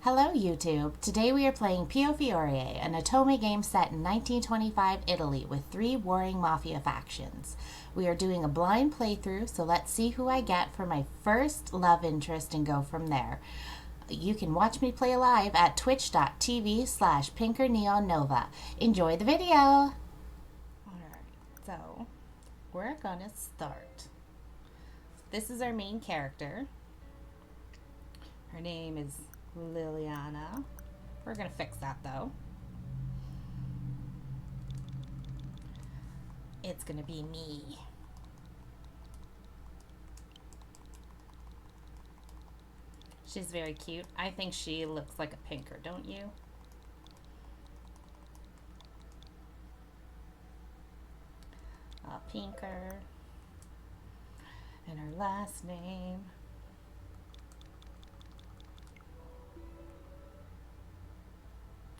Hello YouTube! Today we are playing PioFiore, an Otome game set in 1925 Italy with 3 warring mafia factions. We are doing a blind playthrough, so let's see who I get for my first love interest and go from there. You can watch me play live at twitch.tv/Pinker NeonNova. Enjoy the video! Alright, so we're gonna start. This is our main character. Her name is Liliana. We're gonna fix that though. It's gonna be me. She's very cute. I think she looks like a Pinker, don't you? Pinker. And her last name.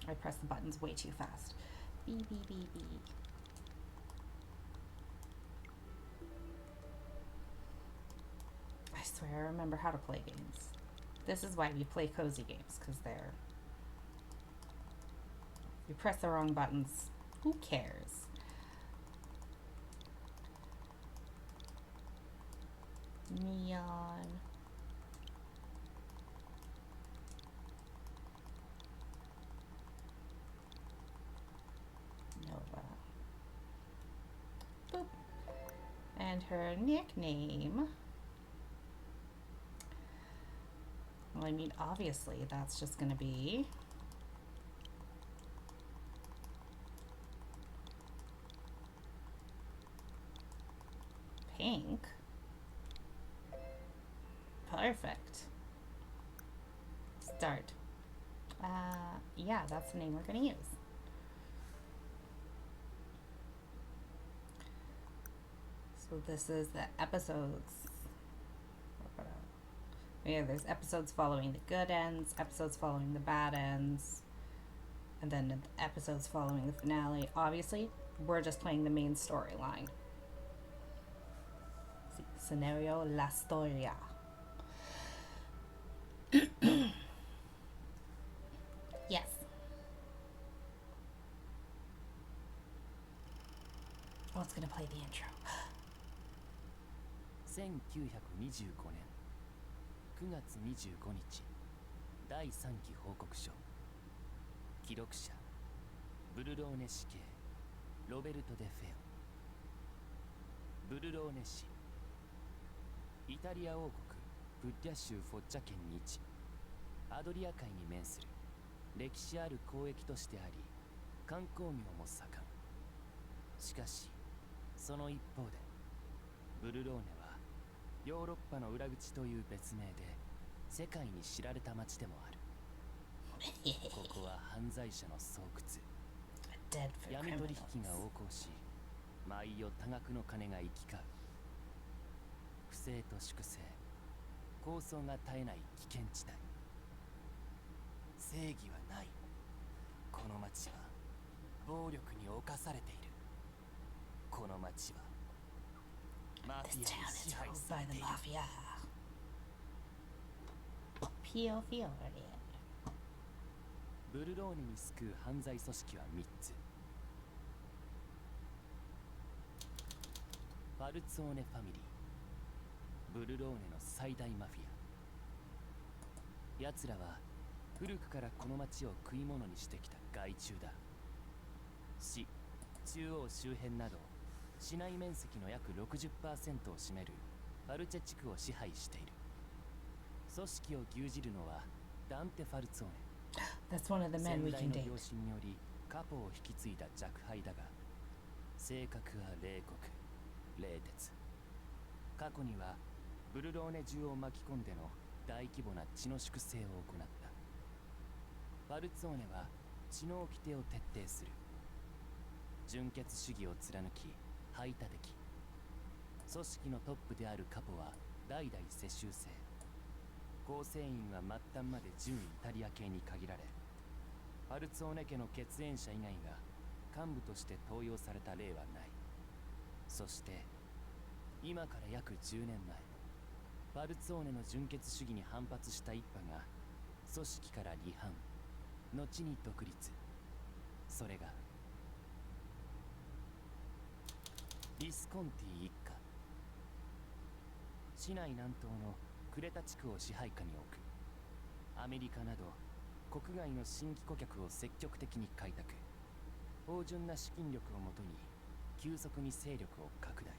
I press the buttons way too fast. B, B, B, B. I swear I remember how to play games. This is why we play cozy games, because they're... If you press the wrong buttons, who cares? Neon. Nova. Boop. And her nickname. Well, I mean, obviously, that's just going to be Pink. Perfect. Start. Yeah, that's the name we're going to use. So this is the episodes. Yeah, there's episodes following the good ends, episodes following the bad ends, and then episodes following the finale. Obviously, we're just playing the main storyline. Scenario La Storia. Yes. Oh, it's gonna play the intro. 1925年9月25日第3期報告書記録者ブルローネ氏系ロベルト・デ・フェオブルローネ氏イタリア王国プッリャ州フォッチャ県に位置アドリア海に面する歴史ある交易都市であり観光業も盛んしかしその一方でブルローネはヨーロッパの裏口という別名で世界に知られた町でもあるここは犯罪者の巣窟闇取引が横行し毎夜多額の金が行き交う不正と粛清抗争が絶えない危険地帯正義はないこの町は暴力に侵されているこの町はThis town is ruled by the mafia. PioFiore. ブルローネに救う犯罪組織は3つファルツォーネファミリーブルローネの最大マフィア奴らは古くからこの町を食い物にしてきた害虫だ市中央周辺など市内面積の約 60% を占めるファルチェ地区を支配している組織を牛耳るのはダンテ・ファルツォーネ That's one of the men we can 先代 date. の養子によりカポを引き継いだ弱敗だが性格は冷酷冷徹過去にはブルローネ中を巻き込んでの大規模な血の粛清を行ったファルツォーネは血の掟を徹底する純血主義を貫き排他的組織のトップであるカポは代々世襲制構成員は末端まで純イタリア系に限られファルツォーネ家の血縁者以外が幹部として登用された例はないそして今から約10年前ファルツォーネの純血主義に反発した一派が組織から離反、後に独立。それがビスコンティ一家。市内南東のクレタ地区を支配下に置く。アメリカなど国外の新規顧客を積極的に開拓。芳醇な資金力をもとに急速に勢力を拡大。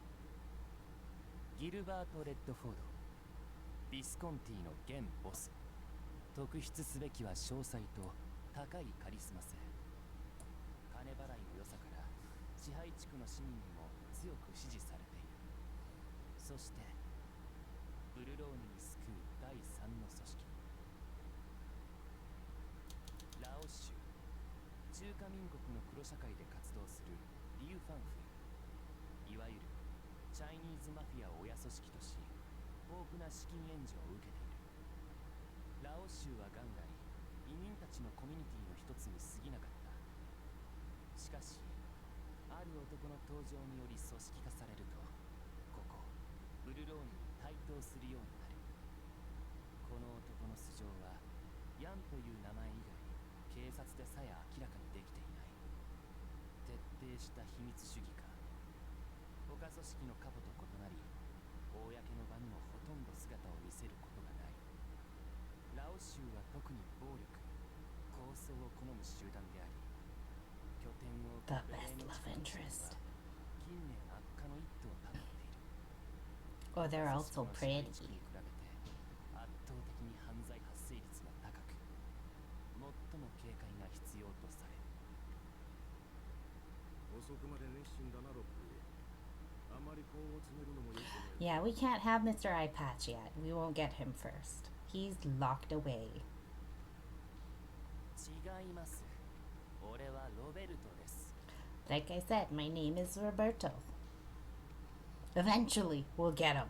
ギルバート・レッドフォード、ビスコンティの現ボス。特筆すべきは詳細と高いカリスマ性。金払いの良さから支配地区の市民にも強く支持されている。そしてブルローニに救う第三の組織、ラオ州。中華民国の黒社会で活動するリュウ・ファンフイ。いわゆるチャイニーズマフィアを親組織とし、豊富な資金援助を受けている。ラオ州は元来移民たちのコミュニティの一つに過ぎなかった。しかしある男の登場により組織化されると、ここブルローニに台頭するようになる。この男の素性はヤンという名前以外警察でさえ明らかにできていない。徹底した秘密主義か。他組織のカポと異なり、公の場にもほとんど姿を見せることがない。ラオ州は特に暴力、抗争を好む集団であり、拠点を置くベレーの地区は近年悪化の一途をたどっている。Oh, they're also 他組 pretty. 織の支配地区に比べて圧倒的に犯罪発生率が高く、最も警戒が必要とされる。遅くまで熱心だな、ロック。あまり根を詰めるのもよくない。 Yeah, we can't have Mr. Eye Patch yet. We won't get him first. He's locked away. 違います。俺はロベルトです。 Like I said, my name is Roberto. Eventually, we'll get him.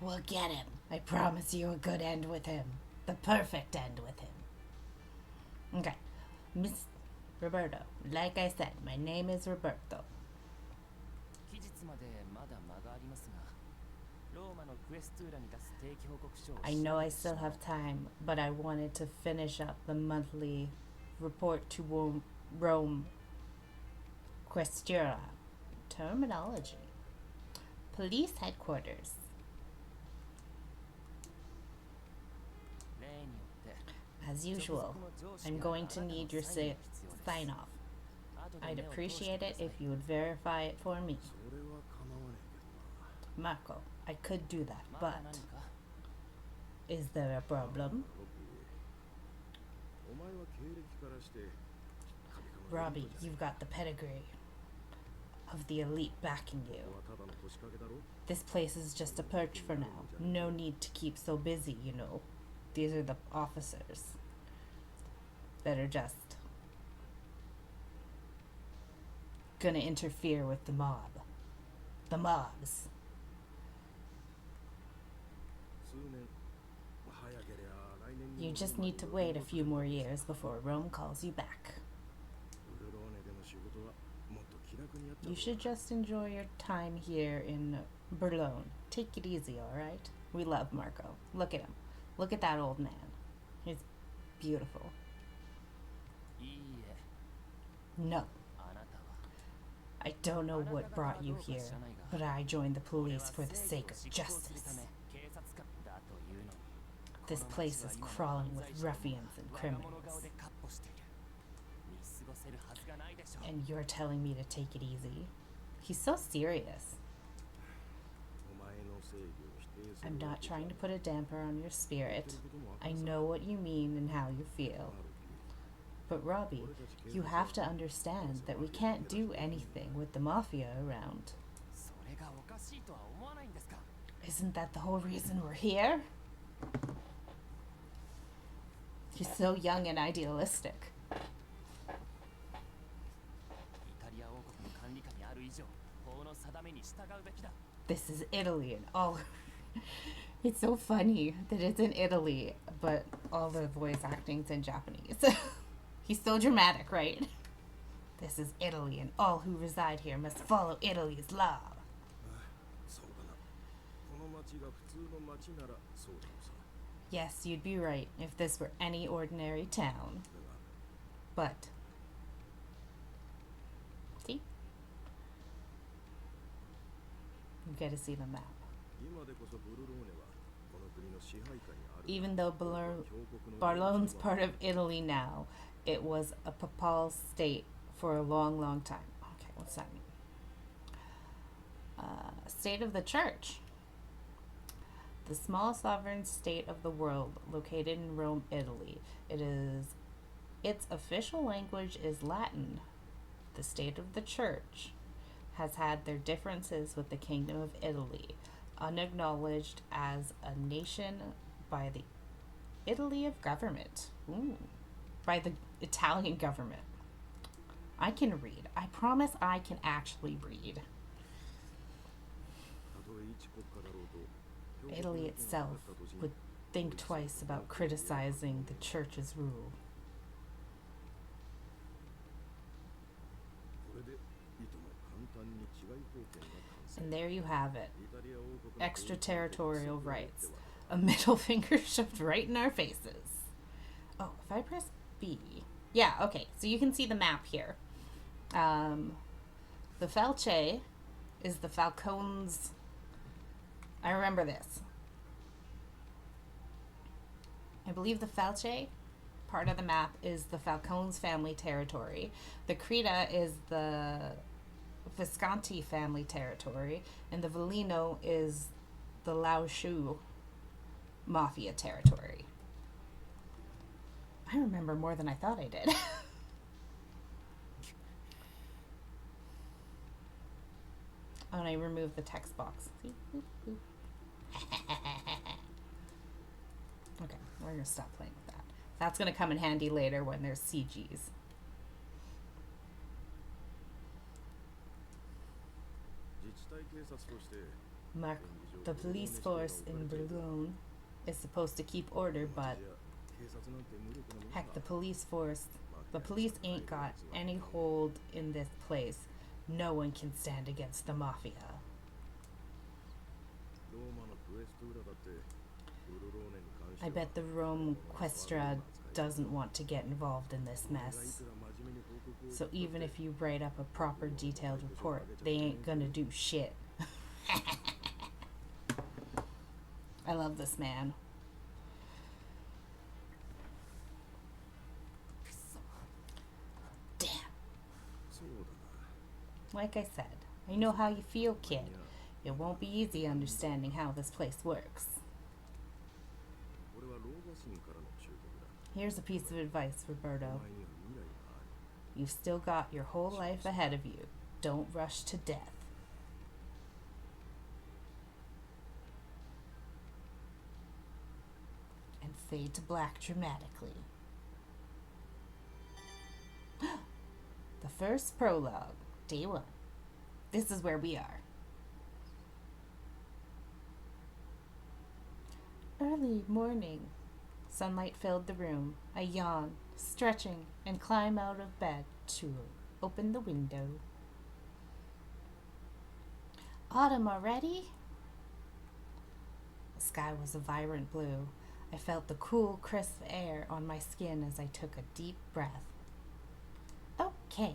We'll get him. I promise you a good end with him. The perfect end with him. Okay. Miss Roberto, like I said, my name is Roberto. 期日までまだ間がありますが、ローマのクエストゥーラに出す定期報告書を I know I still have time, but I wanted to finish up the monthly report to Rome Questura. Terminology. Police headquarters. 例によって As usual, I'm going to need your sign off. I'd appreciate it if you would verify it for me. それは構わねえけどな。 Marco, I could do that, まだ but 何か is there a problem? ロッキー、お前は経歴からして Robbie, you've got the pedigree of the elite backing こ you. こはただの腰掛けだろ。 This place is just a perch for now. No need to keep so busy, you know. These are the officers that are just gonna interfere with the mob. The mobs. 数年、早けりゃ来年に You just need to wait a few more years before Rome calls you back. ブルローネでの仕事はもっと気楽にやった You 方 should が。 just enjoy your time here in Berlin. Take it easy, alright? We love Marco. Look at him. Look at that old man. He's beautiful. いいえ、 No, あなたは I don't know what brought you here, but I joined the 俺は police for the 正 sake 義を of 執行する justice. ため警察官だというのに、 This この place 街は is 今 crawling 犯 with 罪者 ruffians and 我が物 criminals. 顔で闊歩している。見過ごせるはずがないでしょう。 And you're telling me to take it easy? He's so serious. お前の正義を否定する I'm わ not けじゃ trying ない to put a damper on your 言って spirit. ることも I 明かさ know what you mean and how you feel. ある But Robbie, you have to understand that we can't do anything with the mafia around. それがおかしいとは思わないんですか。 Isn't that the whole reason we're here? He's so young and idealistic. イタリア王国の管理下にある以上、法の定めに従うべきだ。 This is Italy and all. It's so funny that it's in Italy, but all the voice acting's in Japanese. He's so dramatic, right? This is Italy and all who reside here must follow Italy's law. そうだな。この町が普通の町ならそうだろうさ。Yes, you'd be right if this were any ordinary town. だが But, see? You get to see the map. 今でこそブルローネはこの国の支配下にあるが Even though 強国の Barlone's 領地は part of Italy now, it was a papal state for a long, long time. Okay, what's that mean? State of the Church. The small sovereign state of the world, located in Rome, Italy. Its official language is Latin. The state of the Church has had their differences with the Kingdom of Italy, unacknowledged as a nation by the Italy of government. Ooh. By the Italian government. I can read. I promise I can actually read. たとえ一国家だろうと Italy itself would think twice about criticizing the church's rule. これでいとも簡単に治外法権が完成 And there you have it. イタリア王国の Extraterritorial rights. A middle finger shoved right in our faces. Oh, if I press B. Yeah, okay. So you can see the map here. The Falce is the Falcones. I remember this. I believe the Falce part of the map is the Falcones family territory. The Creta is the Visconti family territory. And the Velino is the Laoshu mafia territory. I remember more than I thought I did. Oh, and I removed the text box. See? Boop, boop. Okay, we're going to stop playing with that. That's going to come in handy later when there's CGs. Mark, the police force in Boulogne is supposed to keep order, but heck, the police ain't got any hold in this place. No one can stand against the mafia. I bet the Rome Questra doesn't want to get involved in this mess. So even if you write up a proper detailed report, they ain't gonna do shit. I love this man. Damn. Like I said, I know how you feel, kid. It won't be easy understanding how this place works. Here's a piece of advice, Roberto. You've still got your whole life ahead of you. Don't rush to death. And fade to black dramatically. The first prologue, day 1. This is where we are. Early morning. Sunlight filled the room. I yawn, stretching, and climb out of bed to open the window. Autumn already? The sky was a vibrant blue. I felt the cool, crisp air on my skin as I took a deep breath. Okay.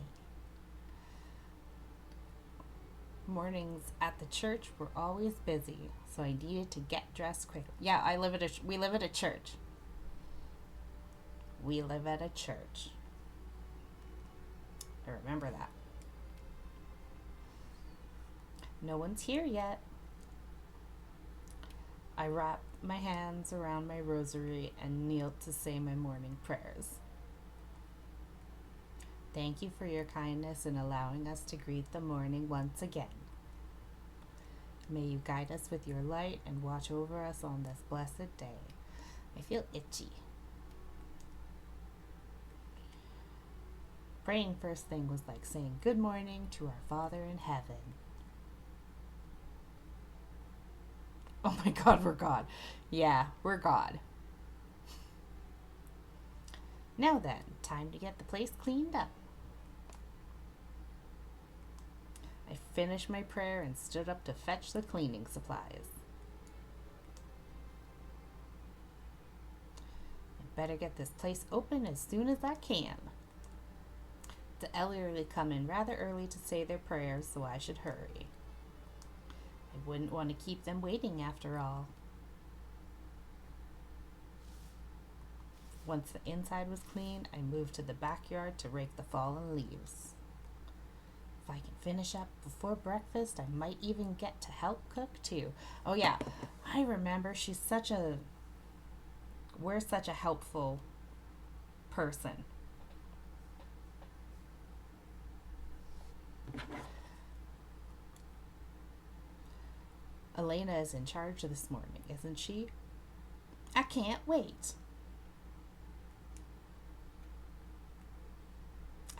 Mornings at the church were always busy, so I needed to get dressed quickly. Yeah, we live at a church. We live at a church. I remember that. No one's here yet. I wrapped my hands around my rosary and knelt to say my morning prayers. Thank you for your kindness in allowing us to greet the morning once again. May you guide us with your light and watch over us on this blessed day. I feel itchy. Praying first thing was like saying good morning to our Father in heaven. Oh my God, we're God. Yeah, we're God. Now then, time to get the place cleaned up. I finished my prayer and stood up to fetch the cleaning supplies. better get this place open as soon as I can. The elderly come in rather early to say their prayers, so I should hurry. I wouldn't want to keep them waiting after all. Once the inside was clean, I moved to the backyard to rake the fallen leaves. If I can finish up before breakfast, I might even get to help cook too. Oh yeah, I remember we're such a helpful person. Elena is in charge this morning, isn't she? I can't wait.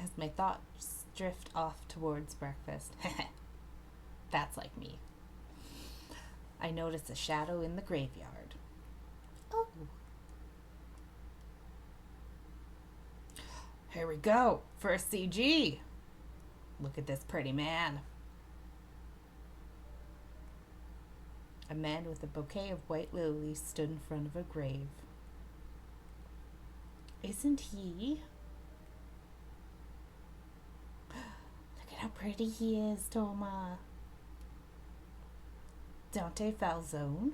As my thoughts drift off towards breakfast. That's like me. I notice a shadow in the graveyard. Oh. Here we go. First CG. Look at this pretty man. A man with a bouquet of white lilies stood in front of a grave. Isn't he? Look at how pretty he is, Toma. Dante Falzone.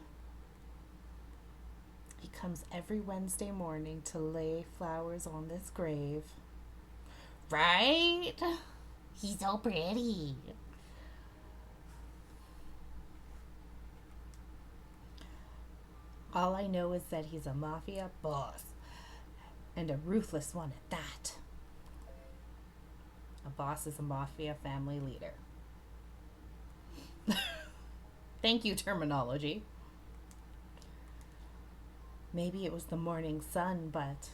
He comes every Wednesday morning to lay flowers on this grave. Right? He's so pretty. All I know is that he's a mafia boss, and a ruthless one at that. A boss is a mafia family leader. Thank you, terminology. Maybe it was the morning sun, but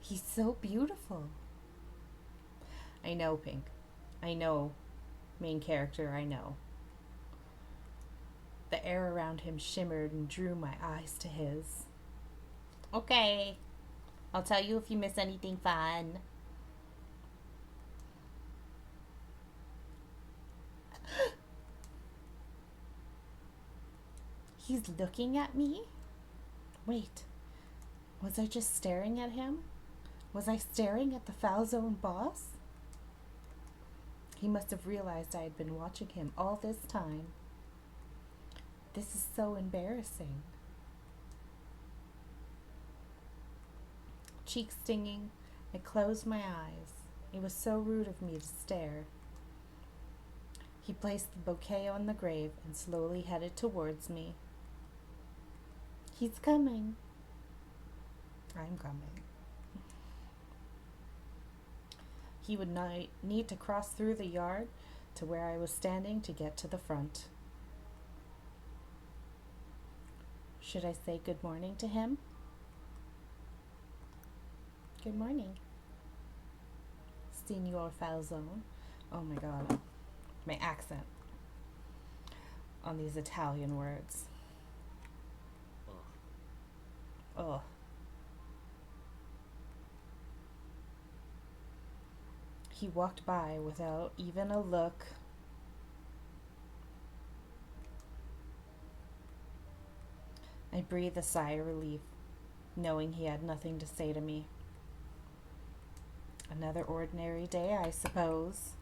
he's so beautiful. I know, Pink. I know. Main character, I know. The air around him shimmered and drew my eyes to his. Okay. I'll tell you if you miss anything fun. He's looking at me? Wait. Was I just staring at him? Was I staring at the Falzone boss? He must have realized I had been watching him all this time. This is so embarrassing. Cheeks stinging, I closed my eyes. It was so rude of me to stare. He placed the bouquet on the grave and slowly headed towards me. He's coming. I'm coming. He would need to cross through the yard to where I was standing to get to the front. Should I say good morning to him? Good morning, Signor Falzone. Oh my god, my accent on these Italian words. Ugh. He walked by without even a look. I breathed a sigh of relief, knowing he had nothing to say to me. Another ordinary day, I suppose.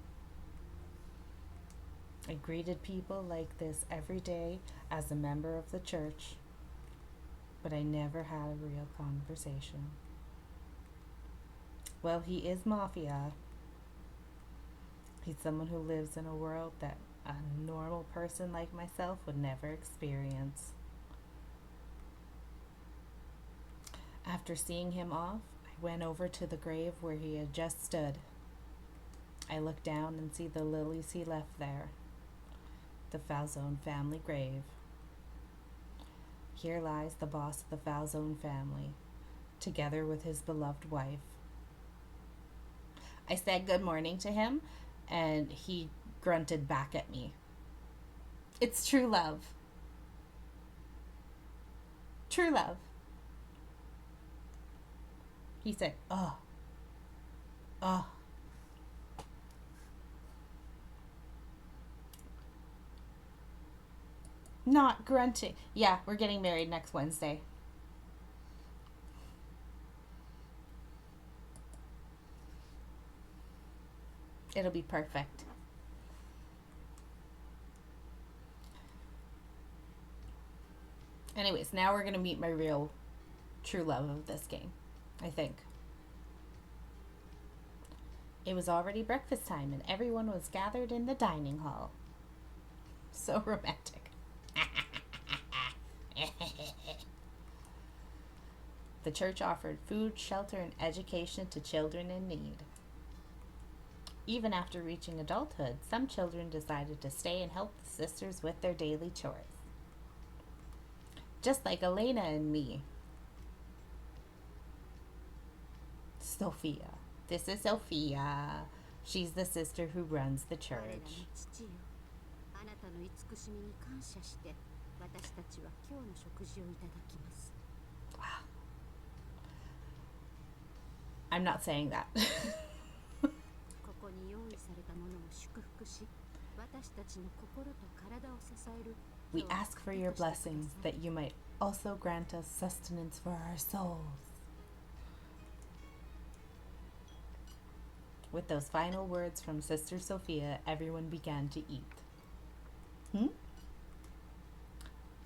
I greeted people like this every day as a member of the church, but I never had a real conversation. Well, he is mafia. He's someone who lives in a world that a normal person like myself would never experience. After seeing him off, I went over to the grave where he had just stood. I looked down and see the lilies he left there. The Falzone family grave. Here lies the boss of the Falzone family, together with his beloved wife. I said good morning to him, and he grunted back at me. It's true love. True love. He said, oh. Not grunting. Yeah, we're getting married next Wednesday. It'll be perfect. Anyways, now we're going to meet my real true love of this game, I think. It was already breakfast time and everyone was gathered in the dining hall. So romantic. The church offered food, shelter, and education to children in need. Even after reaching adulthood, some children decided to stay and help the sisters with their daily chores. Just like Elena and me. Sophia. This is Sophia. She's the sister who runs the church. Wow. I'm not saying that. We ask for your blessings that you might also grant us sustenance for our souls. With those final words from Sister Sophia, everyone began to eat.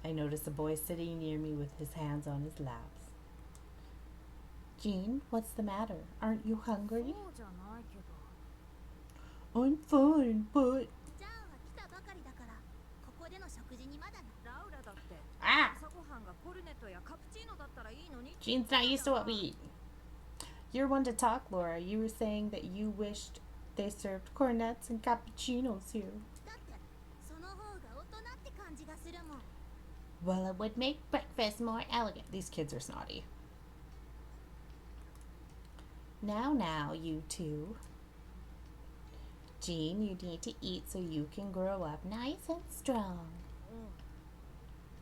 I noticed a boy sitting near me with his hands on his laps. Jean, what's the matter? Aren't you hungry? I'm fine, but... Ah! Jean's not used to what we eat. You're one to talk, Laura. You were saying that you wished they served cornets and cappuccinos here. Well, it would make breakfast more elegant. These kids are snotty. Now, you two. Jean, you need to eat so you can grow up nice and strong.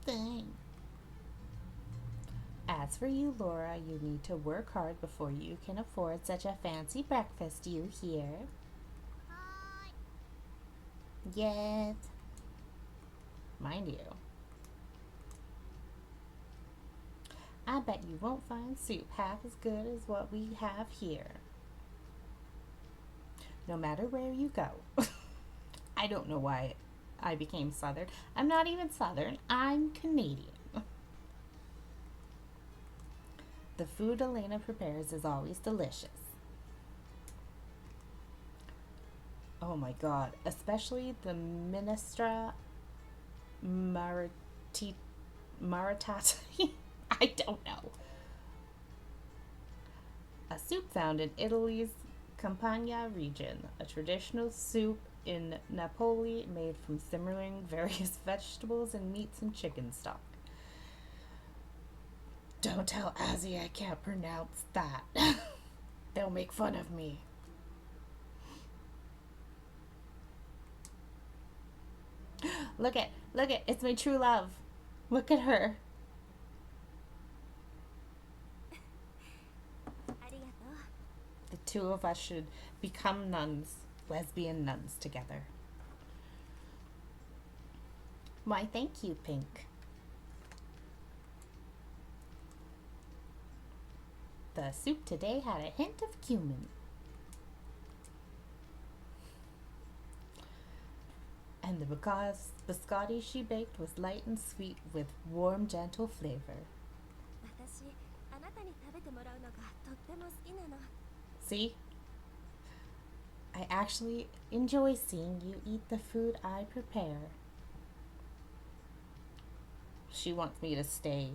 Thanks. As for you, Laura, you need to work hard before you can afford such a fancy breakfast, you hear? Yes. Mind you. I bet you won't find soup half as good as what we have here. No matter where you go. I don't know why I became Southern. I'm not even Southern. I'm Canadian. The food Elena prepares is always delicious. Oh my god. Especially the minestra maritati. I don't know. A soup found in Italy's Campania region. A traditional soup in Napoli made from simmering various vegetables and meats and chicken stock. Don't tell Azzy I can't pronounce that. They'll make fun of me. Look it, it's my true love. Look at her. The two of us should become nuns, lesbian nuns together. Why, thank you, Pink. The soup today had a hint of cumin. And the biscotti she baked was light and sweet with warm, gentle flavor. See? I actually enjoy seeing you eat the food I prepare. She wants me to stay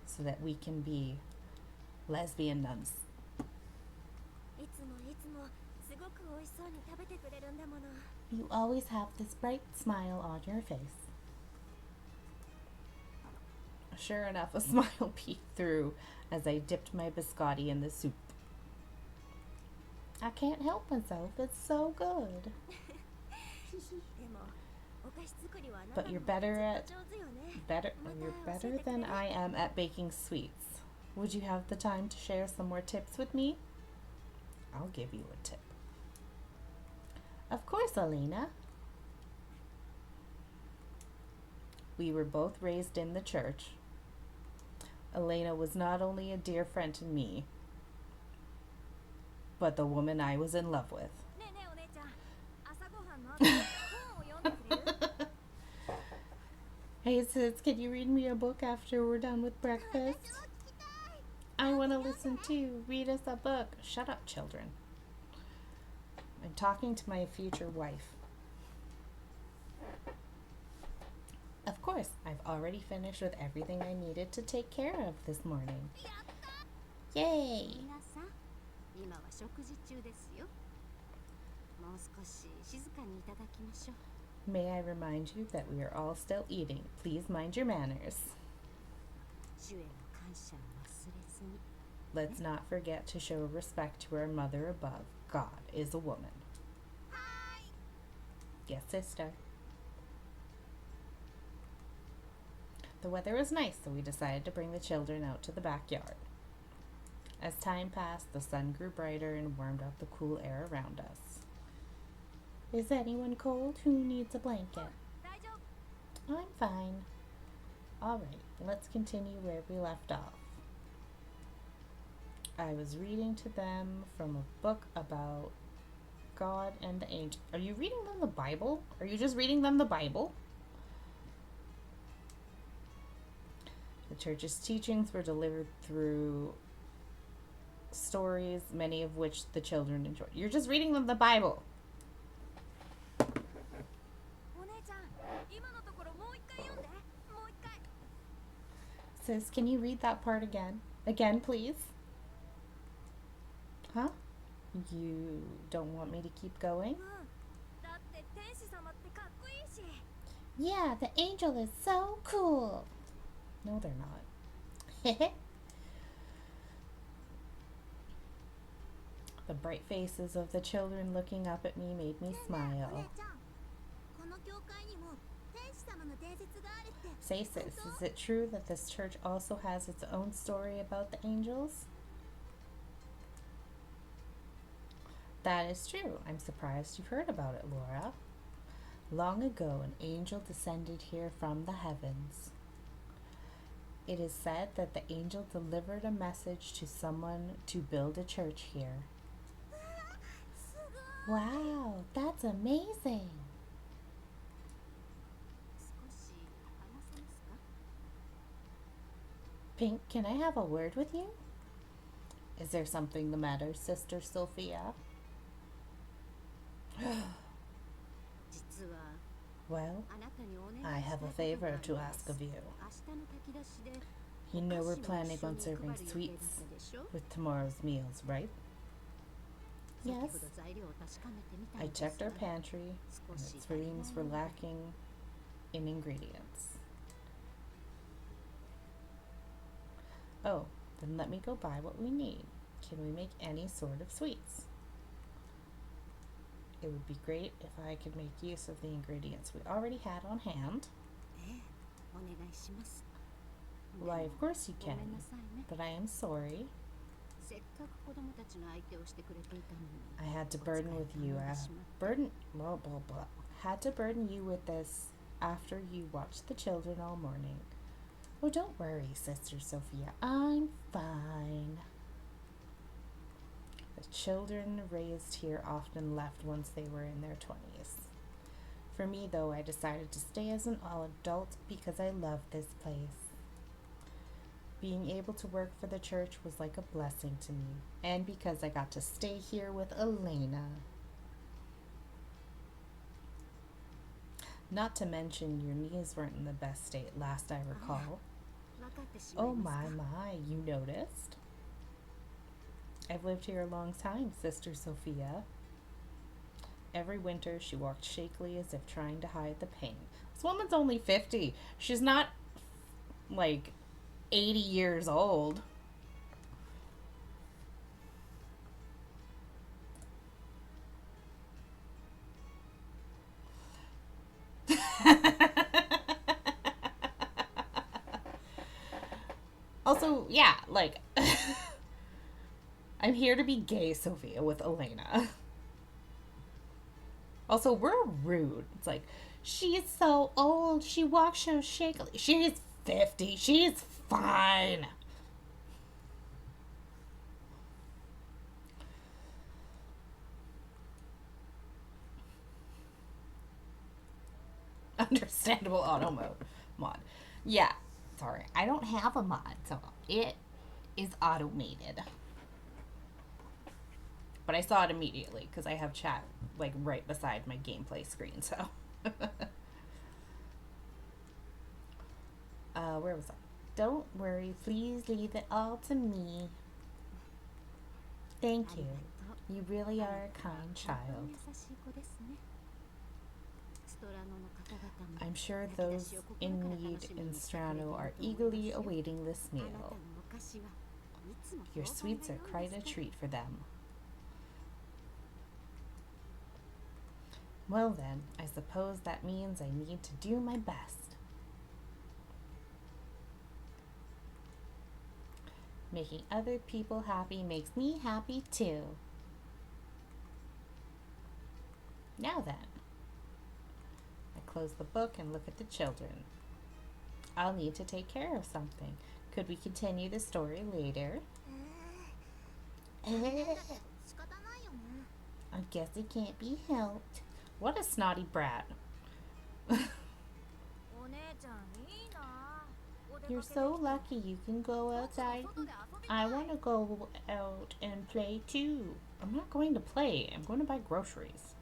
so that we can be lesbian nuns. You always have this bright smile on your face. Sure enough, a smile peeked through as I dipped my biscotti in the soup. I can't help myself, it's so good. But you're better than I am at baking sweets. Would you have the time to share some more tips with me? I'll give you a tip. Of course, Elena. We were both raised in the church. Elena was not only a dear friend to me, but the woman I was in love with. ねえねえお姉ちゃん、朝ごはんの後本を読んでくれる？ Hey sis, can you read me a book after we're done with breakfast? I want to listen too. Read us a book. Shut up, children. I'm talking to my future wife. Of course, I've already finished with everything I needed to take care of this morning. Yay! 皆さん、今は食事中ですよ。もう少し静かにいただきましょう。 May I remind you that we are all still eating. Please mind your manners. 主への感謝を忘れずに。 Let's not forget to show respect to our mother above. God is a woman. Yes, sister. The weather was nice, so we decided to bring the children out to the backyard. As time passed, the sun grew brighter and warmed up the cool air around us. Is anyone cold? Who needs a blanket? 大丈夫。 I'm fine. All right, let's continue where we left off. I was reading to them from a book about God and the angel. Are you reading them the Bible? Are you just reading them the Bible? The church's teachings were delivered through stories, many of which the children enjoyed. You're just reading them the Bible. お姉ちゃん、今のところもう一回読んで。もう一回。 Sis, can you read that part again? Again, please? Huh? You don't want me to keep going? うん。だって天使様ってかっこいいし。 Yeah, the angel is so cool. No, they're not. The bright faces of the children looking up at me made me ねえねえお smile. 姉ちゃん、この教会にも天使様の伝説があるって。 Say, sis, is it true that this church also has its own story about the angels? That is true. I'm surprised you've heard about it, Laura. Long ago, an angel descended here from the heavens. It is said that the angel delivered a message to someone to build a church here. すごい。 Wow, that's amazing. 少し話せますか？ Pink, can I have a word with you? Is there something the matter, Sister Sophia? 実は Well, あなたにお願い I した have い a ことが favor ある to んで ask す。 of you. 明日の炊き出しで You know お we're 菓子を planning 一緒 on に serving 配る予定だった sweets でしょ？ with tomorrow's meals, right? 先 Yes. ほど材料を確かめてみた I んです checked our が pantry, 少 and し its 足りない rooms よ were うで lacking in ingredients. Oh, then let me go buy what we need. Can we make any sort of sweets? It would be great if I could make use of the ingredients we already had on hand. ええ、お願いします。 Why, of course you ごめ can, んなさいね。 but I am sorry. せっかく子供たちの相手をしてくれていたのに。 I had to burden with you. Blah blah blah. Had to burden you with this after you watched the children all morning. Oh, don't worry, Sister Sophia. I'm fine. The children raised here often left once they were in their 20s. For me, though, I decided to stay as an adult because I love this place. Being able to work for the church was like a blessing to me, and because I got to stay here with Elena. Not to mention your knees weren't in the best state last I recall. 分かってしまい Oh ます my か？ my, you noticed? I've lived here a long time, Sister Sophia. Every winter she walked shakily as if trying to hide the pain. This woman's only 50. She's not like 80 years old. Also, yeah, like I'm here to be gay, Sophia, with Elena. Also, we're rude. It's like, She's so old. She walks so shakily. She's 50. She's fine. Understandable auto mod. Yeah, sorry. I don't have a mod, so it is automated. But I saw it immediately because I have chat like right beside my gameplay screen, so. Where was I? Don't worry, please leave it all to me. Thank you. You really are a kind child. I'm sure those in need in Strano are eagerly awaiting this meal. Your sweets are quite a treat for them. Well then, I suppose that means I need to do my best. Making other people happy makes me happy too. Now then, I close the book and look at the children. I'll need to take care of something. Could we continue the story later? I guess it can't be helped. What a snotty brat. You're so lucky you can go outside. I want to go out and play too. I'm not going to play. I'm going to buy groceries.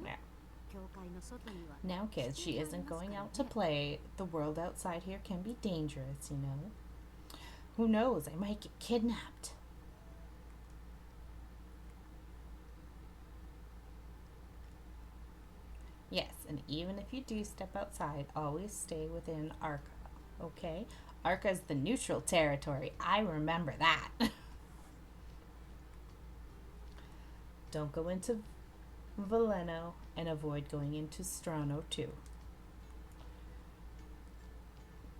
Yeah. Now, kids, she isn't going out to play. The world outside here can be dangerous, you know. Who knows? I might get kidnapped. Yes, and even if you do step outside, always stay within Arca, okay? Arca is the neutral territory. I remember that. Don't go into Veleno and avoid going into Strano too.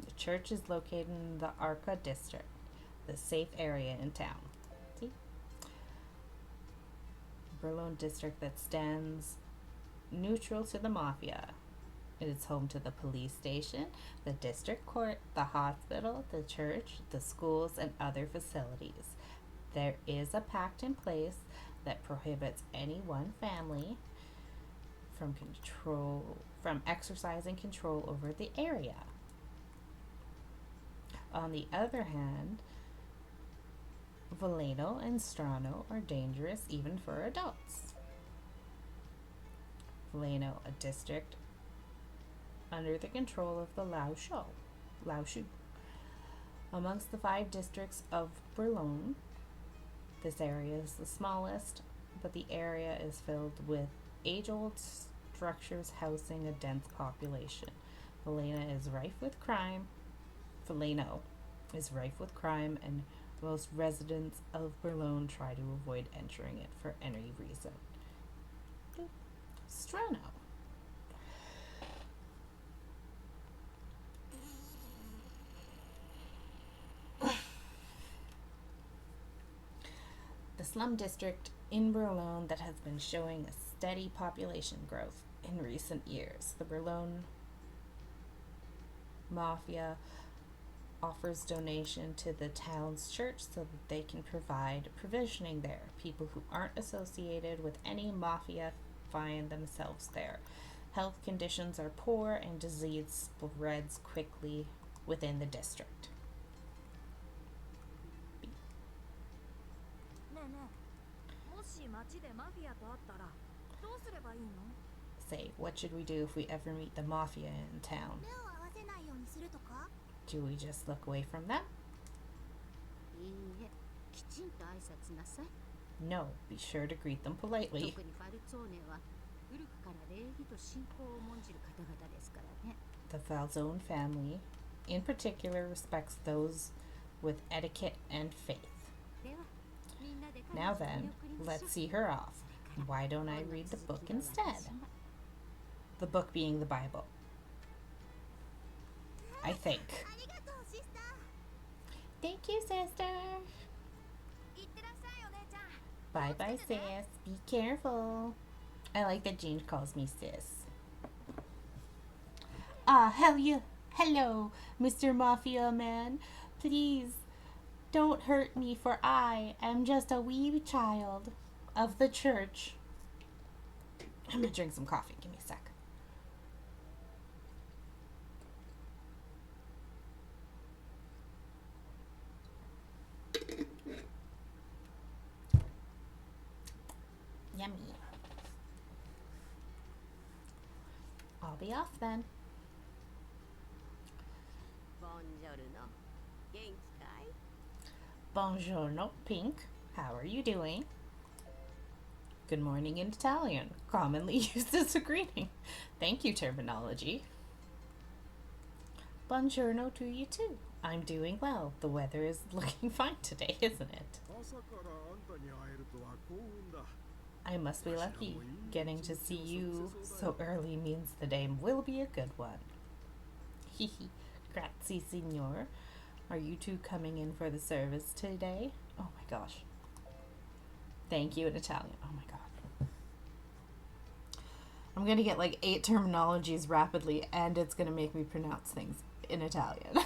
The church is located in the Arca district, the safe area in town. See? Berlone district that stands neutral to the mafia. It is home to the police station, the district court, the hospital, the church, the schools, and other facilities. There is a pact in place that prohibits any one family from exercising control over the area. On the other hand, Veleno and Strano are dangerous even for adults. Veleno, a district under the control of the Laoshu. Amongst the 5 districts of Berlin, this area is the smallest, but the area is filled with age-old structures housing a dense population. Veleno is rife with crime, and most residents of Berlin try to avoid entering it for any reason. Strano. The slum district in Berlin that has been showing a steady population growth in recent years. The Berlin Mafia offers donation to the town's church so that they can provide provisioning there. People who aren't associated with any mafia find themselves there. Health conditions are poor and disease spreads quickly within the district. Say, what should we do if we ever meet the mafia in town? Do we just look away from them? No, be sure to greet them politely. The Falzone family, in particular, respects those with etiquette and faith. Now then, let's see her off. Why don't I read the book instead? The book being the Bible. I think. Thank you, sister. Bye-bye, sis. Be careful. I like that Jean calls me sis. Ah, hello, Mr. Mafia Man. Please, don't hurt me, for I am just a wee child of the church. I'm gonna drink some coffee. Give me a sec. Yummy. I'll be off then. Buongiorno. Genki kai? Buongiorno, Pink. How are you doing? Good morning in Italian, commonly used as a greeting. Thank you, terminology. Buongiorno to you too. I'm doing well. The weather is looking fine today, isn't it? 朝からあんたに会えるとは幸運だ。 I must be lucky. Getting to see you so early means the day will be a good one. Hehe. Grazie, signor. Are you two coming in for the service today? Oh my gosh. Thank you in Italian. Oh my god. I'm gonna get like 8 terminologies rapidly, and it's gonna make me pronounce things in Italian.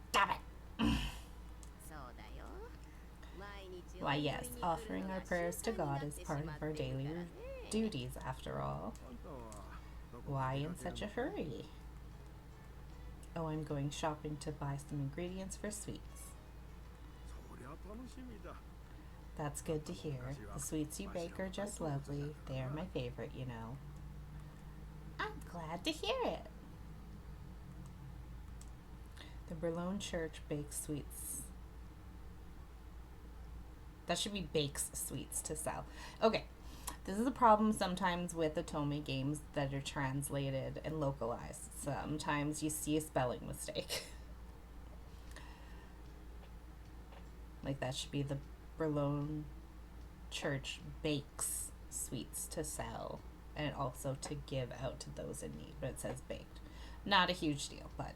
Stop it! Why, yes, offering our prayers to God is part of our daily duties, after all. あんたはどこ Why に in 出かけ such る a hurry? Oh, I'm going shopping to buy some ingredients for sweets. そりゃ楽しみだ。 That's good to hear. The sweets you bake are just lovely. They are my favorite, you know. I'm glad to hear it. The Boulogne Church bakes sweets. That should be bakes sweets to sell. Okay. This is a problem sometimes with Otome games that are translated and localized. Sometimes you see a spelling mistake. Like that should be the Boulogne Church bakes sweets to sell and also to give out to those in need, but it says baked. Not a huge deal, but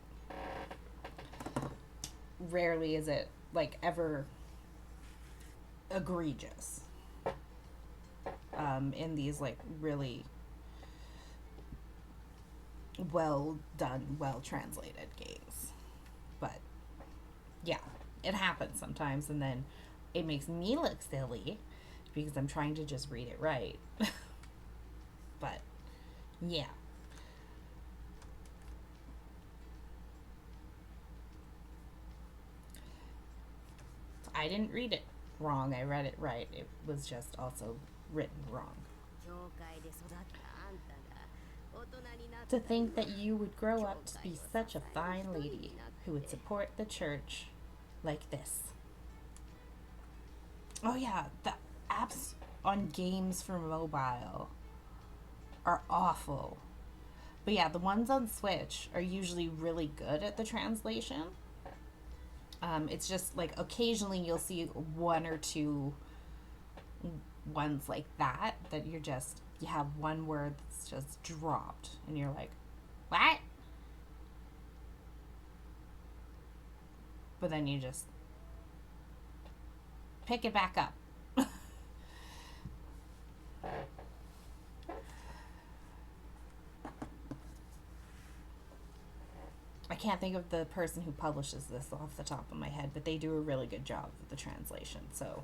rarely is it like ever egregious in these like really well done, well translated games. But yeah, it happens sometimes, and then it makes me look silly because I'm trying to just read it right. But yeah. I didn't read it wrong. I read it right. It was just also written wrong. To think that you would grow up to be such a fine lady who would support the church like this. Oh yeah, the apps on games for mobile are awful. But yeah, the ones on Switch are usually really good at the translation. It's just like occasionally you'll see 1 or 2 ones like that you have one word that's just dropped and you're like, what? But then you just pick it back up. I can't think of the person who publishes this off the top of my head, but they do a really good job with the translation. So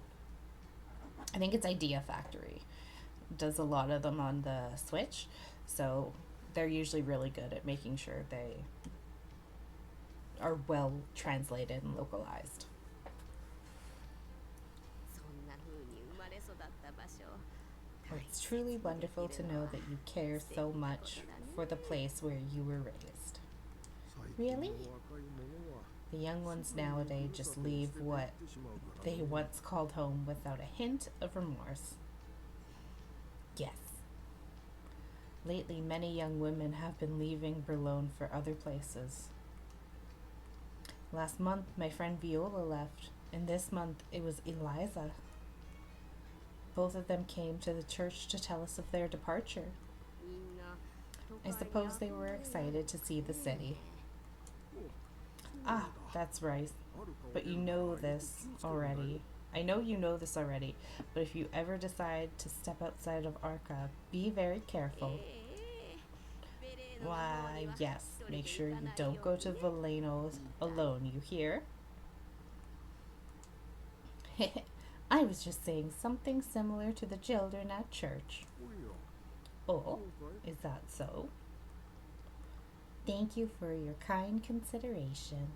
I think it's Idea Factory. Does a lot of them on the Switch. So they're usually really good at making sure they are well translated and localized. It's truly wonderful to know that you care so much for the place where you were raised. Really? The young ones nowadays just leave what they once called home without a hint of remorse. Yes. Lately, many young women have been leaving Boulogne for other places. Last month, my friend Viola left, and this month it was Eliza. Both of them came to the church to tell us of their departure. I suppose they were excited to see the city. Ah, that's right. But you know this already. I know you know this already, but if you ever decide to step outside of Arca, be very careful. Why, yes, make sure you don't go to Valeno's alone, you hear? I was just saying something similar to the children at church. おや、 Oh, そうかい？ is that so? Thank you for your kind consideration.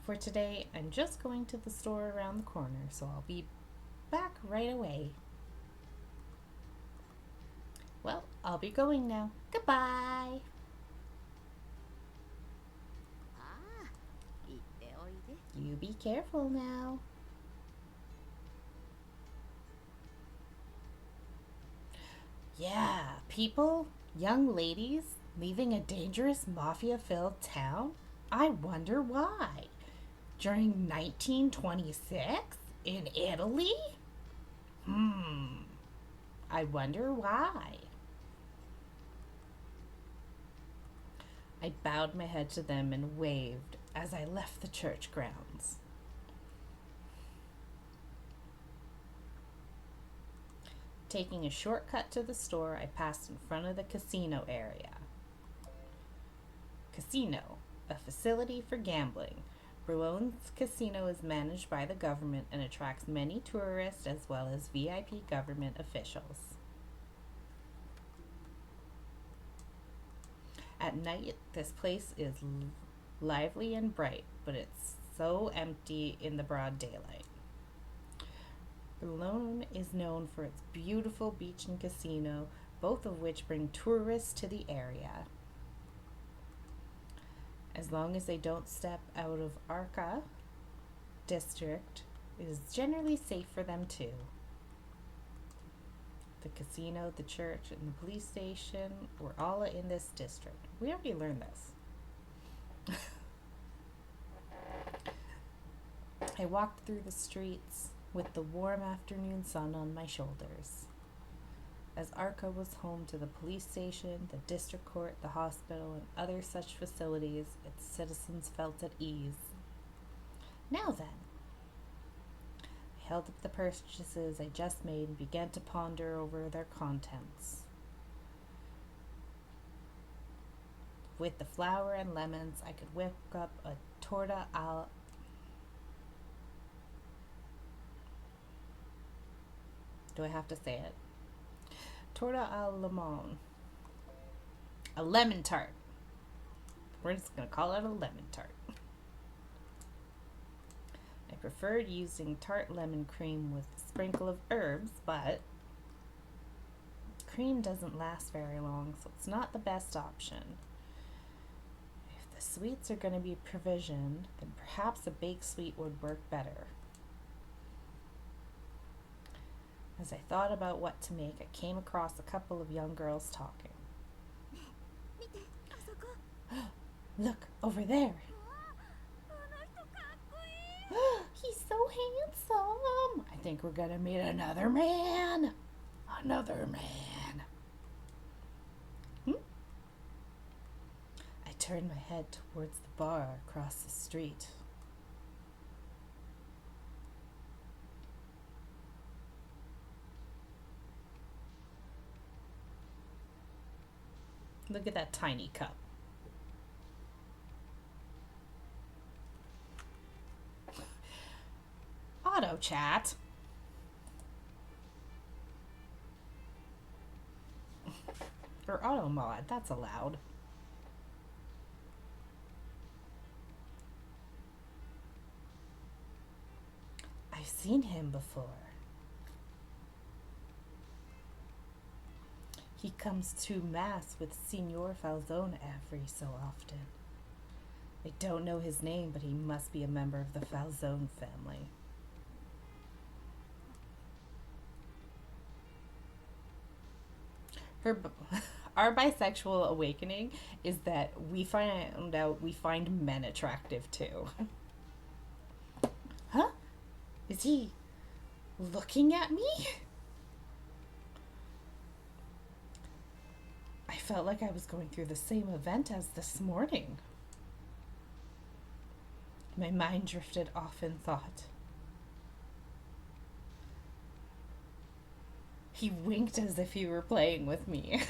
For today, I'm just going to the store around the corner, so I'll be back right away. Well, I'll be going now. Goodbye. ああ、行っておいで。 You be careful now. Yeah, people, young ladies, leaving a dangerous mafia-filled town? I wonder why. During 1926? In Italy? I wonder why. I bowed my head to them and waved as I left the church grounds. Taking a shortcut to the store, I passed in front of the casino area. Casino, a facility for gambling. Boulogn's casino is managed by the government and attracts many tourists as well as VIP government officials. At night, this place is lively and bright, but it's so empty in the broad daylight. Boulogne is known for its beautiful beach and casino, both of which bring tourists to the area. As long as they don't step out of Arca district, it is generally safe for them too. The casino, the church, and the police station were all in this district. We already learned this. I walked through the streets with the warm afternoon sun on my shoulders. As Arca was home to the police station, the district court, the hospital, and other such facilities, its citizens felt at ease. Now then, I held up the purchases I just made and began to ponder over their contents. With the flour and lemons, I could whip up a torta al... Do I have to say it? Torta al limon. A lemon tart. We're just going to call it a lemon tart. I preferred using tart lemon cream with a sprinkle of herbs, but cream doesn't last very long, so it's not the best option. If the sweets are going to be provisioned, then perhaps a baked sweet would work better. As I thought about what to make, I came across a couple of young girls talking. Look, over there. He's so handsome. I think we're gonna meet another man. Another man. I turned my head towards the bar across the street. Look at that tiny cup. Auto chat. Or auto mod, that's allowed. I've seen him before. He comes to mass with Signor Falzone every so often. I don't know his name, but he must be a member of the Falzone family. Our bisexual awakening is that we find men attractive too. Huh? Is he looking at me? I felt like I was going through the same event as this morning. My mind drifted off in thought. He winked as if he were playing with me.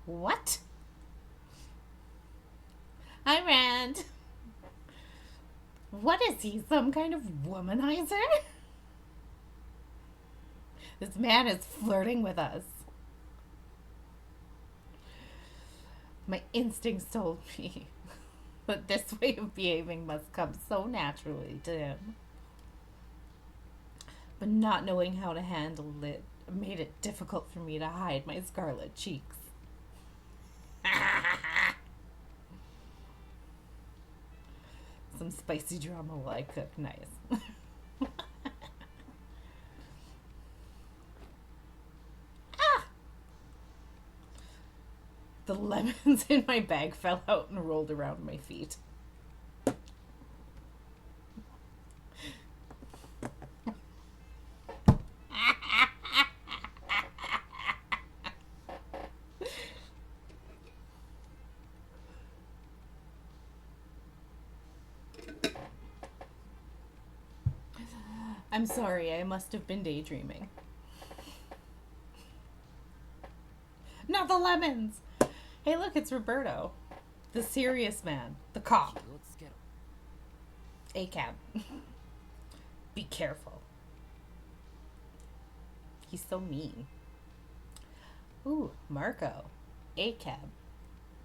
What? Hi, Rand. What is he, some kind of womanizer? This man is flirting with us. My instincts told me that this way of behaving must come so naturally to him. But not knowing how to handle it made it difficult for me to hide my scarlet cheeks. Some spicy drama while I cook. Nice. The lemons in my bag fell out and rolled around my feet. I'm sorry, I must have been daydreaming. Not the lemons! Hey, look, it's Roberto. The serious man. The cop. ACAB. Be careful. He's so mean. Ooh, Marco. ACAB.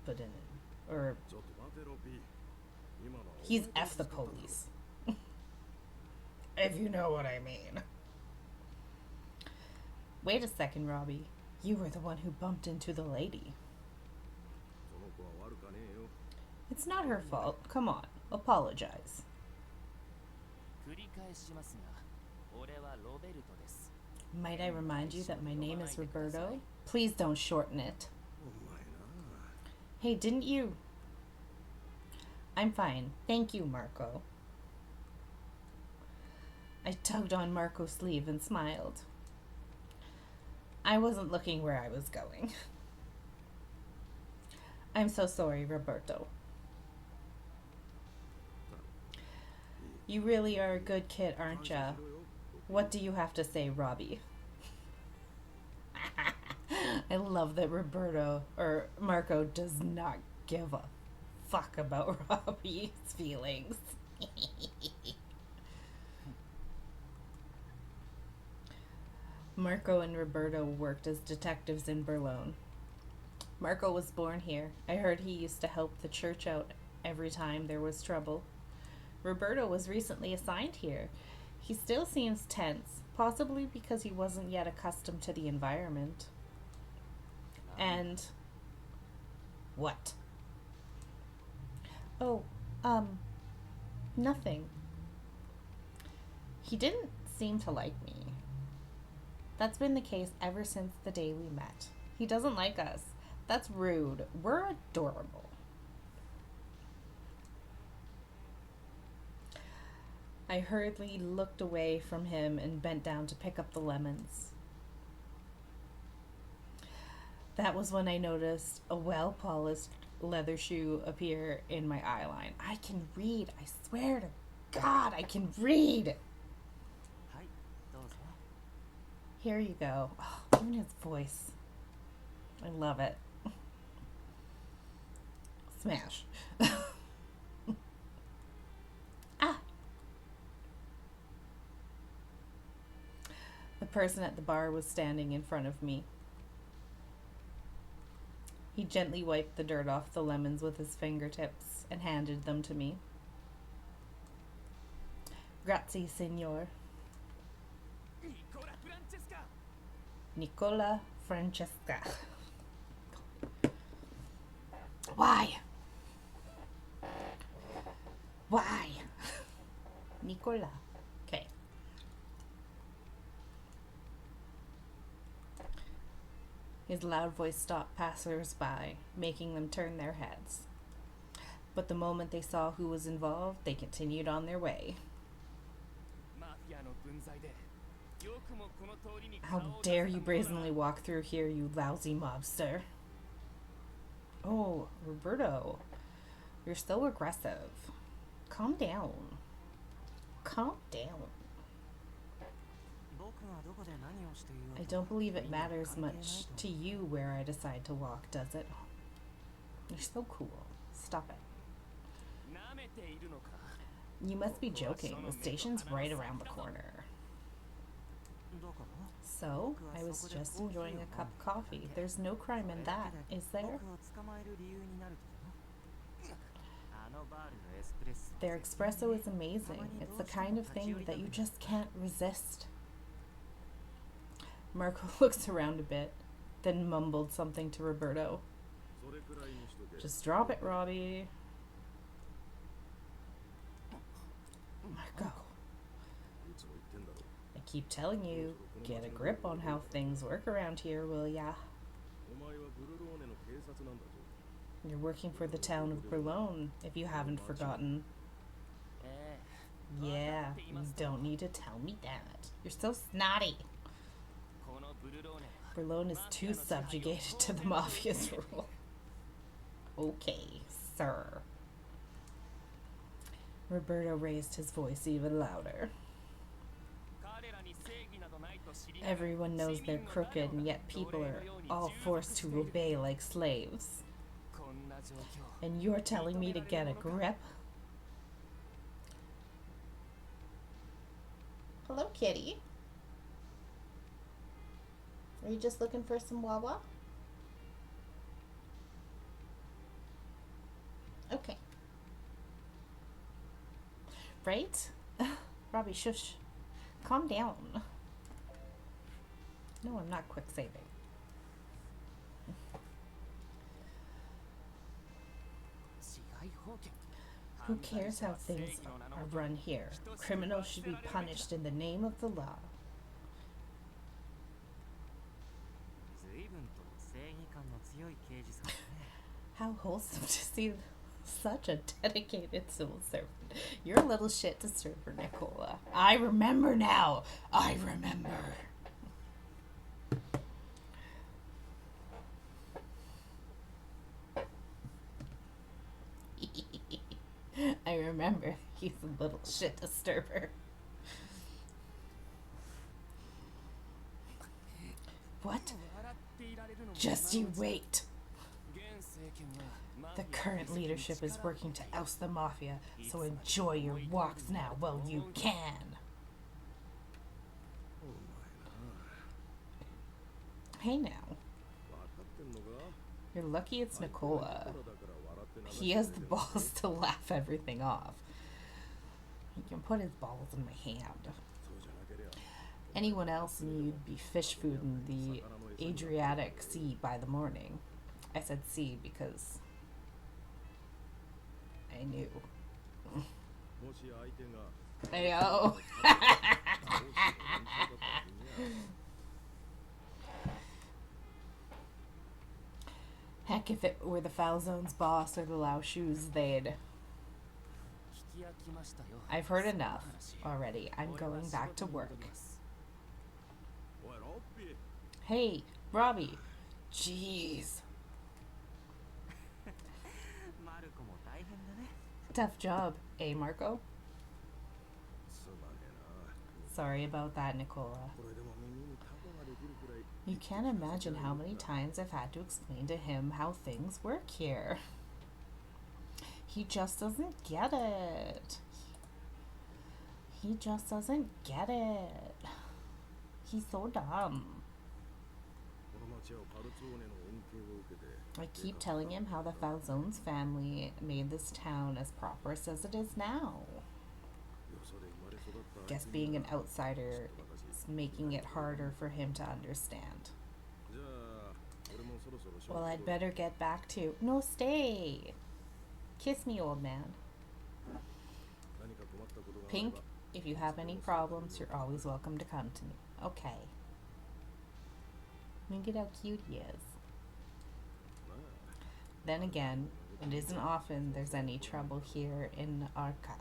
Put in it. Or... he's F the police. If you know what I mean. Wait a second, Robbie. You were the one who bumped into the lady. It's not her fault. Come on, apologize. Might I remind you that my name is Roberto? Please don't shorten it. Hey, didn't you? I'm fine. Thank you, Marco. I tugged on Marco's sleeve and smiled. I wasn't looking where I was going. I'm so sorry, Roberto. You really are a good kid, aren't ya? What do you have to say, Robbie? I love that Marco does not give a fuck about Robbie's feelings. Marco and Roberto worked as detectives in Berlin. Marco was born here. I heard he used to help the church out every time there was trouble. Roberto was recently assigned here. He still seems tense, possibly because he wasn't yet accustomed to the environment. And... what? Oh, nothing. He didn't seem to like me. That's been the case ever since the day we met. He doesn't like us. That's rude. We're adorable. I hurriedly looked away from him and bent down to pick up the lemons. That was when I noticed a well-polished leather shoe appear in my eye line. I can read. I swear to God, I can read. Here you go. Oh, even his voice. I love it. Smash. Ah! The person at the bar was standing in front of me. He gently wiped the dirt off the lemons with his fingertips and handed them to me. Grazie, signor. Nicola Francesca. Why? Why? Nicola. Okay. His loud voice stopped passers-by, making them turn their heads. But the moment they saw who was involved, they continued on their way. How dare you brazenly walk through here, you lousy mobster. Oh, Roberto, you're so aggressive. Calm down. Calm down. I don't believe it matters much to you where I decide to walk, does it? You're so cool. Stop it. You must be joking. The station's right around the corner. So, I was just enjoying a cup of coffee. There's no crime in that, is there? Their espresso is amazing. It's the kind of thing that you just can't resist. Marco looks around a bit, then mumbled something to Roberto. Just drop it, Robbie. Marco. I keep telling you, get a grip on how things work around here, will ya? You're working for the town of Boulogne, if you haven't forgotten. Yeah, you don't need to tell me that. You're so snotty. Boulogne is too subjugated to the Mafia's rule. Okay, sir. Roberto raised his voice even louder. Everyone knows they're crooked, and yet people are all forced to obey like slaves. And you're telling me to get a grip? Hello, kitty. Are you just looking for some Wawa? Okay. Right? Robbie, shush. Calm down. No, I'm not quick saving. Who cares how things are run here? Criminals should be punished in the name of the law. How wholesome to see such a dedicated civil servant. You're a little shit disturber, Nicola. I remember now. I remember. I remember. He's a little shit disturber. What? Just you wait. The current leadership is working to oust the Mafia, so enjoy your walks now while you can. Hey now. You're lucky it's Nicola. He has the balls to laugh everything off. He can put his balls in my hand. Anyone else and you'd be fish food in the Adriatic Sea by the morning. I said sea because I knew. I know. Heck, if it were the Falzone's boss or the Lao Shoes, they'd... I've heard enough already. I'm going back to work. Hey, Robbie. Jeez. Tough job, eh, Marco? Sorry about that, Nicola. You can't imagine how many times I've had to explain to him how things work here. He just doesn't get it. He just doesn't get it. He's so dumb. I keep telling him how the Falzone's family made this town as prosperous as it is now. Guess being an outsider is making it harder for him to understand. Well, I'd better get back to... No, stay! Kiss me, old man. Pink, if you have any problems, you're always welcome to come to me. Okay. Look at how cute he is. Then again, it isn't often there's any trouble here in Arca.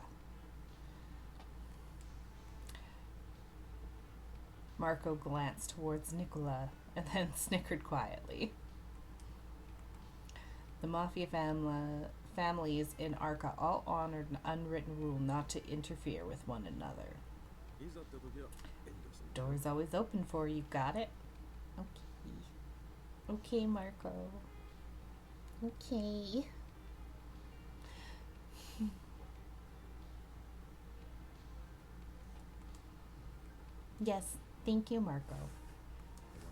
Marco glanced towards Nicola and then snickered quietly. The mafia families in Arca all honored an unwritten rule not to interfere with one another. いざって時は遠慮する。 Door's always open for you, got it? Okay. Okay, Marco. Okay. Yes, thank you, Marco. お前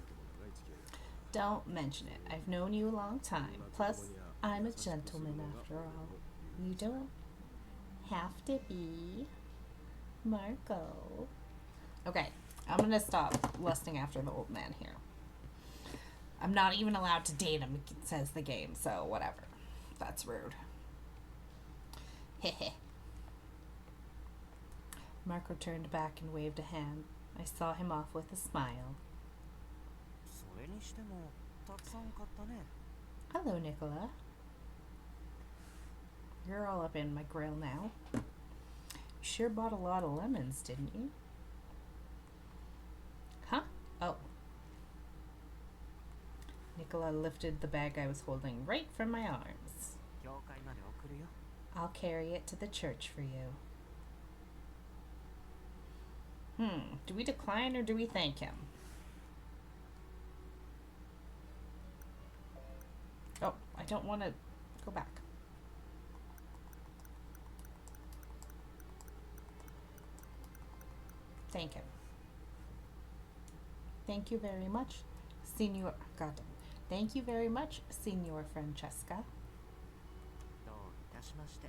とも長い付き合いだからな。 Don't mention it. I've known you a long time. Plus, I'm a gentleman after all. You don't have to be Marco. Okay, I'm gonna stop lusting after the old man here. I'm not even allowed to date him, says the game, so whatever. That's rude. Heh. Marco turned back and waved a hand. I saw him off with a smile. それにしてもたくさん買ったね。 Hello, Nicola. You're all up in my grill now. You sure bought a lot of lemons, didn't you? Huh? Oh. Nicola lifted the bag I was holding right from my arms. 教会まで送るよ。 I'll carry it to the church for you. Do we decline or do we thank him? Oh, I don't want to go back. Thank him. Thank you very much, Signor. God damn. Thank you very much, Signor Francesca. どういたしまして。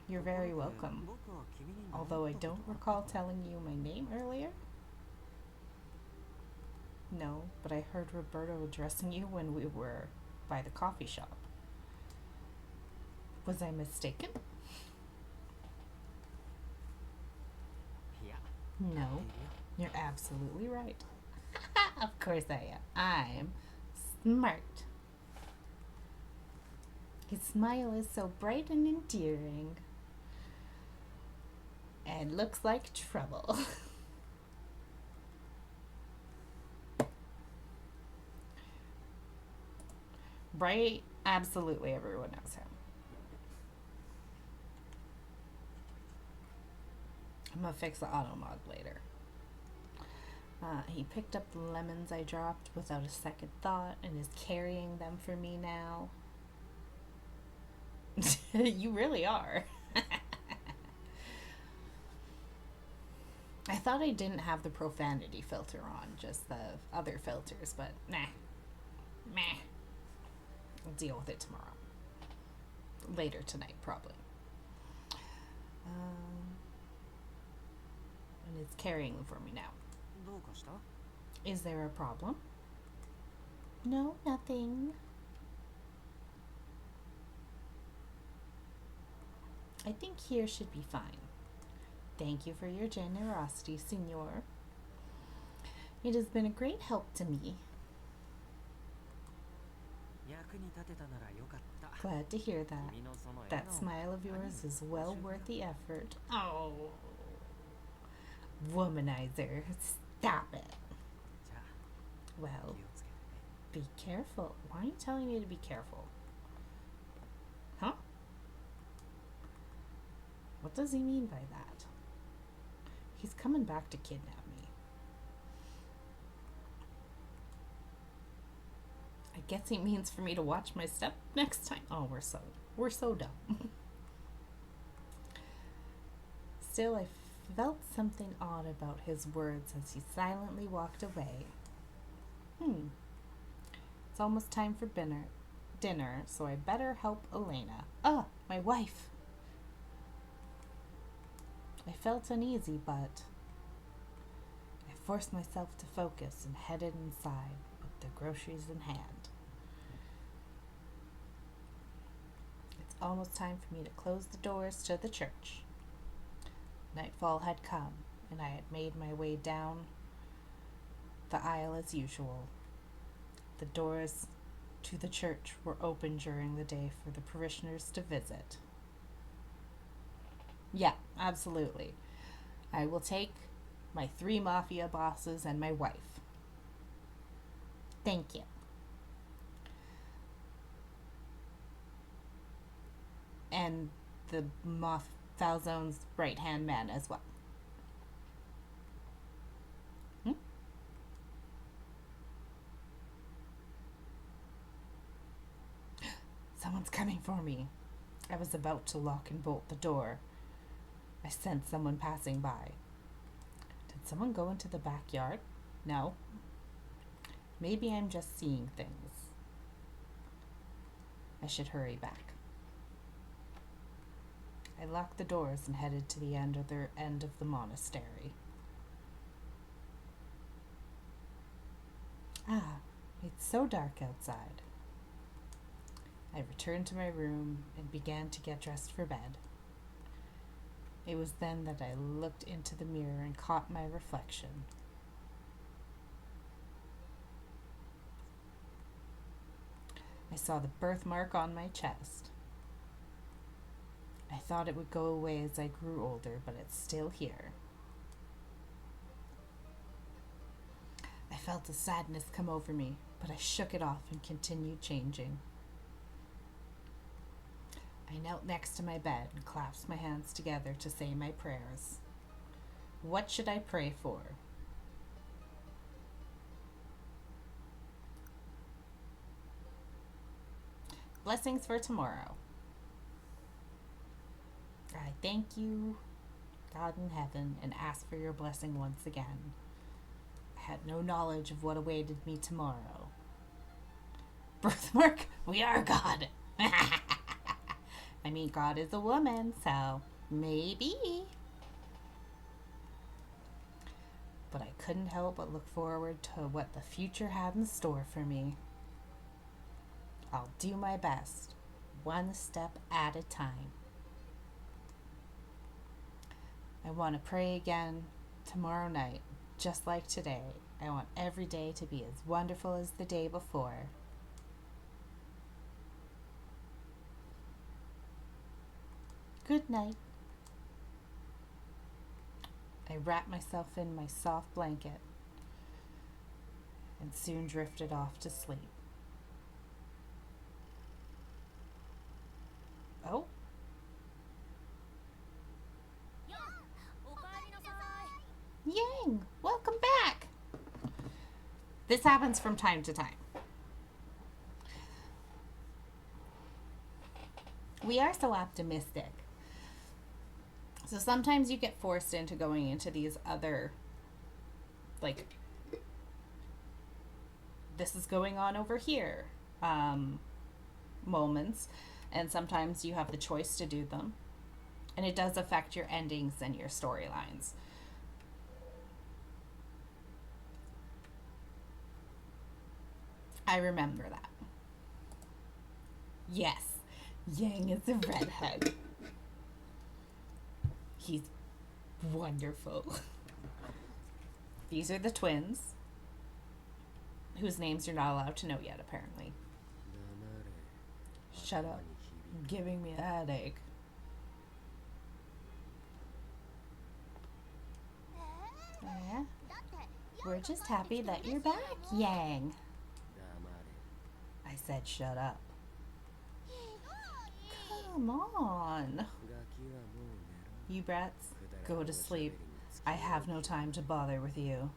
You're very welcome. 僕は君に何 Although I と don't こと recall telling you my name earlier. No, but I heard Roberto addressing you when we were by the coffee shop. Was I mistaken? いや、 No, いるよ。 you're absolutely right. Of course I am. I'm smart. His smile is so bright and endearing. And looks like trouble. Bright, absolutely everyone knows him. I'm gonna fix the auto mod later. He picked up the lemons I dropped without a second thought and is carrying them for me now. You really are. I thought I didn't have the profanity filter on, just the other filters, but nah. Meh. I'll deal with it tomorrow. Later tonight, probably. And it's carrying them for me now. どうかした？ Is there a problem? No, nothing. I think here should be fine. Thank you for your generosity, Signor. It has been a great help to me. 役に立てたならよかった。 Glad to hear that. 君のその笑 That 顔 smile of yours is well worth the effort. Oh, womanizer. Stop it. じゃあ Well, 気をつけてね。 be careful. Why are you telling me to be careful? Huh? What does he mean by that? He's coming back to kidnap me. I guess he means for me to watch my step next time. Oh, we're so dumb. Still, I felt something odd about his words as he silently walked away. It's almost time for dinner, so I better help Elena. Ah, my wife. I felt uneasy, but I forced myself to focus and headed inside with the groceries in hand. It's almost time for me to close the doors to the church. Nightfall had come, and I had made my way down the aisle as usual. The doors to the church were open during the day for the parishioners to visit. Yeah, absolutely. I will take my 3 mafia bosses and my wife. Thank you. and the Falzone's right-hand man as well. Someone's coming for me. I was about to lock and bolt the door. I sensed someone passing by. Did someone go into the backyard? No. Maybe I'm just seeing things. I should hurry back. I locked the doors and headed to the end of the monastery. Ah, it's so dark outside. I returned to my room and began to get dressed for bed. It was then that I looked into the mirror and caught my reflection. I saw the birthmark on my chest. I thought it would go away as I grew older, but it's still here. I felt a sadness come over me, but I shook it off and continued changing. I knelt next to my bed and clasped my hands together to say my prayers. What should I pray for? Blessings for tomorrow. I thank you, God in heaven, and ask for your blessing once again. I had no knowledge of what awaited me tomorrow. Birthmark, we are God. I mean, God is a woman, so maybe. But I couldn't help but look forward to what the future had in store for me. I'll do my best, one step at a time. I want to pray again tomorrow night, just like today. I want every day to be as wonderful as the day before. Good night. I wrapped myself in my soft blanket and soon drifted off to sleep. Oh? Yang, welcome back. This happens from time to time. We are so optimistic. So sometimes you get forced into going into these other, like, this is going on over here, moments. And sometimes you have the choice to do them. And it does affect your endings and your storylines. I remember that. Yes, Yang is a redhead. He's wonderful. These are the twins, whose names you're not allowed to know yet, apparently. Shut up. You're giving me a headache. Yeah. We're just happy that you're back, Yang. I said shut up. Come on. You brats, go to sleep. I have no time to bother with you.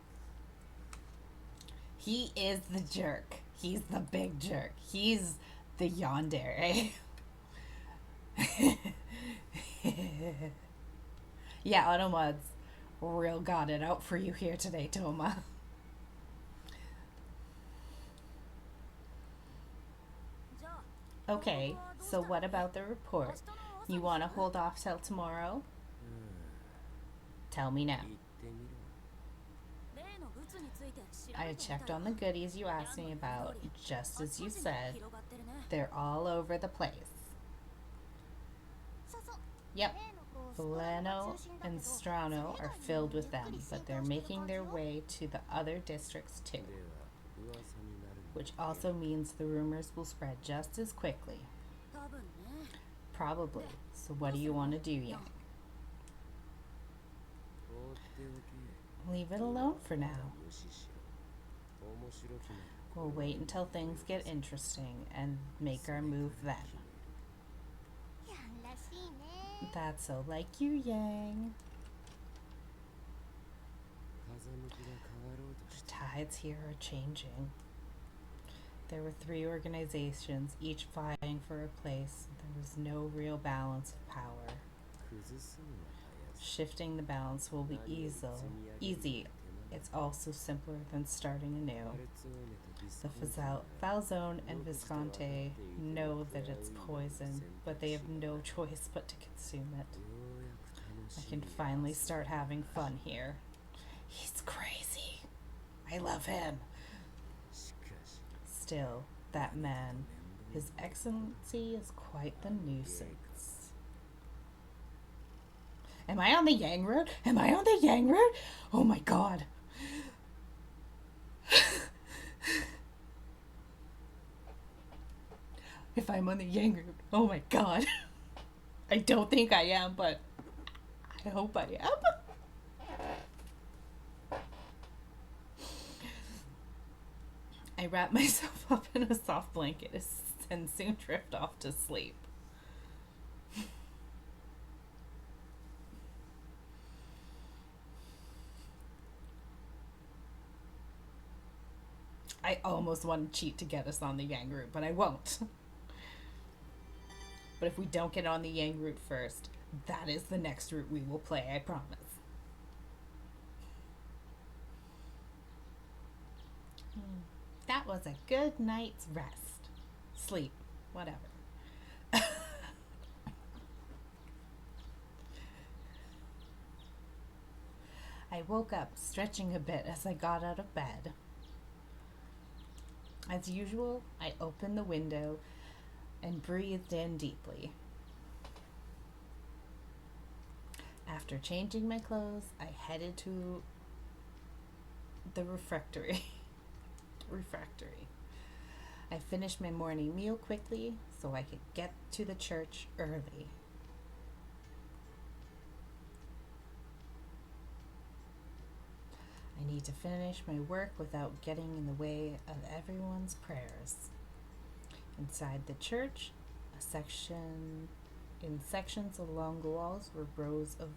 He is the jerk. He's the big jerk. He's the yandere. Yeah, Automods real got it out for you here today, Toma. Okay, so what about the report? You want to hold off till tomorrow? Tell me now. I checked on the goodies you asked me about, just as you said. They're all over the place. Yep, Veleno and Strano are filled with them, but they're making their way to the other districts too. Which also means the rumors will spread just as quickly. Probably. So what do you want to do, Yang? Leave it alone for now. We'll wait until things get interesting and make our move then. That's so like you, Yang. 風向きが変わろうと The して tides here are changing. There were 3 organizations, each vying for a place. There was no real balance of power. 崩すのは早す Shifting the balance will be 何より easy. 積み上げるのは Easy. 手間だ It's also simpler than starting anew. 破裂をめとビス The コンティが Falzone and Visconti know that it's poison, but they have no choice but to consume it. ようやく楽し I み can finally start having fun here. He's crazy. I love him. しかし Still, that man, His Excellency is quite the nuisance. Am I on the Yang Road? Am I on the Yang Road? Oh my god. If I'm on the Yang Road, oh my god. I don't think I am, but I hope I am. I wrap myself up in a soft blanket and soon drift off to sleep. I almost want to cheat to get us on the Yang route, but I won't. But if we don't get on the Yang route first, that is the next route we will play, I promise. That was a good night's rest. Sleep. Whatever. I woke up stretching a bit as I got out of bed. As usual, I opened the window and breathed in deeply. After changing my clothes, I headed to the refectory. I finished my morning meal quickly so I could get to the church early. I need to finish my work without getting in the way of everyone's prayers. Inside the church, in sections along the walls were rows of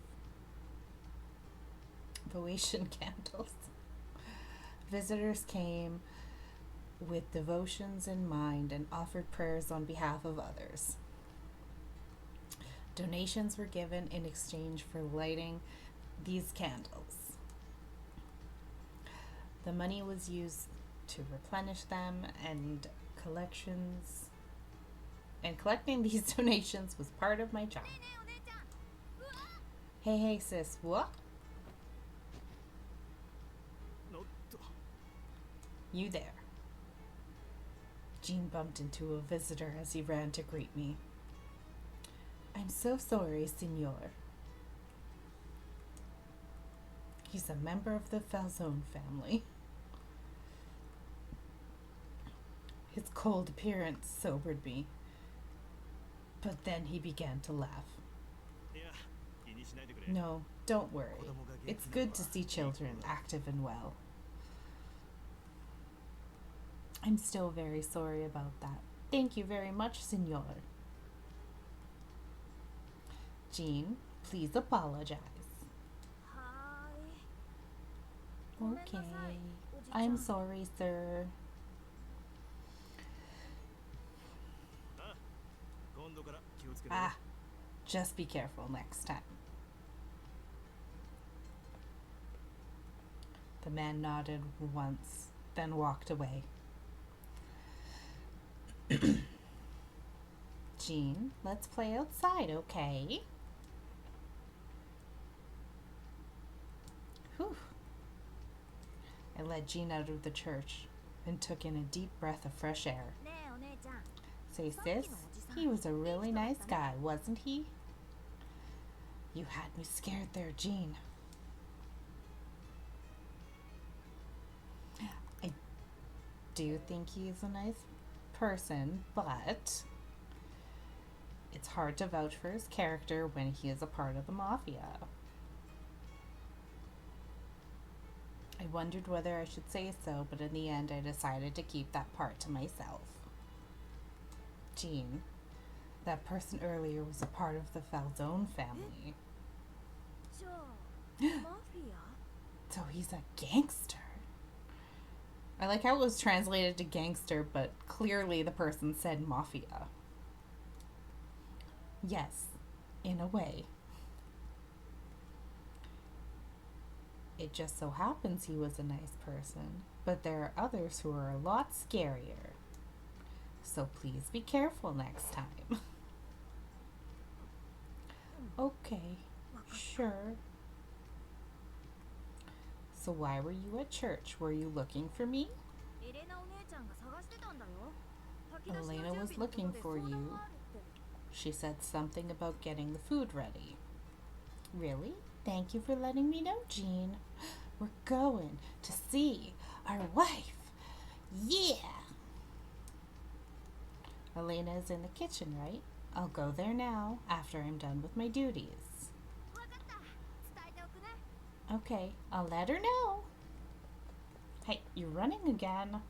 Boeotian candles. Visitors came with devotions in mind and offered prayers on behalf of others. Donations were given in exchange for lighting these candles. The money was used to replenish them, and collecting these donations was part of my job. Hey sis, what? You there. Jean bumped into a visitor as he ran to greet me. I'm so sorry, Signor. He's a member of the Falzone family. His cold appearance sobered me, but then he began to laugh. No, don't worry. It's good to see children active and well. I'm still very sorry about that. Thank you very much, Signor. Jean, please apologize. Okay. I'm sorry, sir. Ah, just be careful next time. The man nodded once, then walked away. Jean, let's play outside, okay? Whew. I led Jean out of the church and took in a deep breath of fresh air. Say, sis, he was a really nice guy, wasn't he? You had me scared there, Jean. I do think he's a nice person, but it's hard to vouch for his character when he is a part of the mafia. I wondered whether I should say so, but in the end I decided to keep that part to myself. Jean, That person earlier was a part of the Falzone family. じゃあマフィア So he's a gangster. I like how it was translated to gangster, but clearly the person said mafia. Yes, in a way. It just so happens he was a nice person, but there are others who are a lot scarier. So please be careful next time. Okay, sure. So why were you at church? Were you looking for me? エレナお姉ちゃんが探してたんだよ。炊き出しの Elena 準 was 備のこと looking で for 相談 you. があるって。 She said something about getting the food ready. Really? Thank you for letting me know, Jean. We're going to see our wife. Yeah! Elena is in the kitchen, right? I'll go there now after I'm done with my duties. わかった。伝えておくね。 Okay, I'll let her know. Hey, you're running again.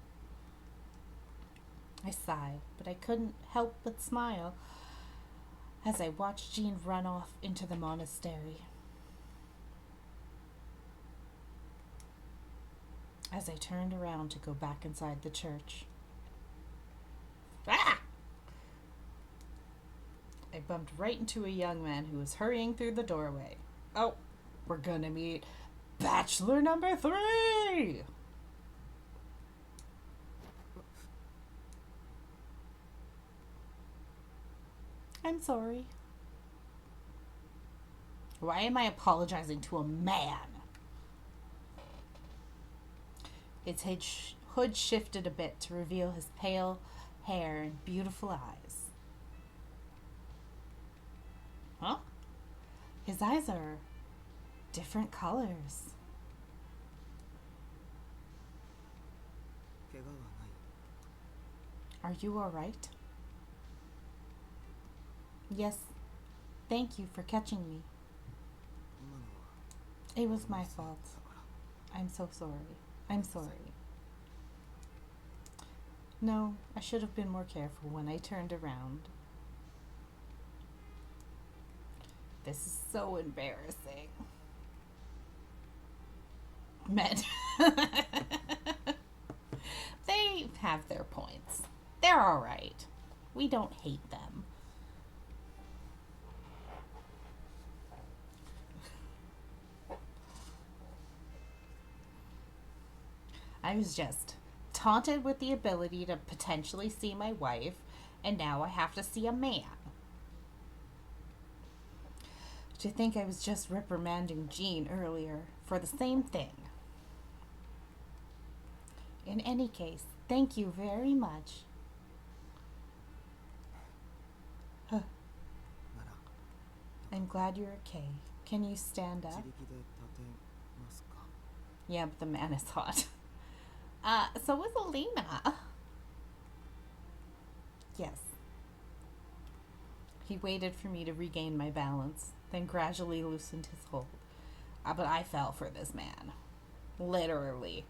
I sighed, but I couldn't help but smile as I watched Jean run off into the monastery. As I turned around to go back inside the church. Ah! I bumped right into a young man who was hurrying through the doorway. Oh, we're gonna meet Bachelor number 3! I'm sorry. Why am I apologizing to a man? His hood shifted a bit to reveal his pale hair and beautiful eyes. Huh? His eyes are different colors. 怪我はない。 Are you all right? Yes. Thank you for catching me. 今のは It was my 俺のせい fault. だから。 I'm so sorry. I'm sorry. No, I should have been more careful when I turned around. This is so embarrassing. Men. They have their points. They're all right. We don't hate them. I was just taunted with the ability to potentially see my wife, and now I have to see a man. To think I was just reprimanding Jean earlier for the same thing. In any case, thank you very much. なら I'm glad you're okay. Can you stand 自 up? 力で立てますか？ Yeah, but the man is hot. So is Alina. Yes. He waited for me to regain my balance, then gradually loosened his hold. But I fell for this man. Literally.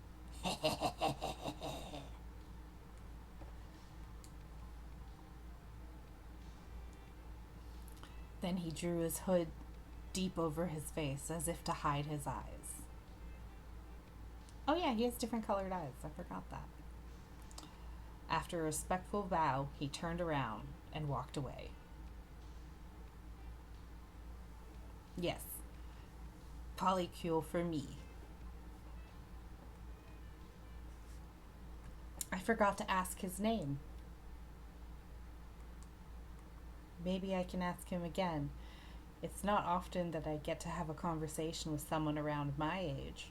Then he drew his hood deep over his face as if to hide his eyes. Oh yeah, he has different colored eyes. I forgot that. After a respectful bow, he turned around and walked away. Yes. Polycule for me. I forgot to ask his name. Maybe I can ask him again. It's not often that I get to have a conversation with someone around my age.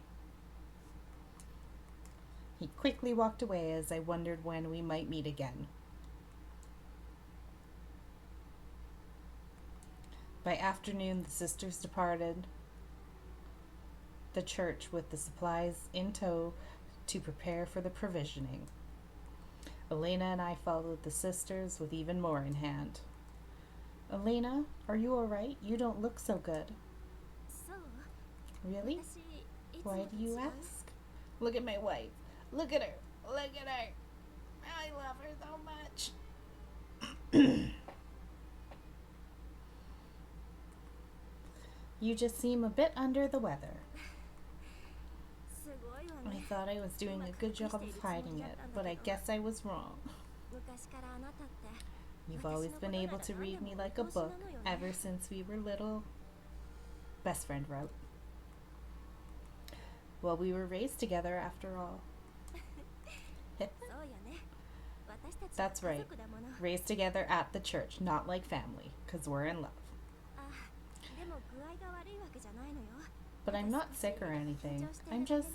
He quickly walked away as I wondered when we might meet again. By afternoon, the sisters departed the church with the supplies in tow to prepare for the provisioning. Elena and I followed the sisters with even more in hand. Elena, are you all right? You don't look so good. そう Really? 私いつも Why と do you 違う ask? Look at my wife. Look at her. Look at her. I love her so much. You just seem a bit under the weather. すごいわ I ね thought I was doing a good job of hiding it, but I guess I was wrong. 昔からあなたって You've always been able to read me like a book ever since we were little. Best friend wrote. Well, we were raised together after all. そうよね私たち That's は家 right. 族だもの Raised together at the church, not like family, because we're in love. あでも具合が悪いわけじゃないのよ But I'm not sick or anything. I'm just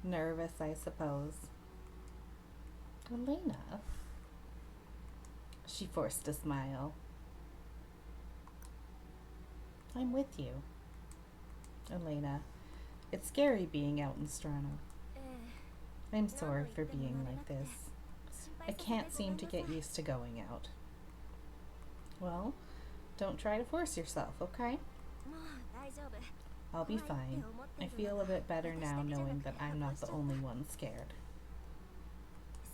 nervous, I suppose. Elena. She forced a smile. I'm with you. Elena, it's scary being out in Strano. え I'm sorry for being like this. I can't seem to get used to going out. Well, don't try to force yourself, okay? もう大丈夫 I'll be fine. I feel a bit better now knowing that I'm not the only one scared.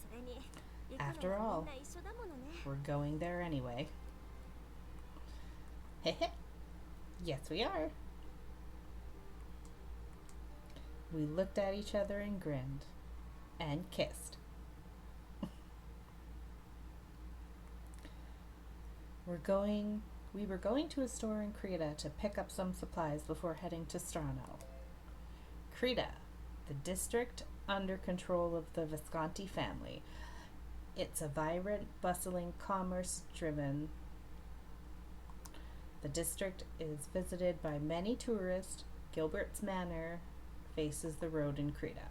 それに After 行くのは all, みんな一緒だものね we're going there anyway. Heh. Yes, we are. We looked at each other and grinned. And kissed. We were going to a store in Creta to pick up some supplies before heading to Strano. Creta, the district under control of the Visconti family. It's a vibrant, bustling, commerce-driven. The district is visited by many tourists. Gilbert's Manor faces the road in Creta.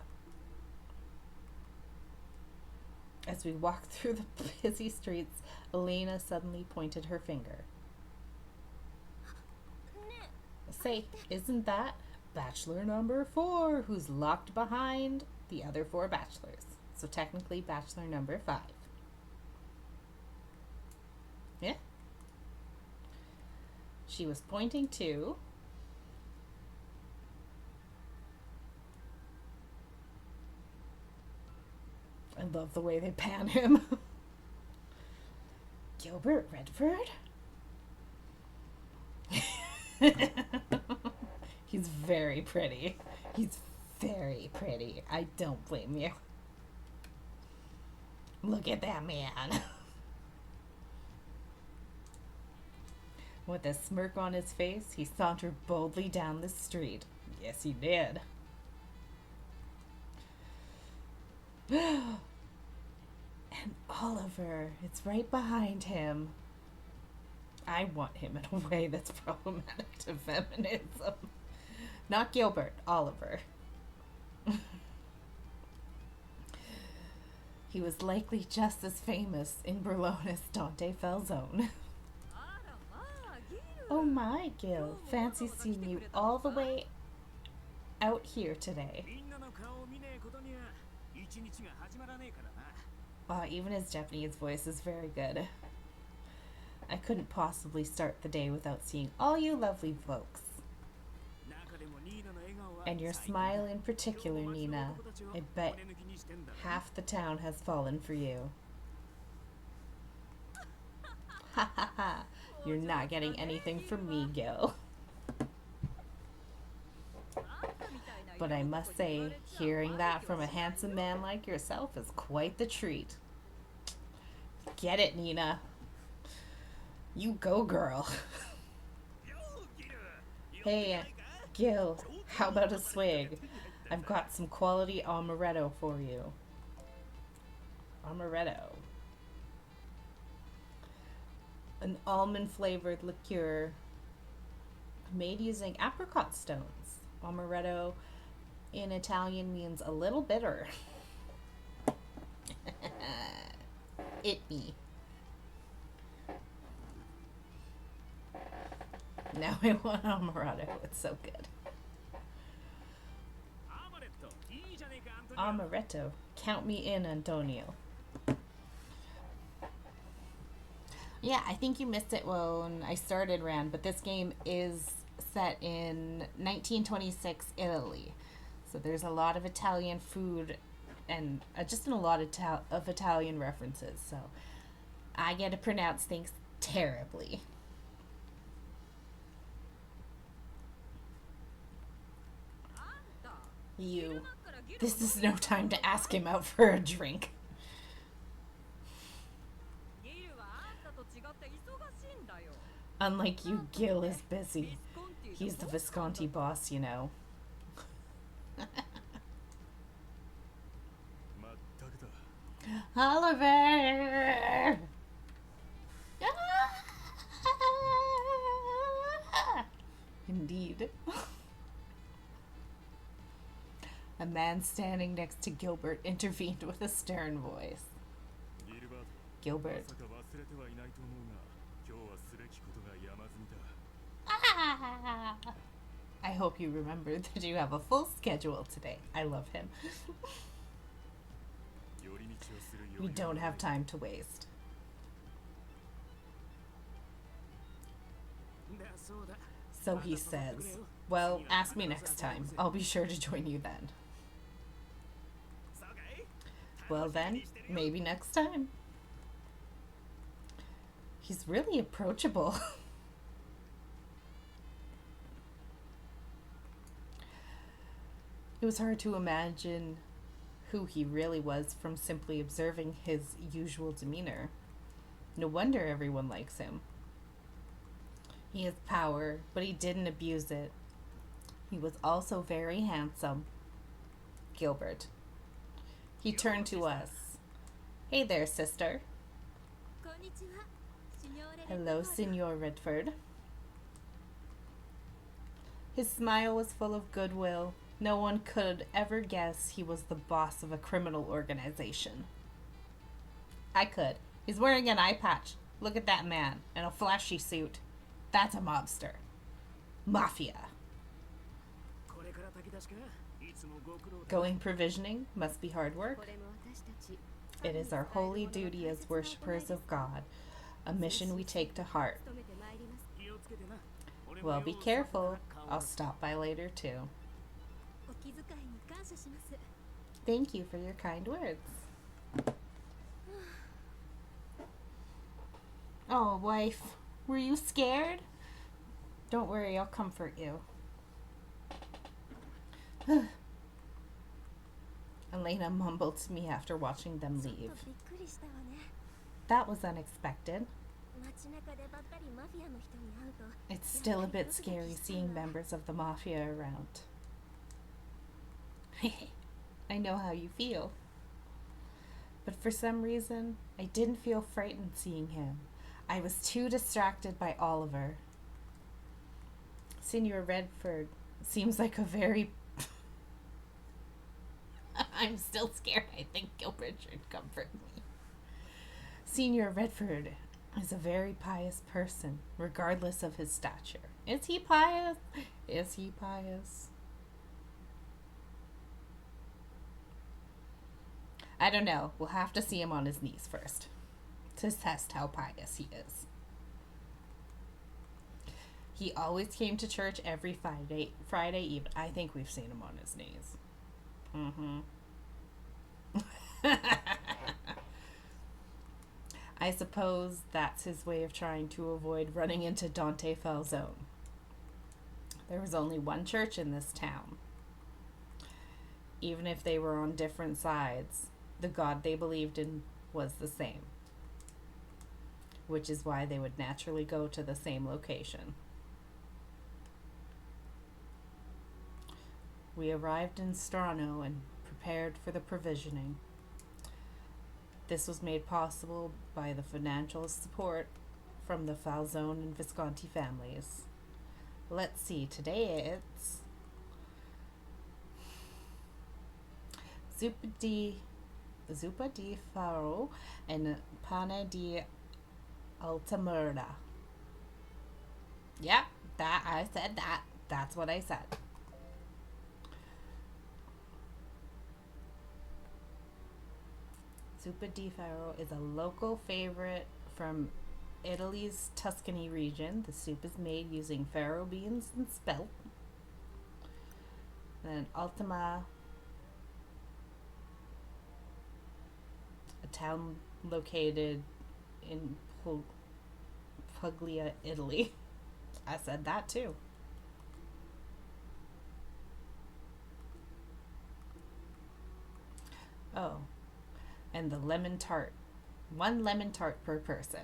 As we walked through the busy streets, Elena suddenly pointed her finger. ね Say, isn't that bachelor number 4 who's locked behind the other 4 bachelors? So technically bachelor number 5. Yeah? She was pointing to I love the way they pan him. Gilbert Redford? He's very pretty. He's very pretty. I don't blame you. Look at that man. With a smirk on his face, he sauntered boldly down the street. Yes, he did. And Oliver, it's right behind him. I want him in a way that's problematic to feminism. Not Gilbert, Oliver. He was likely just as famous in Berlin as Dante Falzone. あらまあギル Oh my, Gil. Fancy seeing you all the way out here today. みんなの顔を見ねえことには一日が始まらねえからな Wow, even his Japanese voice is very good. I couldn't possibly start the day without seeing all you lovely folks. 中でもニーナの笑顔は And your smile in particular, Nina. I bet half the town has fallen for you. Ha ha ha. You're not getting anything from me, Gil. But I must say, hearing that from a handsome man like yourself is quite the treat. Get it, Nina. You go, girl. Hey, Gil, how about a swig? I've got some quality amaretto for you. Amaretto. An almond-flavored liqueur made using apricot stones. Amaretto in Italian means a little bitter. It me. Now I want amaretto. It's so good. アマレットいいじゃねえかアントニオ Amaretto. Count me in, Antonio. Yeah, I think you missed it when I started, Rand, but this game is set in 1926 Italy. So there's a lot of Italian food and just a lot of Italian references. So I get to pronounce things terribly. You. This is no time to ask him out for a drink. ギルはあんたと違って忙しいんだよ。 Unlike you, Gil is busy. ビスコンティ He's the Visconti boss, you know. まったくだ。 Oliver! Indeed. A man standing next to Gilbert intervened with a stern voice. ギルバート。 Gilbert. まさか忘れてはいないと思うが、今日はすべきことが山積みだ。 I hope you remember that you have a full schedule today. I love him. 寄り道をするよ We り don't も have time to waste. だそうだ。 So he says, well, ask me next time. I'll be sure to join you then. そうかい？ Well then, maybe next time. He's really approachable. It was hard to imagine who he really was from simply observing his usual demeanor. No wonder everyone likes him. He has power, but he didn't abuse it. He was also very handsome. Gilbert. He turned to us. Hey there, sister. こんにちは。シニョーレレ Hello, Signor Redford. His smile was full of goodwill. No one could ever guess he was the boss of a criminal organization. I could. He's wearing an eye patch. Look at that man in a flashy suit. That's a mobster. Mafia. これから炊き出しか？いつもご苦労だ。 Going provisioning must be hard work. これも私たち It is our holy duty as worshippers of God, a mission we take to heart. 務めてまいります。気をつけてな。俺も Well, be よう careful. さっきから I'll stop by later too. お気遣いに感謝します。 Thank you for your kind words. Oh, wife, were you scared? Don't worry, I'll comfort you. Elena mumbled to me after watching them ちょっと leave. びっくりしたわね。 That was unexpected. 街中でばったりマフィアの人に会うと、 It's still a bit scary seeing members of the mafia around. I know how you feel. But for some reason, I didn't feel frightened seeing him. I was too distracted by Oliver. Signor Redford seems like a very... I'm still scared. I think Gilbert should comfort me. Signor Redford is a very pious person, regardless of his stature. Is he pious? Is he pious? I don't know. We'll have to see him on his knees first to test how pious he is. He always came to church every Friday evening. I think we've seen him on his knees. Mm-hmm. I suppose that's his way of trying to avoid running into Dante Falzone. There was only one church in this town. Even if they were on different sides, the God they believed in was the same, which is why they would naturally go to the same location. We arrived in Strano and prepared for the provisioning. This was made possible by the financial support from the Falzone and Visconti families. Let's see, today it's zuppa di farro and pane di altamurda. Yep, that I said that. That's what I said. Zuppa di farro is a local favorite from Italy's Tuscany region. The soup is made using farro beans and spelt. Then Ultima, a town located in Puglia, Italy. I said that too. Oh, and the lemon tart. 1 lemon tart per person.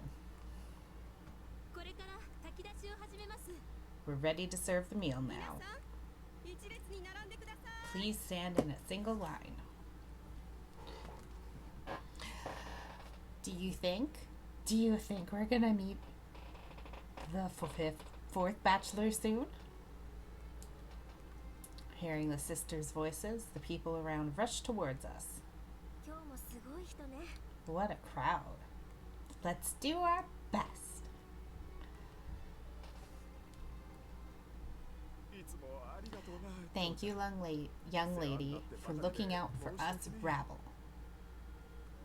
これから炊き出しを始めます。 We're ready to serve the meal 皆 now. さん、一列に並んでください。 Please stand in a single line. Do you think we're gonna meet the fourth bachelor soon? Hearing the sisters' voices, the people around rush towards us. 今日もすごい人ね。 What a crowd. Let's do our best. いつもありがとうな。 Thank you, young lady, for looking out for us rabble.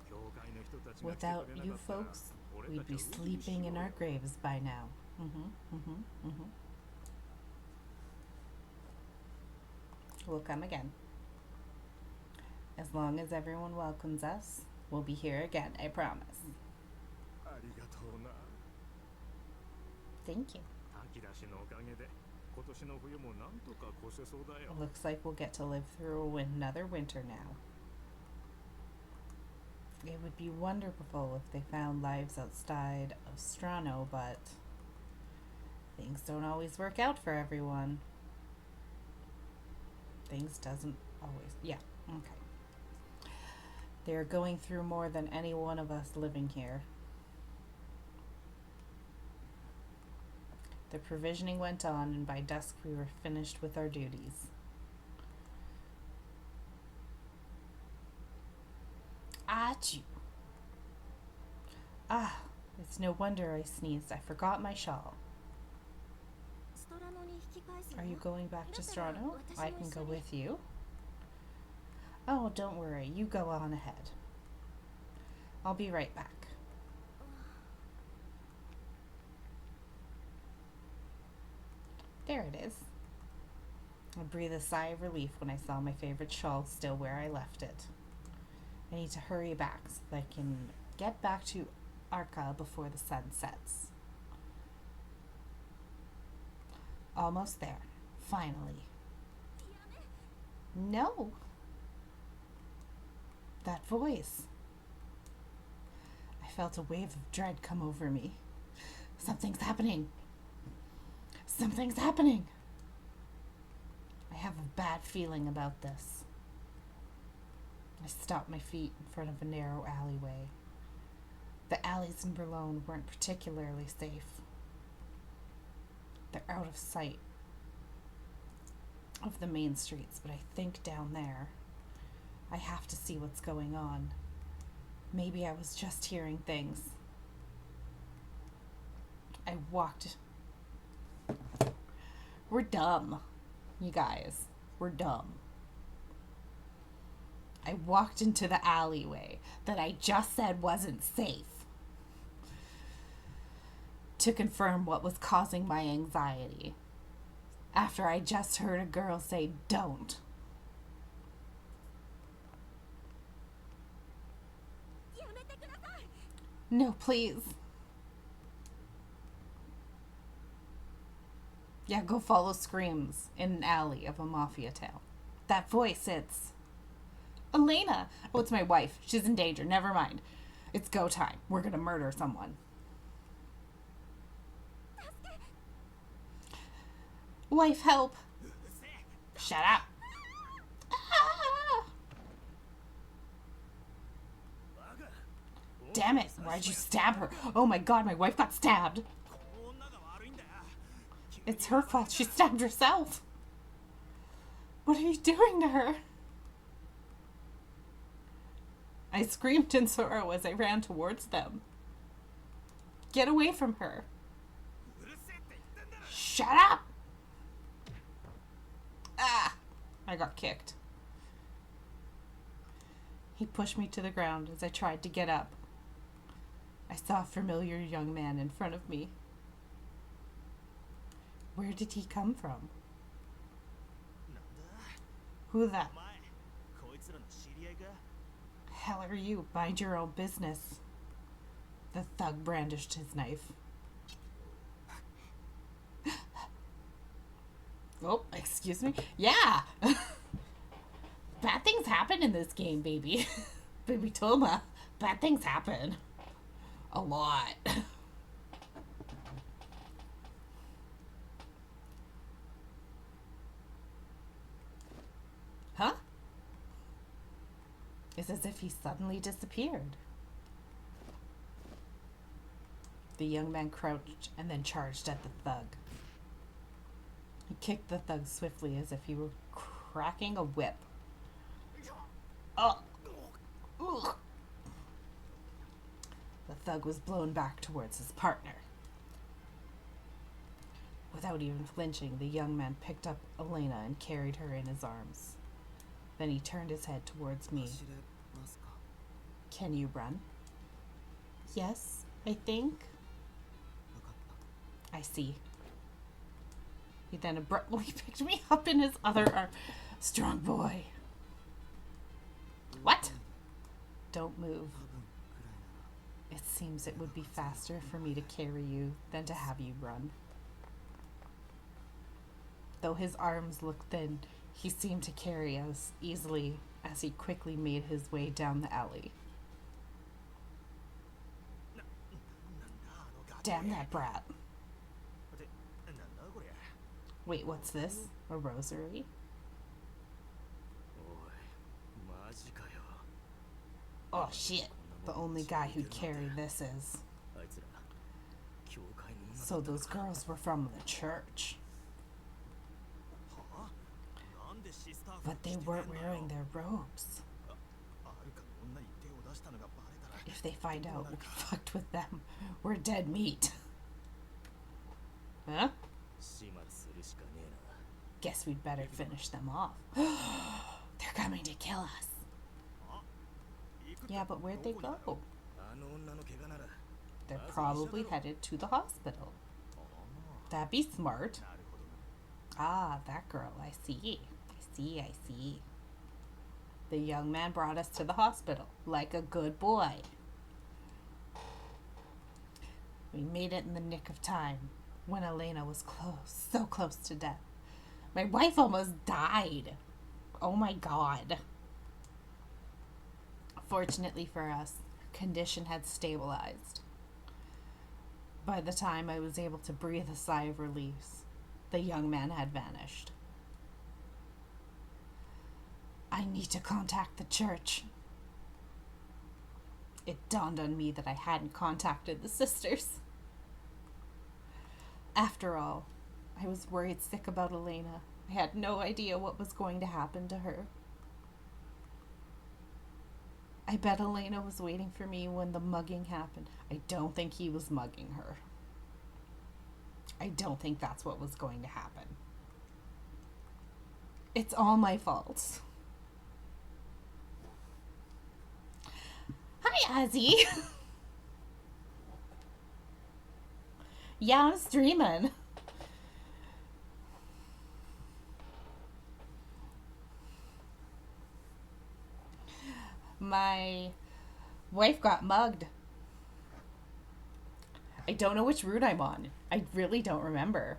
教会の人たちが来て Without くれなか you ったら folks, 俺 we'd たち be は海に sleeping in しよう our よ。 graves by now. We'll come again. As long as everyone welcomes us, we'll be here again, I promise. ありがとうな。 Thank you. 炊き出しのおかげで今年の冬もなんとか越せそうだよ。 Looks like we'll get to live through another winter now. It would be wonderful if they found lives outside of Strano, but things don't always work out for everyone. Things doesn't always. Yeah, okay. They're going through more than any one of us living here. The provisioning went on, and by dusk we were finished with our duties. Achoo! Ah, it's no wonder I sneezed. I forgot my shawl. ストラノに引き返す Are you の？ going back to Strano? だから、 I can 私も go 一緒に。 with you. Oh, don't worry. You go on ahead. I'll be right back. There it is. I breathed a sigh of relief when I saw my favorite shawl still where I left it. I need to hurry back so that I can get back to Arca before the sun sets. Almost there. Finally. No. That voice. I felt a wave of dread come over me. Something's happening. Something's happening. I have a bad feeling about this. I stopped my feet in front of a narrow alleyway. The alleys in Berlin weren't particularly safe. They're out of sight of the main streets, but I think down there I have to see what's going on. Maybe I was just hearing things. I walked. We're dumb, you guys. We're dumb. I walked into the alleyway that I just said wasn't safe to confirm what was causing my anxiety after I just heard a girl say, "Don't." No, please. Yeah, go follow screams in an alley of a mafia town. That voice, it's Elena. Oh, it's my wife. She's in danger. Never mind. It's go time. We're gonna murder someone. Wife, help. Shut up. Ah! Damn it. Why'd you stab her? Oh my god, my wife got stabbed. It's her fault. She stabbed herself. What are you doing to her? I screamed in sorrow as I ran towards them. Get away from her. Shut up! Ah! I got kicked. He pushed me to the ground as I tried to get up. I saw a familiar young man in front of me. Where did he come from? Who the hell are you? Mind your own business. The thug brandished his knife. Oh, excuse me? Yeah! Bad things happen in this game, baby. Baby Toma. Bad things happen. A lot. Huh? It's as if he suddenly disappeared. The young man crouched and then charged at the thug. He kicked the thug swiftly as if he were cracking a whip. Oh! Ugh. The thug was blown back towards his partner. Without even flinching, the young man picked up Elena and carried her in his arms. Then he turned his head towards me. Can you run? Yes, I think. I see. He then abruptly picked me up in his other arm. Strong boy. What? Don't move. It seems it would be faster for me to carry you than to have you run. Though his arms looked thin, he seemed to carry us easily as he quickly made his way down the alley. Damn that brat. Wait, what's this? A rosary? Oh shit. The only guy who'd carry this is. So those girls were from the church. But they weren't wearing their robes. If they find out we fucked with them, we're dead meat. Huh? Guess we'd better finish them off. They're coming to kill us. Yeah, but where'd they go? They're probably headed to the hospital. That'd be smart. Ah, that girl. I see. I see. The young man brought us to the hospital, like a good boy. We made it in the nick of time, when Elena was close, so close to death. My wife almost died. Oh my God. Fortunately for us, her condition had stabilized. By the time I was able to breathe a sigh of relief, the young man had vanished. I need to contact the church. It dawned on me that I hadn't contacted the sisters. After all, I was worried sick about Elena. I had no idea what was going to happen to her. I bet Elena was waiting for me when the mugging happened. I don't think he was mugging her. I don't think that's what was going to happen. It's all my fault. Hi, Ozzy. Yeah, I'm streaming. My wife got mugged. I don't know which route I'm on. I really don't remember.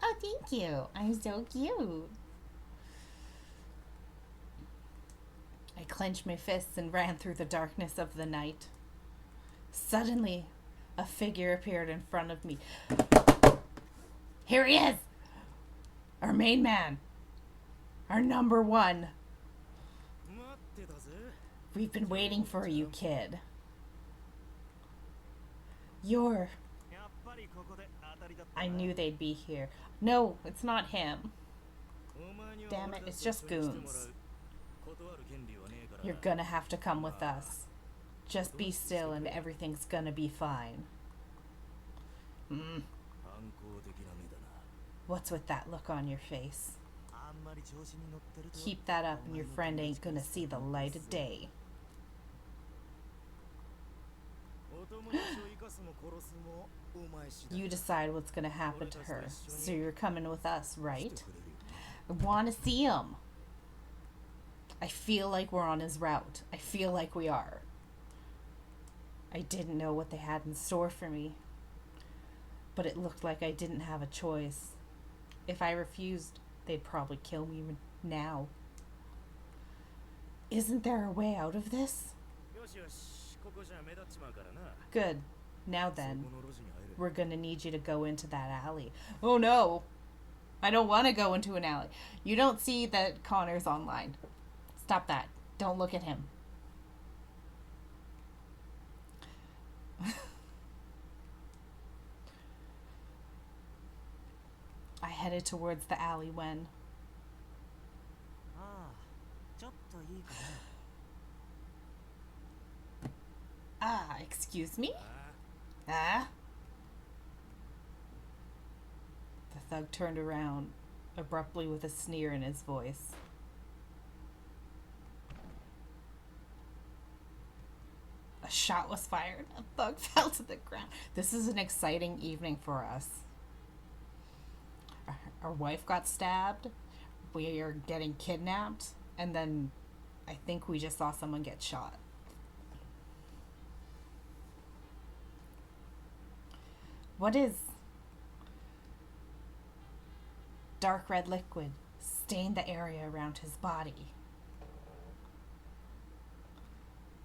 Oh, thank you. I'm so cute. I clenched my fists and ran through the darkness of the night. Suddenly, a figure appeared in front of me. Here he is! Our main man. Our number one. We've been waiting for you, kid. I knew they'd be here. No, it's not him. Damn it, it's just goons. You're gonna have to come with us. Just be still and everything's gonna be fine. What's with that look on your face? Keep that up and your friend ain't gonna see the light of day. You decide what's gonna happen to her. So you're coming with us, right? I wanna see him. I feel like we're on his route. I feel like we are. I didn't know what they had in store for me, but it looked like I didn't have a choice. If I refused, they'd probably kill me now. Isn't there a way out of this? よしよし、ここじゃ目立っちまうからな。 Good. Now then, そこの路地に入れ。 we're gonna need you to go into that alley. Oh no! I don't want to go into an alley. You don't see that Connor's online. Stop that. Don't look at him. I headed towards the alley when... ああ、ちょっといいかな。 Ah, excuse me? Ah? The thug turned around abruptly with a sneer in his voice. A shot was fired. A thug fell to the ground. This is an exciting evening for us. Our wife got stabbed. We are getting kidnapped. And then I think we just saw someone get shot. What is... Dark red liquid stained the area around his body.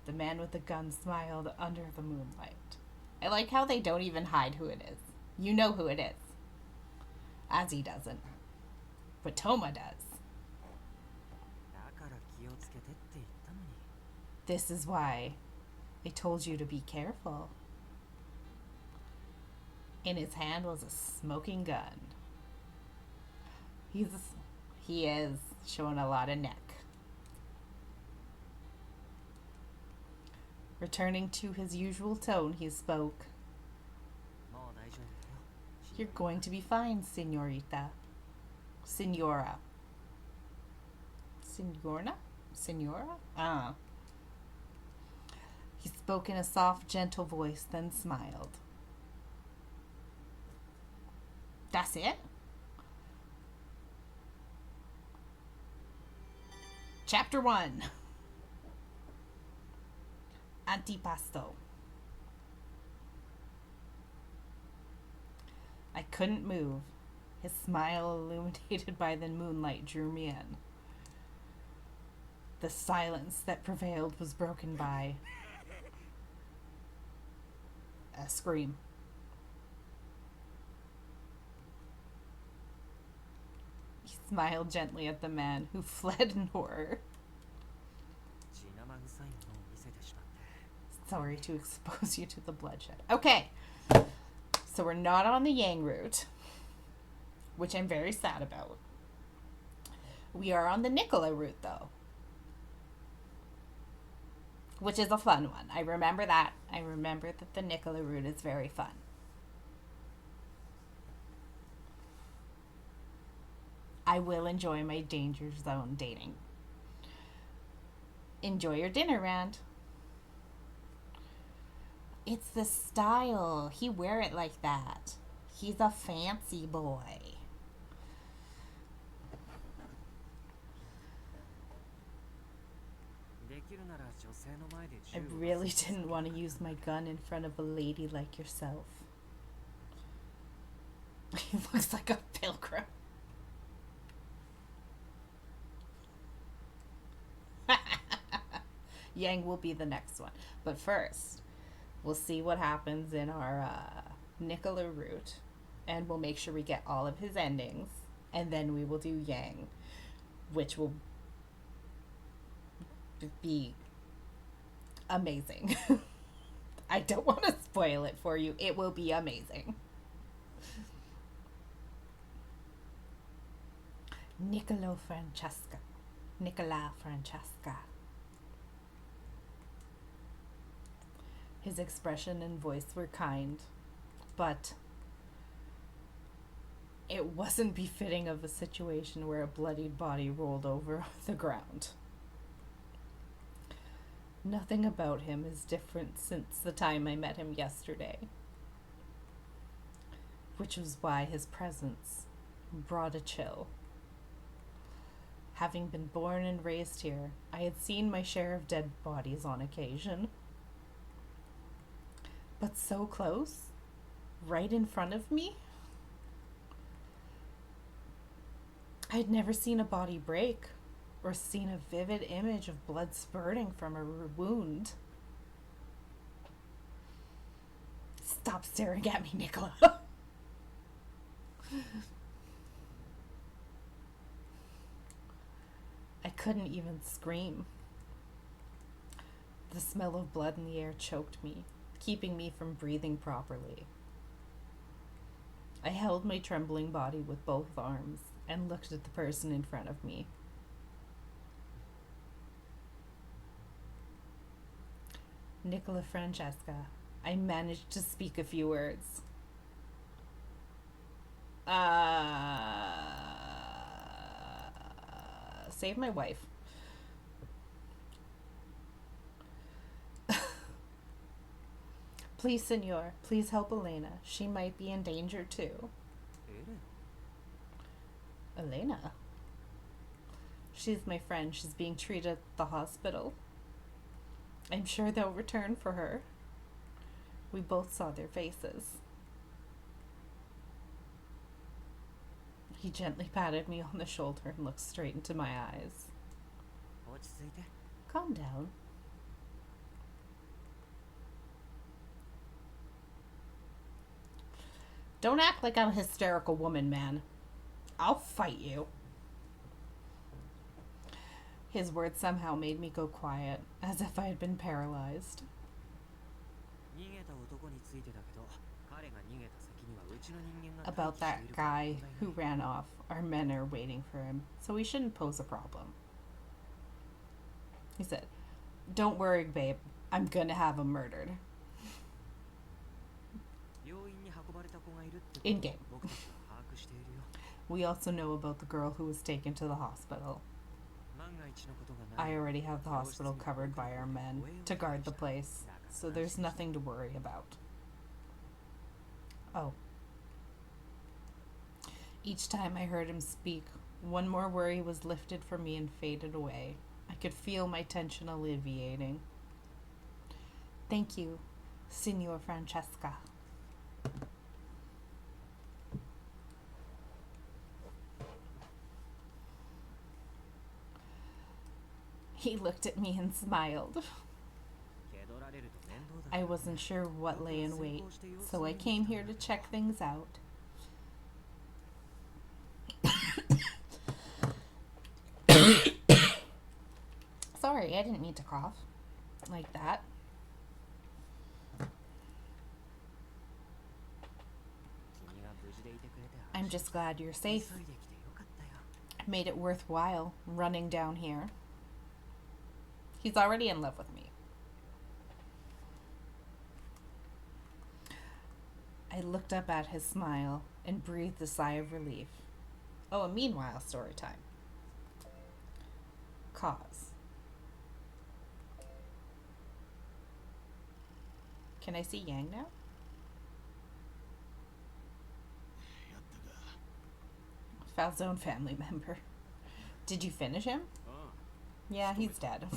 The man with the gun smiled under the moonlight. I like how they don't even hide who it is. You know who it is. Azzy doesn't. But Toma does. だから気をつけてって言ったのに。 This is why I told you to be careful. In his hand was a smoking gun. He is showing a lot of neck. Returning to his usual tone, he spoke. もう大丈夫だよ。 You're going to be fine, señorita. Senora. Senorna? Senora? Ah. He spoke in a soft, gentle voice, then smiled. That's it? Chapter 1. Antipasto. I couldn't move. His smile, illuminated by the moonlight, drew me in. The silence that prevailed was broken by a scream. He smiled gently at the man, who fled in horror. 血生臭いものを見せてしまって。 Sorry to expose you to the bloodshed. Okay, so we're not on the Yang route, which I'm very sad about. We are on the Nicola route, though, which is a fun one. I remember that. I remember that the Nicola route is very fun. I will enjoy my danger zone dating. Enjoy your dinner, Rand. It's the style. He wear it like that. He's a fancy boy. I really didn't want to use my gun in front of a lady like yourself. He looks like a pilgrim. Yang will be the next one. But first, we'll see what happens in our Nicola route. And we'll make sure we get all of his endings. And then we will do Yang, which will be amazing. I don't want to spoil it for you. It will be amazing. Nicola Francesca. His expression and voice were kind, but it wasn't befitting of a situation where a bloodied body rolled over the ground. Nothing about him is different since the time I met him yesterday, which was why his presence brought a chill. Having been born and raised here, I had seen my share of dead bodies on occasion. But so close, right in front of me? I'd never seen a body break or seen a vivid image of blood spurting from a wound. Stop staring at me, Nicola. I couldn't even scream. The smell of blood in the air choked me, keeping me from breathing properly. I held my trembling body with both arms and looked at the person in front of me. Nicola Francesca. I managed to speak a few words. Save my wife. Please, senor, please help Elena. She might be in danger too. Elena? She's my friend. She's being treated at the hospital. I'm sure they'll return for her. We both saw their faces. He gently patted me on the shoulder and looked straight into my eyes. Calm down. Don't act like I'm a hysterical woman, man. I'll fight you. His words somehow made me go quiet, as if I had been paralyzed. About that guy who ran off, our men are waiting for him, so we shouldn't pose a problem. He said, "Don't worry, babe. I'm gonna have him murdered." In game. We also know about the girl who was taken to the hospital. I already have the hospital covered by our men to guard the place, so there's nothing to worry about. Oh. Each time I heard him speak, one more worry was lifted from me and faded away. I could feel my tension alleviating. Thank you, Signor Francesca. He looked at me and smiled. I wasn't sure what lay in wait, so I came here to check things out. Sorry, I didn't mean to cough like that. I'm just glad you're safe. Made it worthwhile running down here. He's already in love with me. I looked up at his smile and breathed a sigh of relief. Oh, and meanwhile, story time. Cause. Can I see Yang now? Falzone family member. Did you finish him? Yeah, he's dead.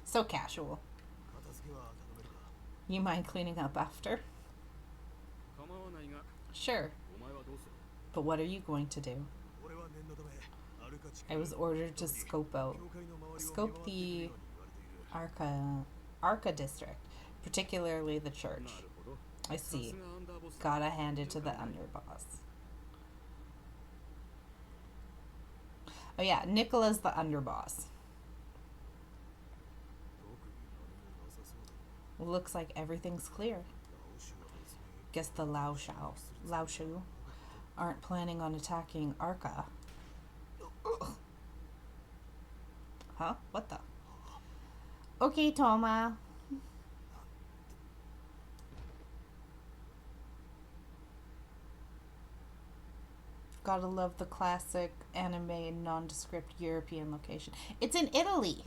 So casual. You mind cleaning up after? Sure. But what are you going to do? I was ordered to scope the Arca district, particularly the church. I see. Gotta hand it to the underboss. Oh yeah, Nicola's the underboss. Looks like everything's clear. Guess the Lao Shu aren't planning on attacking Arca. Huh? What the? Okay, Toma. Gotta love the classic anime nondescript European location. It's in Italy.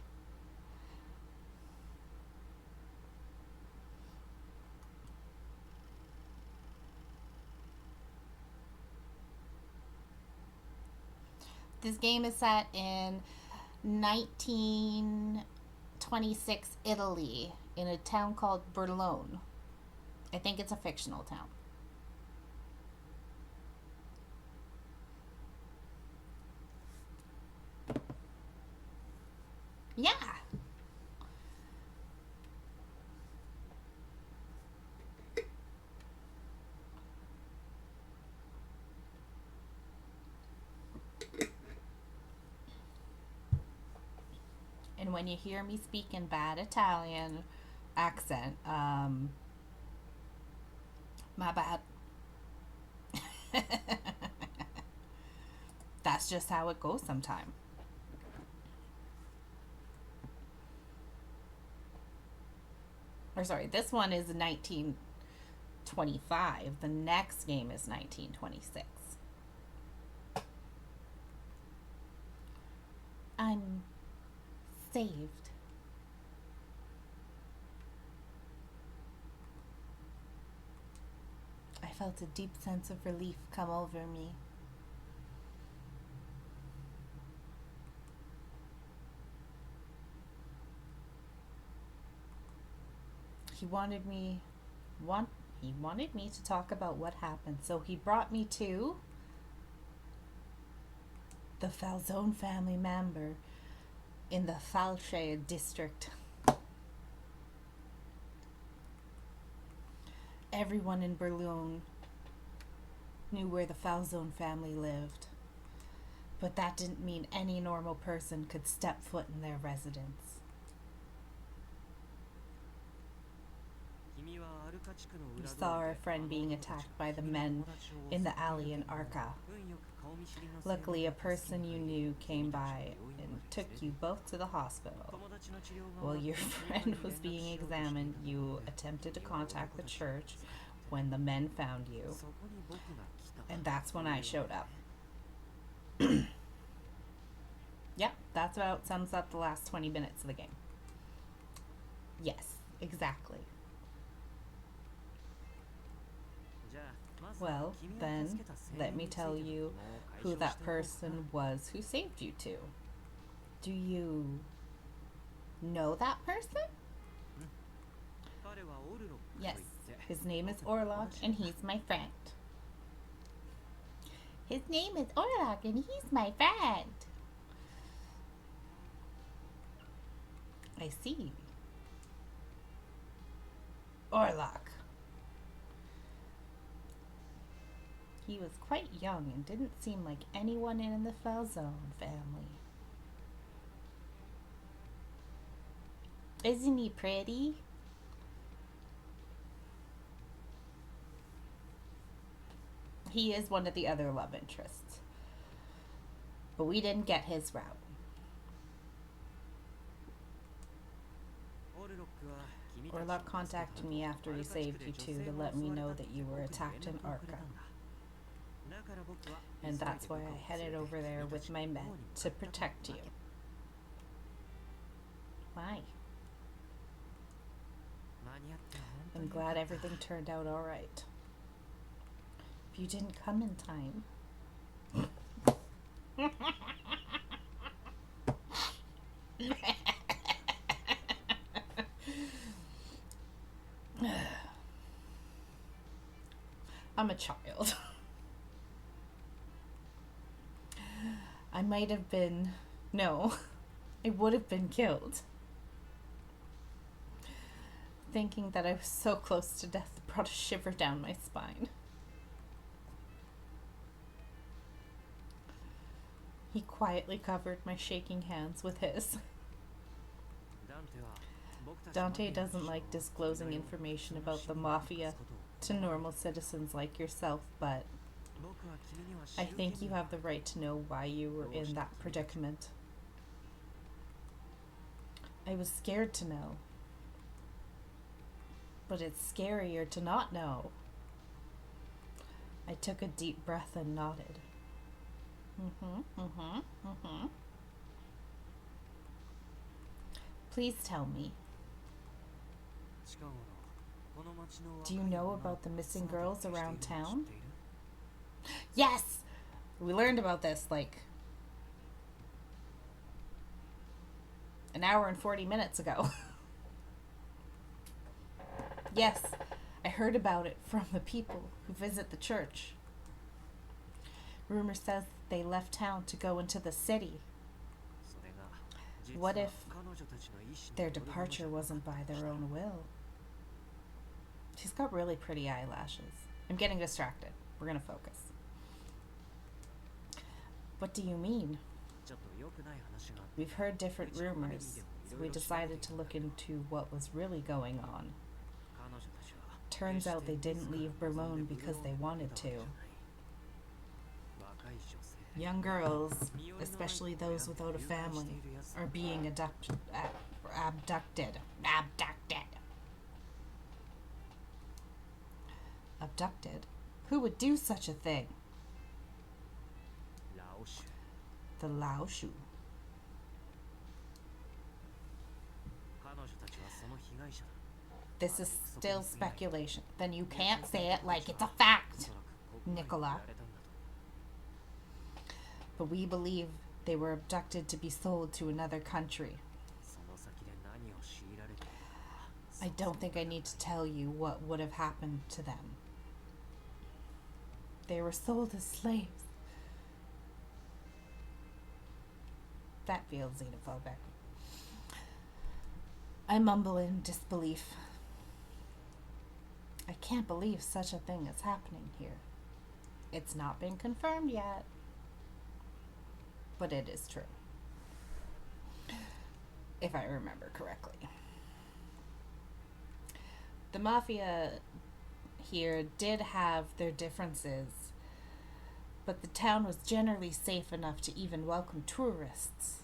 This game is set in 1926 Italy in a town called Berlone. I think it's a fictional town. Yeah. And when you hear me speak in bad Italian accent, my bad. That's just how it goes sometime. Or sorry, this one is 1925. The next game is 1926. I'm saved. I felt a deep sense of relief come over me. He wanted me to talk about what happened, so he brought me to the Falzone family member in the Falce district. Everyone in Berlin knew where the Falzone family lived, but that didn't mean any normal person could step foot in their residence. We saw our friend being attacked by the men in the alley in Arca. Luckily, a person you knew came by and took you both to the hospital. While your friend was being examined, you attempted to contact the church when the men found you. And that's when I showed up. Yep, that's about sums up the last 20 minutes of the game. Yes, exactly. Well, then, let me tell you who that person was who saved you two. Do you know that person? Yes, his name is Orlok, and he's my friend. His name is Orlok, and he's my friend. I see. Orlok. He was quite young and didn't seem like anyone in the Falzone family. Isn't he pretty? He is one of the other love interests. But we didn't get his route. Orlok contacted me after he saved you two to let me know that you were attacked in Arca. And that's why I headed over there with my men to protect you. Why? I'm glad everything turned out alright. If you didn't come in time. I'm a child. I might have been, no, I would have been killed. Thinking that I was so close to death brought a shiver down my spine. He quietly covered my shaking hands with his. Dante doesn't like disclosing information about the Mafia to normal citizens like yourself, but I think you have the right to know why you were in that predicament. I was scared to know. But it's scarier to not know. I took a deep breath and nodded. Please tell me. Do you know about the missing girls around town? Yes! We learned about this like an hour and 40 minutes ago. Yes, I heard about it from the people who visit the church. Rumor says they left town to go into the city. What if their departure wasn't by their own will? She's got really pretty eyelashes. I'm getting distracted. We're gonna focus. What do you mean? We've heard different rumors, so we decided to look into what was really going on. Turns out they didn't leave Berlin because they wanted to. Young girls, especially those without a family, are being abducted. Abducted? Who would do such a thing? The Laoshu. This is still speculation. Then you can't say it like it's a fact, Nicola. But we believe they were abducted to be sold to another country. I don't think I need to tell you what would have happened to them. They were sold as slaves. That feels xenophobic. I mumble in disbelief. I can't believe such a thing is happening here. It's not been confirmed yet, but it is true. If I remember correctly. The mafia here did have their differences, but the town was generally safe enough to even welcome tourists.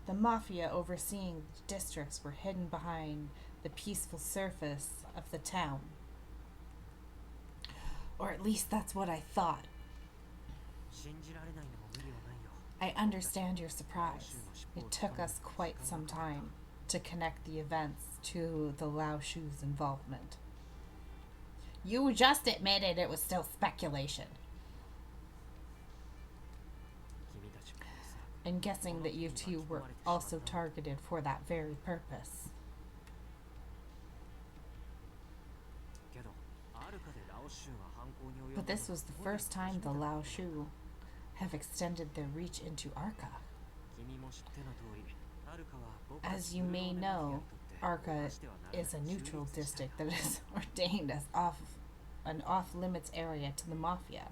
The mafia overseeing the districts were hidden behind the peaceful surface of the town. Or at least that's what I thought. I understand your surprise. It took us quite some time to connect the events to the Laoshu's involvement. You just admitted it was still speculation. I'm guessing that you two were also targeted for that very purpose. But this was the first time the Laoshu have extended their reach into Arca. As you may know, Arca is a neutral district that is ordained as an off-limits area to the Mafia.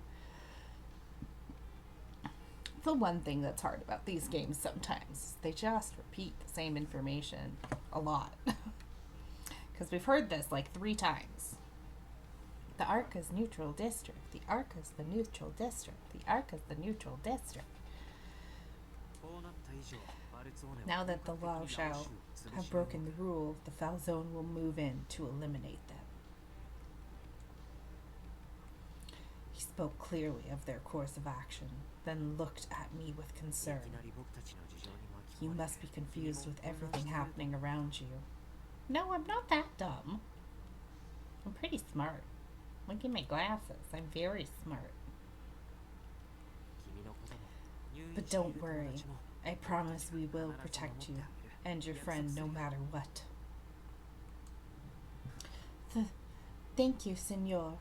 The one thing that's hard about these games sometimes, they just repeat the same information a lot. Because we've heard this like 3 times. The Arca's neutral district. The Arca's the neutral district. The Arca's the neutral district. Now that the Laoshu have broken the rule, the Foul Zone will move in to eliminate them. He spoke clearly of their course of action, then looked at me with concern. You must be confused with everything happening around you. No, I'm not that dumb. I'm pretty smart. Look at my glasses. I'm very smart. But don't worry. I promise we will protect you and your friend no matter what. Thank you, senor.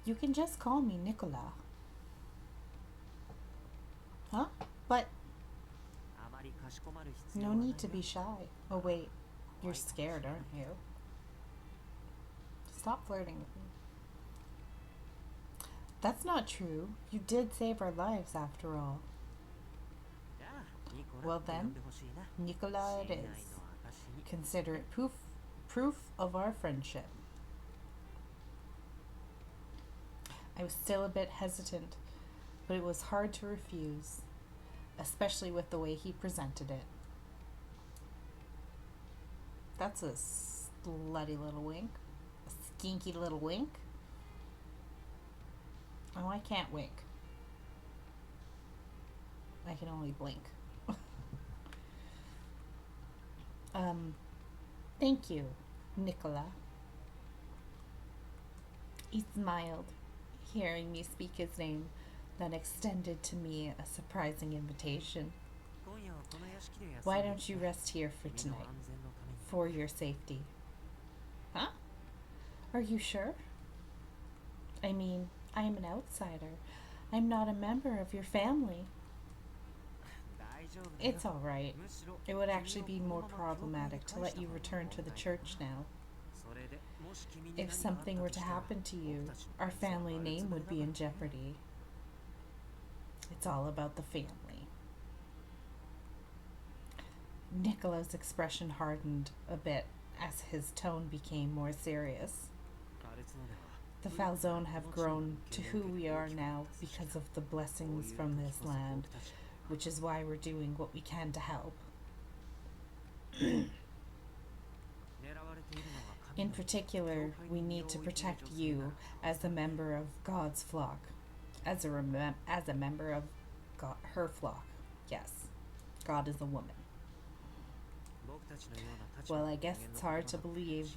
You can just call me Nicola. Huh? But no need to be shy. Oh wait, you're scared, aren't you? Stop flirting with me. That's not true. You did save our lives after all. Well then, Nicola it is. Consider it proof of our friendship. I was still a bit hesitant, but it was hard to refuse, especially with the way he presented it. That's a slutty little wink. A skinky little wink. Oh, I can't wink. I can only blink. Thank you, Nicola. He smiled, hearing me speak his name, then extended to me a surprising invitation. Why don't you rest here for tonight? For your safety. Huh? Are you sure? I mean, I am an outsider. I'm not a member of your family. It's all right. It would actually be more problematic to let you return to the church now. If something were to happen to you, our family name would be in jeopardy. It's all about the family. Nicola's expression hardened a bit as his tone became more serious. The Falzone have grown to who we are now because of the blessings from this land, which is why we're doing what we can to help. In particular, we need to protect you as a member of God's flock, as a member of her flock. Yes, God is a woman. Well, I guess it's hard to believe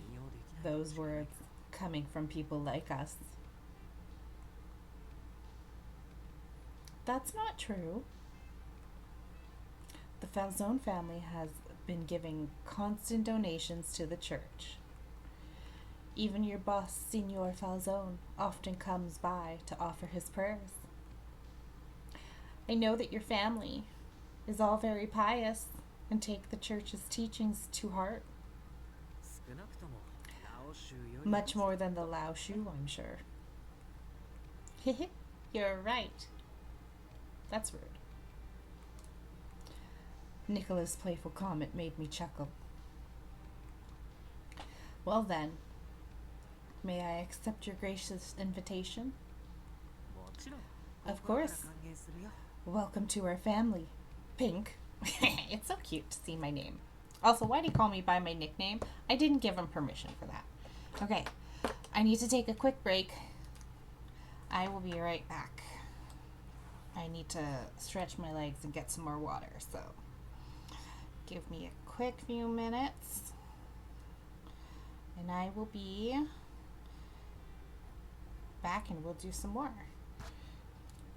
those words coming from people like us. That's not true. The Falzone family has been giving constant donations to the church. Even your boss, Signor Falzone, often comes by to offer his prayers. I know that your family is all very pious and take the church's teachings to heart. Much more than the Lao Shu, I'm sure. You're right. That's rude. Nicola's playful comment made me chuckle. Well then, may I accept your gracious invitation? Of course. Welcome to our family, Pink. It's so cute to see my name. Also, why do you call me by my nickname? I didn't give him permission for that. Okay, I need to take a quick break. I will be right back. I need to stretch my legs and get some more water, so give me a quick few minutes and I will be back and we'll do some more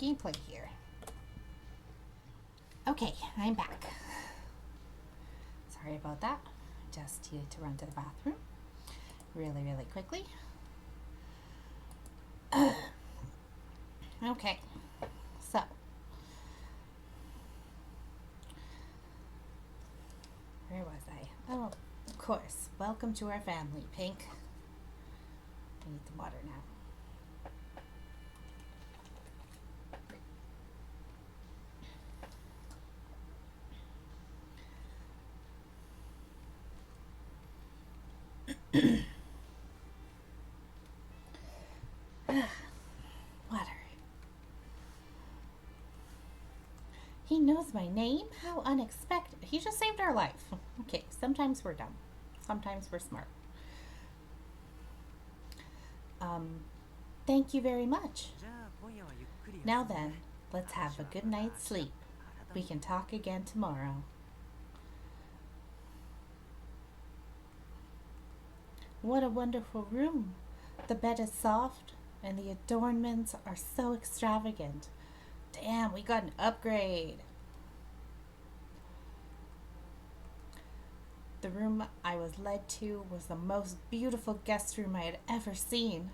gameplay here. Okay, I'm back. Sorry about that. Just needed to run to the bathroom really quickly. Okay, so where was I? Oh, of course. Welcome to our family, Pink. I need the water now. Water. He knows my name? How unexpected. He just saved our life. Okay, sometimes we're dumb. Sometimes we're smart. Thank you very much. Now then, let's have a good night's sleep. We can talk again tomorrow. What a wonderful room. The bed is soft and the adornments are so extravagant. Damn, we got an upgrade. The room I was led to was the most beautiful guest room I had ever seen.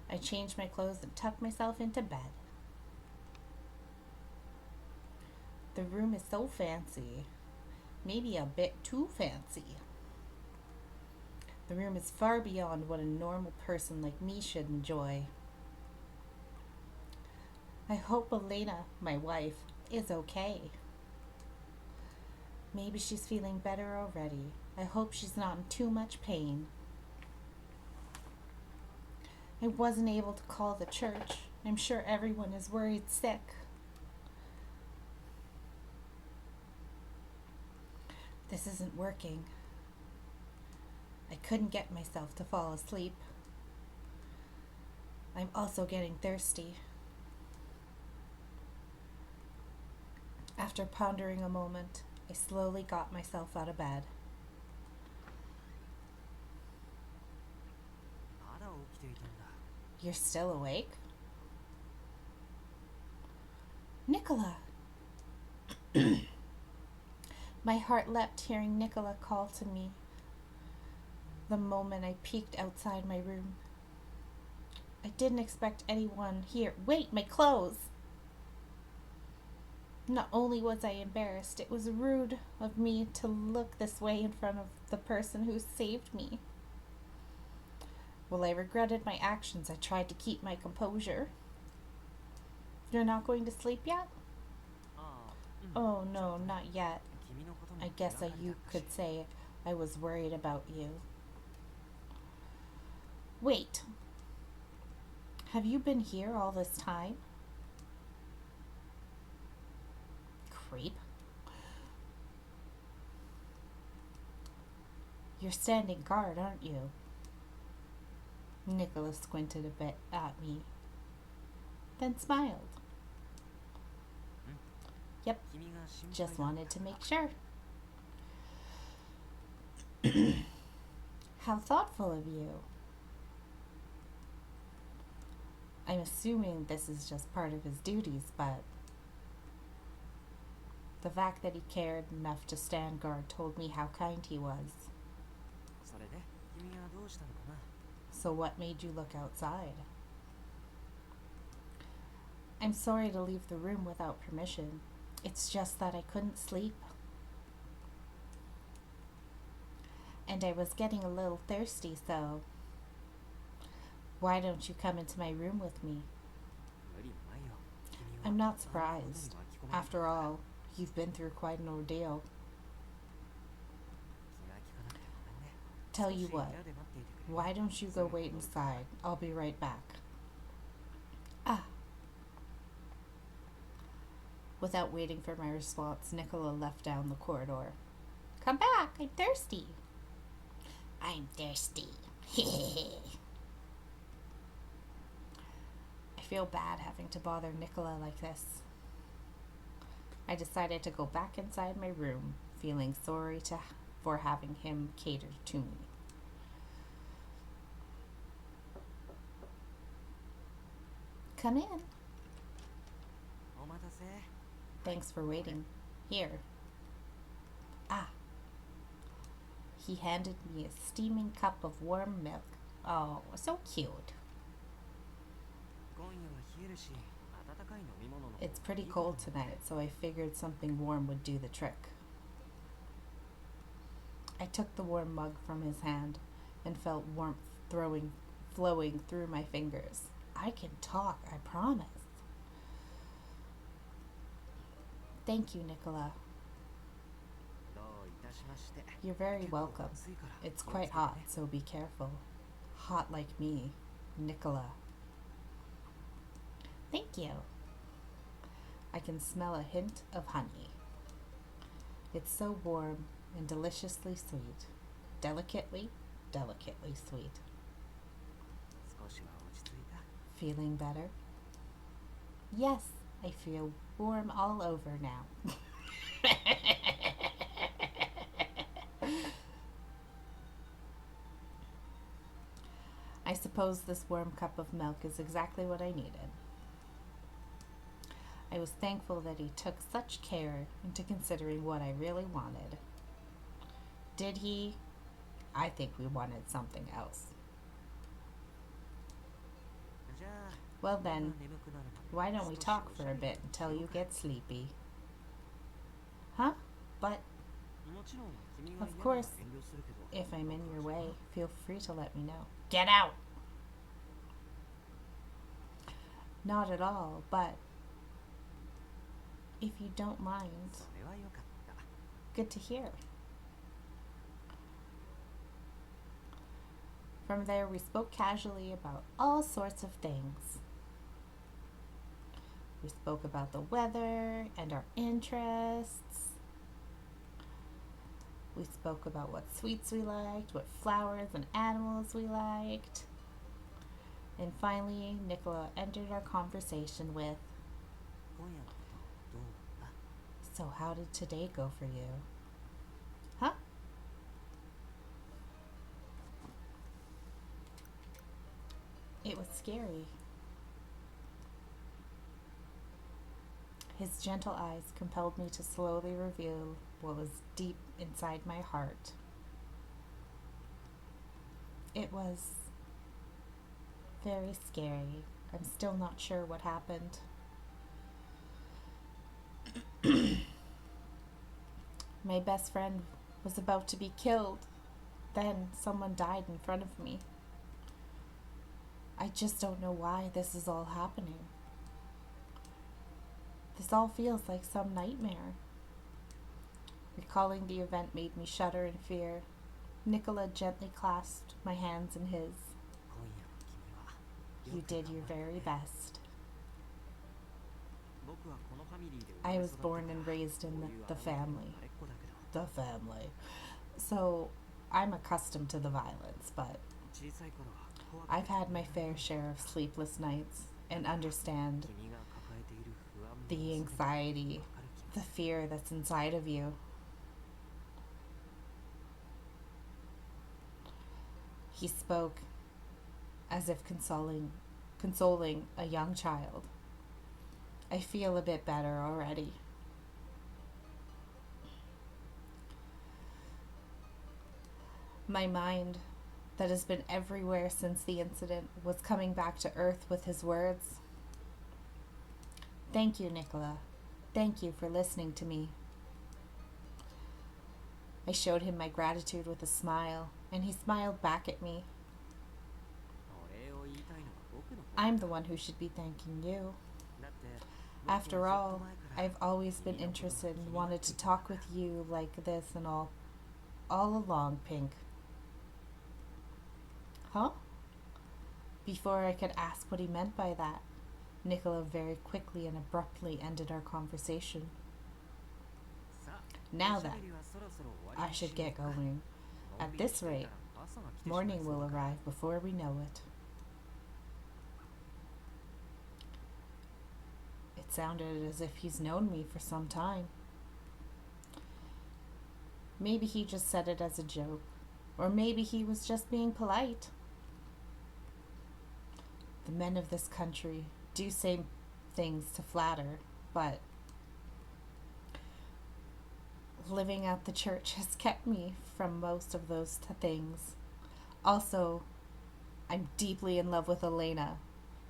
I changed my clothes and tucked myself into bed. The room is so fancy, maybe a bit too fancy. The room is far beyond what a normal person like me should enjoy. I hope Elena, my wife, is okay. Maybe she's feeling better already. I hope she's not in too much pain. I wasn't able to call the church. I'm sure everyone is worried sick. This isn't working. I couldn't get myself to fall asleep. I'm also getting thirsty. After pondering a moment, I slowly got myself out of bed. You're still awake? Nicola! My heart leapt hearing Nicola call to me the moment I peeked outside my room. I didn't expect anyone here. Wait, my clothes! Not only was I embarrassed, it was rude of me to look this way in front of the person who saved me. While I regretted my actions, I tried to keep my composure. You're not going to sleep yet? ああ、Oh ちょ no, っとね not yet. 君のことも I 気が guess か that り you だったし could say I was worried about you. Wait. Have you been here all this time? Creep. You're standing guard, aren't you? Nicholas squinted a bit at me, then smiled. Yep, 君が心配 just だ wanted to make sure. How thoughtful of you. I'm assuming this is just part of his duties, but the fact that he cared enough to stand guard told me how kind he was. それで君はどうしたのかな So what made you look outside? I'm sorry to leave the room without permission. It's just that I couldn't sleep. And I was getting a little thirsty, so why don't you come into my room with me? 無理もないよ君は I'm not あんなこと surprised. に巻き込まれ After all, you've been through quite an ordeal. 気が利かなくてごめんね Tell you 少し what, 部屋で待っていてくれ why don't you go wait inside? I'll be right back. Ah. Without waiting for my response, Nicola left down the corridor. Come back, I'm thirsty. I'm thirsty. I feel bad having to bother Nicola like this. I decided to go back inside my room, feeling sorry for having him cater to me. Come in. お待たせ Thanks for waiting. Here. Ah. He handed me a steaming cup of warm milk. Oh, so cute. 今夜は冷えるし温かい飲み物の方がいい It's pretty かも cold tonight, so I figured something warm would do the trick. I took the warm mug from his hand and felt warmth flowing through my fingers. I can talk, I promise. Thank you, Nicola. どういたしまして You're very 結構 welcome. 暑いから It's 気をつ quite けて hot, ね so be careful. Hot like me, Nicola. Thank you. I can smell a hint of honey. It's so warm and deliciously sweet. Delicately sweet. 少しは落ち着いた Feeling better? Yes, I feel warm all over now. I suppose this warm cup of milk is exactly what I needed. I was thankful that he took such care into considering what I really wanted. Did he? I think we wanted something else. じゃあ Well みんな then, 眠くなるま why で don't we 少し talk おし for ゃ a べ bit り until し you ようか get sleepy? Huh? But もちろん君が of 嫌なら course, 遠慮するけど if I'm in your way, feel free to let me know. Get out! Not at all, but if you don't mind, それはよかった good to hear. From there, we spoke casually about all sorts of things. We spoke about the weather and our interests. We spoke about what sweets we liked, what flowers and animals we liked. And finally, Nicola entered our conversation with, 今夜のことどうだった So how did today go for you? Huh? It was scary. His gentle eyes compelled me to slowly reveal what was deep inside my heart. It was very scary. I'm still not sure what happened. My best friend was about to be killed. Then someone died in front of me. I just don't know why this is all happening. This all feels like some nightmare. Recalling the event made me shudder in fear. Nicola gently clasped my hands in his. 今夜の君は You did your very best. 僕はこのファミリーで I 生まれ was 育った born から and raised in こういう the 荒いことに family. 慣れっこだけど The family. So I'm accustomed to the violence, but 小さい頃は怖くて I've had my fair share of sleepless nights and understand 君が抱えている不安も the 全て anxiety, わかる気 the がする fear that's inside of you. He spoke as if consoling a young child. I feel a bit better already. My mind, that has been everywhere since the incident, was coming back to earth with his words. Thank you, Nicola. Thank you for listening to me. I showed him my gratitude with a smile, and he smiled back at me. お礼を言いたいのは僕の方 I'm the one who should be thanking you. だって After 僕は all, ずっと前から I've always been 君のことが interested 気 and になっ wanted て to いた talk から with you like this and all along, Pink. Huh? Before I could ask what he meant by that, Nicola very quickly and abruptly ended our conversation. さあ Now おしゃ then, べりはそろそろ終わり I にしよ should う get か going. のん At びり this してい rate, たら朝が来てしまい morning そう will だから arrive before we know it. It sounded as if he's known me for some time. Maybe he just said it as a joke, or maybe he was just being polite. The men of this country do say things to flatter, but living at the church has kept me from most of those things. Also, I'm deeply in love with Elena,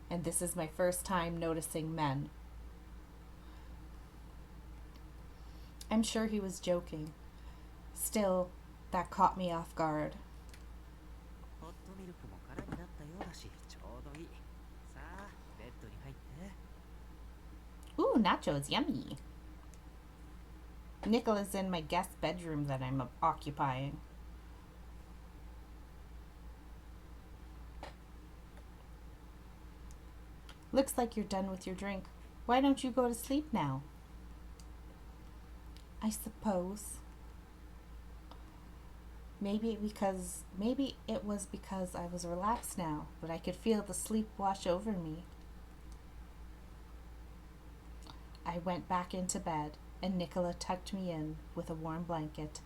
and this is my first time noticing men. I'm sure he was joking. Still, that caught me off guard. ホットミルクも空になったようだしちょうどいいさあベッドに入って Ooh, nachos, yummy. Nicola's in my guest bedroom that I'm occupying. Looks like you're done with your drink. Why don't you go to sleep now? I suppose. Maybe it was because I was relaxed now, but I could feel the sleep wash over me. I went back into bed, and Nicola tucked me in with a warm blanket.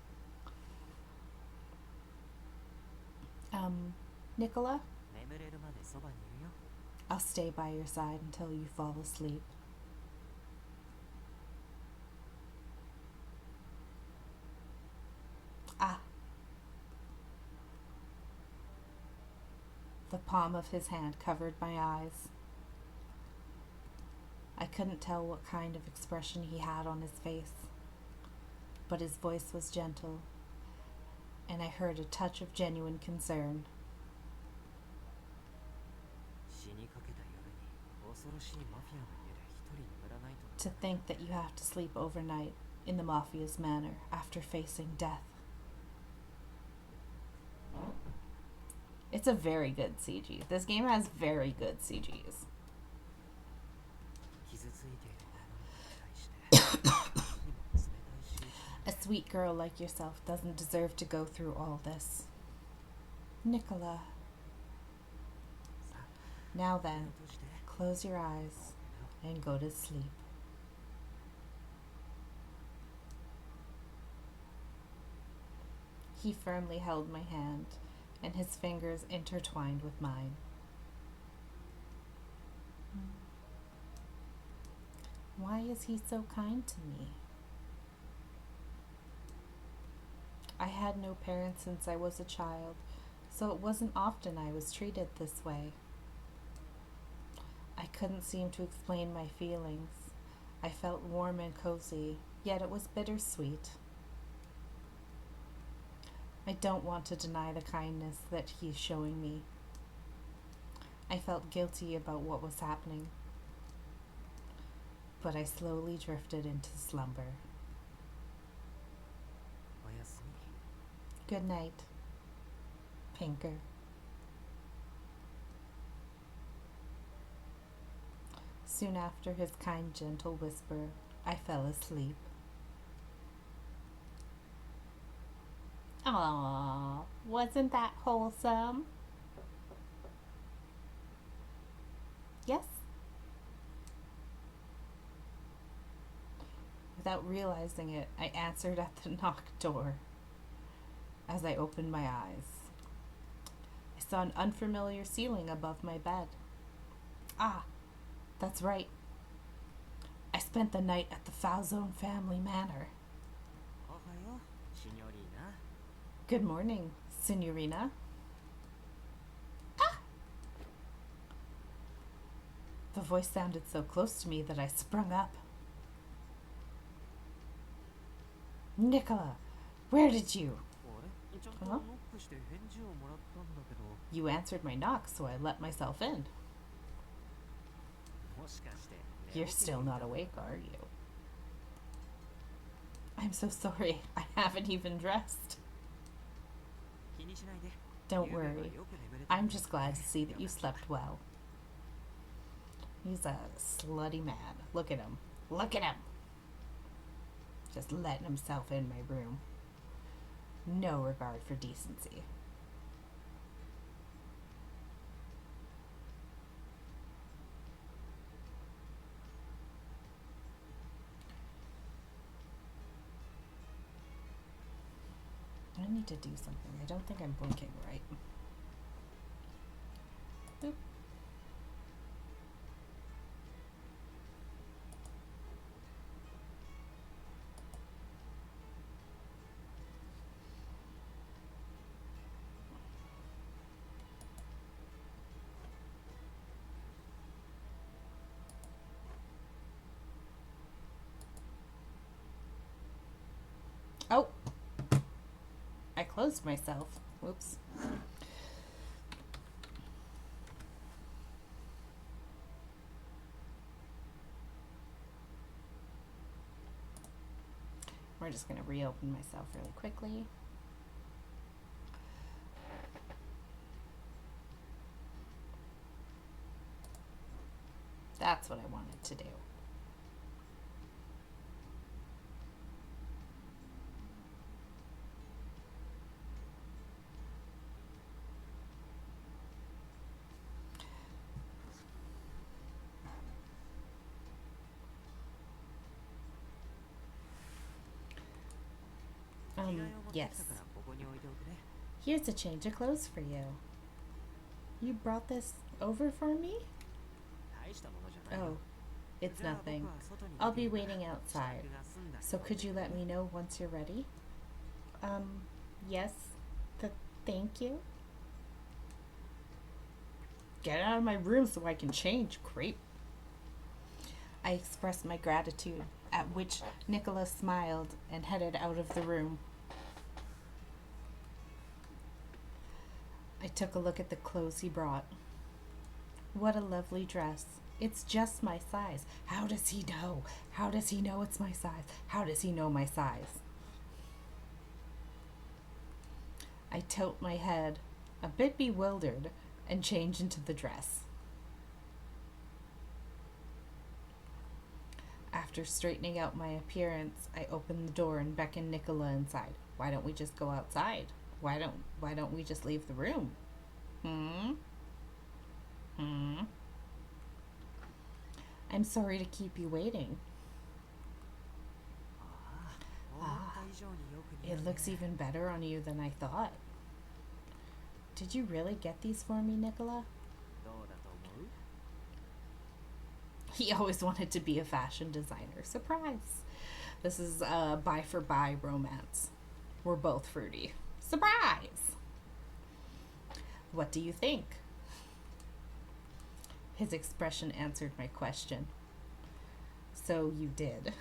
Nicola, 眠れるまでそばにいるよ I'll stay by your side until you fall asleep. Ah. The palm of his hand covered my eyes. I couldn't tell what kind of expression he had on his face, but his voice was gentle, and I heard a touch of genuine concern. 死にかけた夜に恐ろしいマフィアの家で一人眠らないと To think that you have to sleep overnight in the Mafia's manor after facing death. It's a very good CG. This game has very good CGs. 傷ついている女の子に対してにも冷たい仕打ち A sweet girl like yourself doesn't deserve to go through all this. Nicola. さあ Now 目を then, 閉じて close your eyes and go to sleep. He firmly held my hand, and his fingers intertwined with mine. Why is he so kind to me? I had no parents since I was a child, so it wasn't often I was treated this way. I couldn't seem to explain my feelings. I felt warm and cozy, yet it was bittersweet. I don't want to deny the kindness that he's showing me. I felt guilty about what was happening, but I slowly drifted into slumber. おやすみ。 Good night, Pinker. Soon after his kind, gentle whisper, I fell asleep. Aww, wasn't that wholesome? Yes? Without realizing it, I answered at the knock door. As I opened my eyes, I saw an unfamiliar ceiling above my bed. Ah, that's right. I spent the night at the Falzone family manor. おはよう、シニョリーナ。 Good morning, Signorina. The voice sounded so close to me that I sprung up. Nicola, where did you? あれちゃんと Huh? ノックして返事をもらったんだけど、 You answered my knock, so I let myself in. もしかして You're still not awake, are you? I'm so sorry. I haven't even dressed. 気にしないで。 Don't ゆうべは worry. よく眠れた。 I'm just glad to see that you slept well. He's a slutty man. Look at him. Look at him. Just letting himself in my room. No regard for decency. I need to do something. I don't think I'm blinking right. Boop. Oh! I closed myself. Whoops. We're just going to reopen myself really quickly. That's what I wanted to do. Yes. Here's a change of clothes for you. You brought this over for me? Oh, it's nothing. I'll be waiting outside. So could you let me know once you're ready? Yes. Thank you. Get out of my room so I can change, creep. I expressed my gratitude, at which Nicholas smiled and headed out of the room. I took a look at the clothes he brought. What a lovely dress. It's just my size. How does he know? How does he know it's my size? How does he know my size? I tilt my head, a bit bewildered, and change into the dress. After straightening out my appearance, I opened the door and beckoned Nicola inside. Why don't we just go outside? Why don't we just leave the room? I'm sorry to keep you waiting. It looks even better on you than I thought. Did you really get these for me, Nicola? He always wanted to be a fashion designer. Surprise! This is a buy for buy romance. We're both fruity. Surprise! What do you think? His expression answered my question. So you did.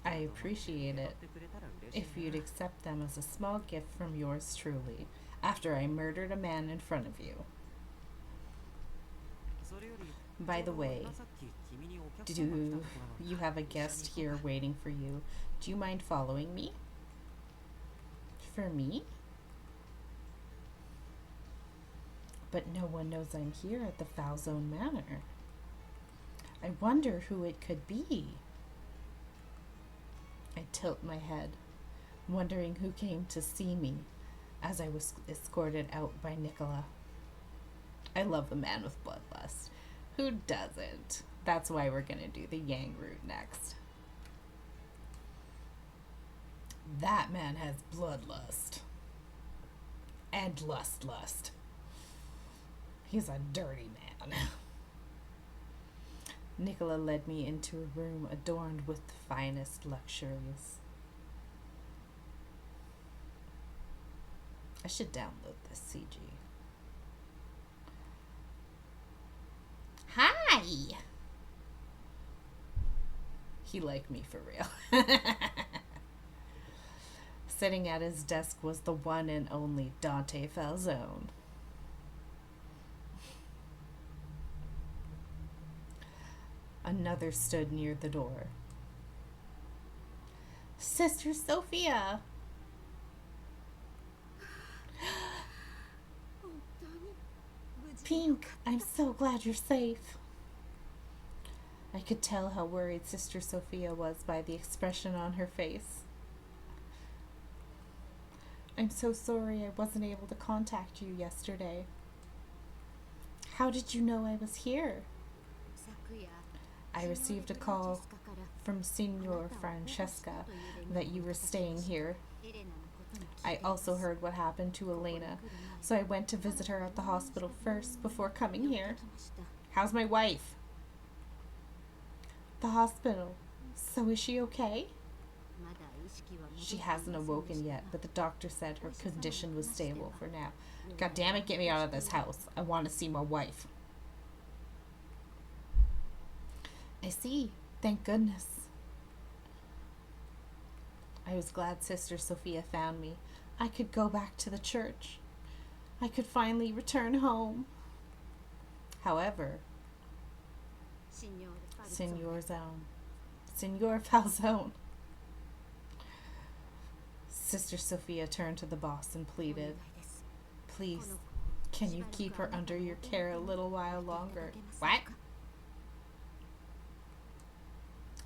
I appreciate it if you'd accept them as a small gift from yours truly, after I murdered a man in front of you. By the way, do you have a guest here waiting for you? Do you mind following me? For me? But no one knows I'm here at the Foul Zone Manor. I wonder who it could be. I tilt my head, wondering who came to see me as I was escorted out by Nicola. I love the man with bloodlust. Who doesn't? That's why we're going to do the Yang route next. That man has bloodlust. And lust. He's a dirty man. Nicola led me into a room adorned with the finest luxuries. I should download this CG. Hi! He liked me for real. Sitting at his desk was the one and only Dante Falzone. Another stood near the door. Sister Sophia! Pink, I'm so glad you're safe. I could tell how worried Sister Sophia was by the expression on her face. I'm so sorry I wasn't able to contact you yesterday. How did you know I was here? I received a call from Signor Francesca that you were staying here. I also heard what happened to Elena, so I went to visit her at the hospital first before coming here. How's my wife? The hospital. So is she okay? She hasn't awoken yet, but the doctor said her condition was stable for now. God damn it, get me out of this house. I want to see my wife. I see. Thank goodness. I was glad Sister Sophia found me. I could go back to the church. I could finally return home. However, Signor Falzone. Sister Sophia turned to the boss and pleaded, please, can you keep her under your care a little while longer? What?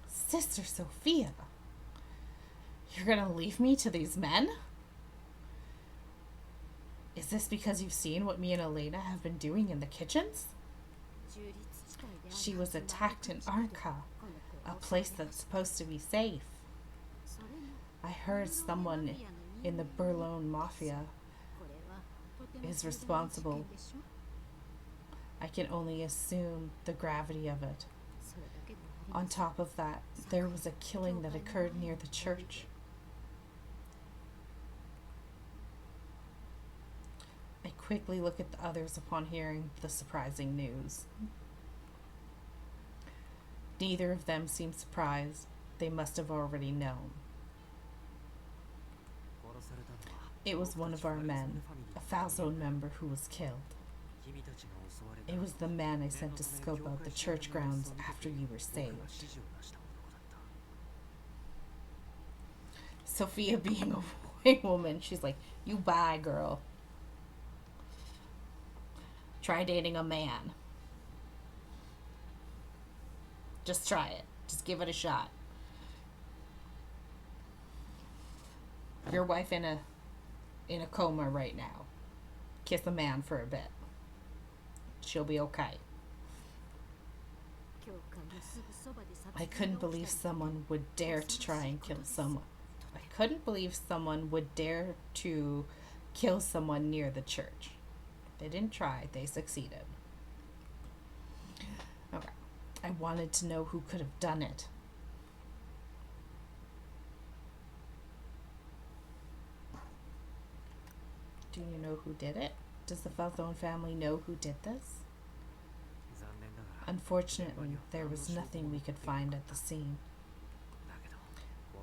Sister Sophia, you're gonna leave me to these men? Is this because you've seen what me and Elena have been doing in the kitchens? She was attacked in Arca, a place that's supposed to be safe. I heard someone in the Berlone Mafia is responsible. I can only assume the gravity of it. On top of that, there was a killing that occurred near the church. I quickly look at the others upon hearing the surprising news. Neither of them seemed surprised. They must have already known. It was one of our men, a Falzone member, who was killed. It was the man I sent to scope out the church grounds after you were saved. Sophia, being a white woman, she's like, you bye, girl. Try dating a man. Just try it. Just give it a shot. Your wife in a coma right now. Kiss a man for a bit. She'll be okay. I couldn't believe someone would dare to try and kill someone. I couldn't believe someone would dare to kill someone near the church. They didn't try, they succeeded. Okay. I wanted to know who could have done it. Do you know who did it? Does the Falzone family know who did this? Unfortunately, there was nothing we could find at the scene.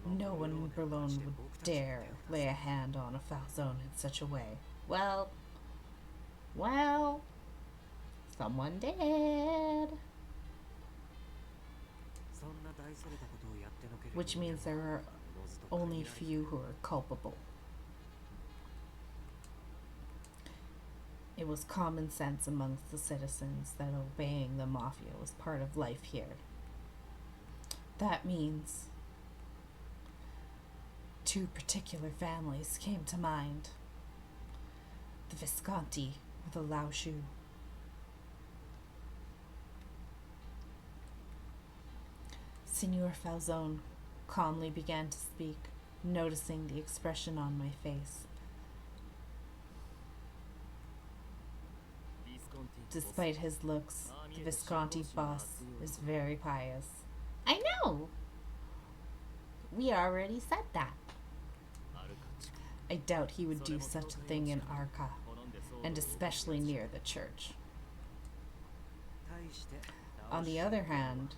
No one in Berlin would dare lay a hand on a Falzone in such a way. Well, someone did. そんな大それたことをやってのける Which means there are only few who are culpable. It was common sense amongst the citizens that obeying the mafia was part of life here. That means two particular families came to mind. The Visconti or the Lauschu. Signor Falzone calmly began to speak, noticing the expression on my face. Despite his looks, the Visconti boss is very pious. I know! We already said that. I doubt he would do such a thing in Arca, and especially near the church. On the other hand,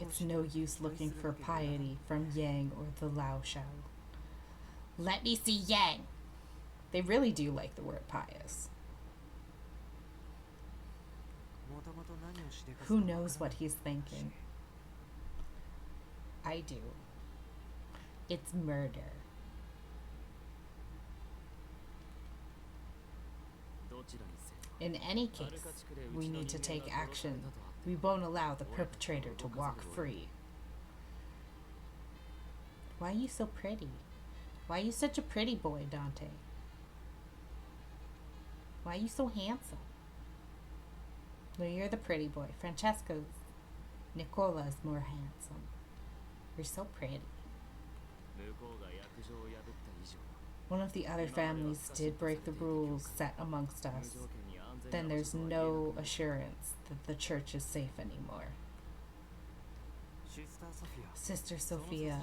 it's no use looking for piety from Yang or the Lao Shao. Let me see Yang! They really do like the word pious. Who knows what he's thinking? I do. It's murder. In any case, we need to take action. We won't allow the perpetrator to walk free. Why are you so pretty? Why are you such a pretty boy, Dante? Why are you so handsome? No, you're the pretty boy. Nicola is more handsome. You're so pretty. One of the other families did break the rules set amongst us. Then there's no assurance that the church is safe anymore. Sister Sophia,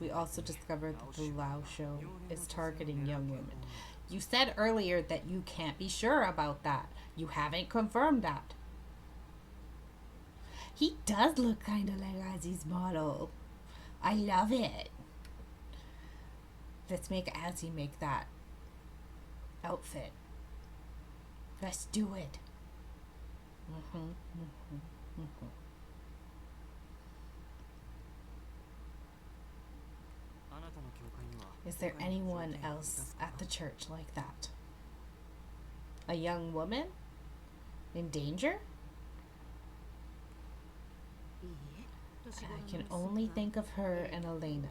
we also discovered that the Lao Show is targeting young women. You said earlier that you can't be sure about that. You haven't confirmed that. He does look kind of like Ozzy's model. I love it. Let's make Azzy make that outfit. Let's do it. Is there anyone else at the church like that? A young woman? In danger? I can only think of her and Elena.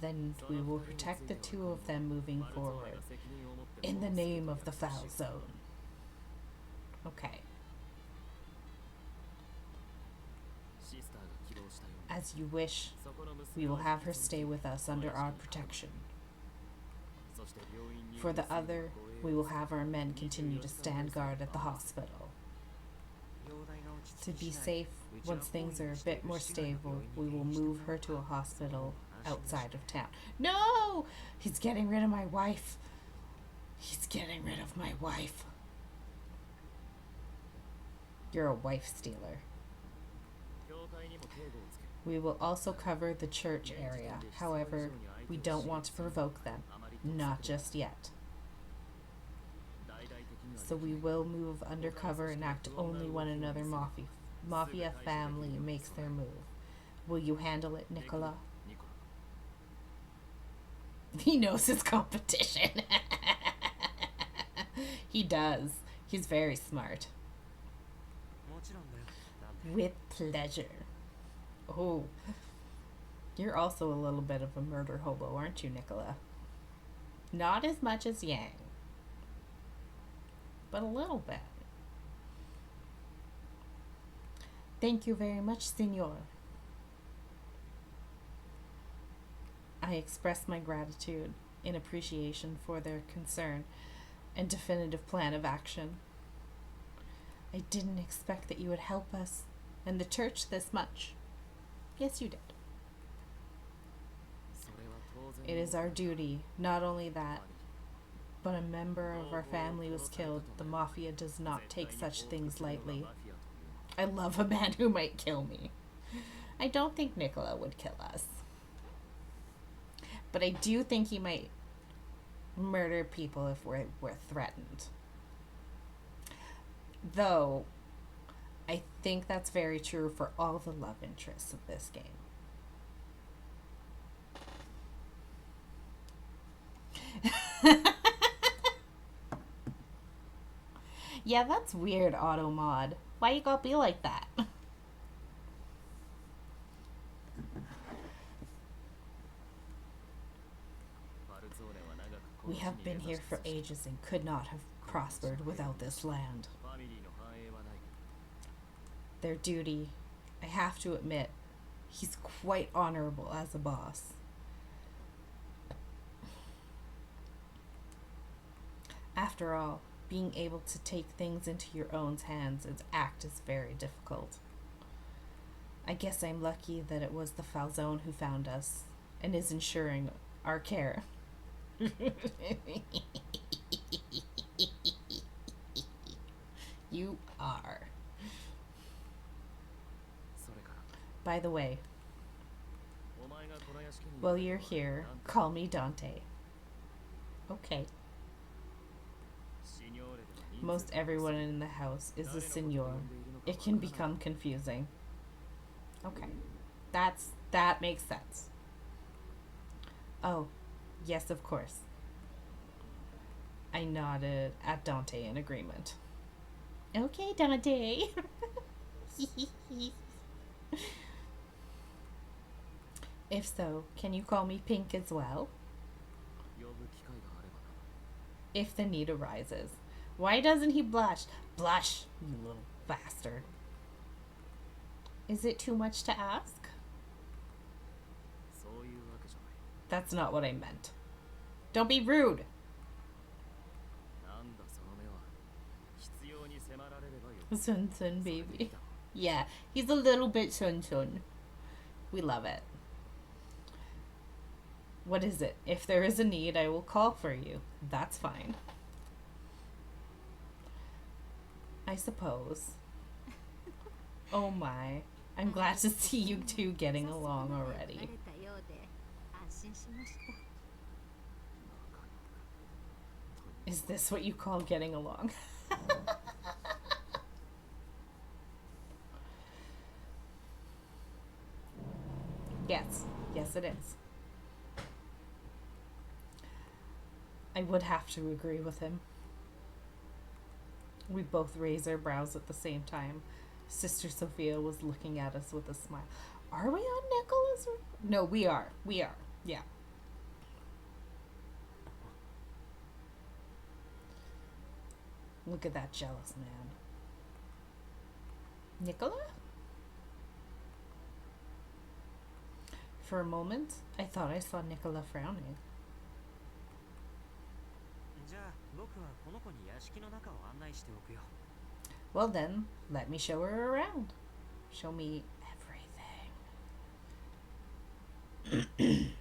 Then we will protect the two of them moving forward. In the name of the Falzone. Okay. As you wish, we will have her stay with us under our protection. For the other, we will have our men continue to stand guard at the hospital. To be safe, once things are a bit more stable, we will move her to a hospital outside of town. No! He's getting rid of my wife. He's getting rid of my wife. You're a wife stealer. We will also cover the church area. However, we don't want to provoke them. Not just yet. So we will move undercover and act only when another mafia family makes their move. Will you handle it, Nicola? He knows his competition. He does. He's very smart. With pleasure. Oh, you're also a little bit of a murder hobo, aren't you, Nicola? Not as much as Yang, but a little bit. Thank you very much, Senor. I express my gratitude in appreciation for their concern and definitive plan of action. I didn't expect that you would help us and the church this much. Yes, you did. It is our duty. Not only that, but a member of our family was killed. The mafia does not take such things lightly. I love a man who might kill me. I don't think Nicola would kill us. But I do think he might murder people if we're threatened. Though, I think that's very true for all the love interests of this game. Yeah, that's weird, auto mod. Why you gotta be like that? We have been here for ages and could not have prospered without this land. Their duty, I have to admit, he's quite honorable as a boss. After all, being able to take things into your own hands and act is very difficult. I guess I'm lucky that it was the Falzone who found us and is ensuring our care. You are. By the way, while you're here, call me Dante. Okay. Most everyone in the house is a signor. It can become confusing. Okay. That makes sense. Oh, yes, of course. I nodded at Dante in agreement. Okay, Dante. If so, can you call me Pink as well? If the need arises. Why doesn't he blush? Blush, you little bastard. Is it too much to ask? That's not what I meant. Don't be rude. Sun Sun baby. Yeah, he's a little bit Sun Sun. We love it. What is it? If there is a need, I will call for you. That's fine. I suppose. Oh my. I'm glad to see you two getting along already. Is this what you call getting along? Yes. Yes, it is. I would have to agree with him. We both raised our brows at the same time. Sister Sophia was looking at us with a smile. Are we on Nicholas? No, we are. We are. Yeah. Look at that jealous man. Nicola? For a moment, I thought I saw Nicola frowning. Well then, let me show her around. Show me everything.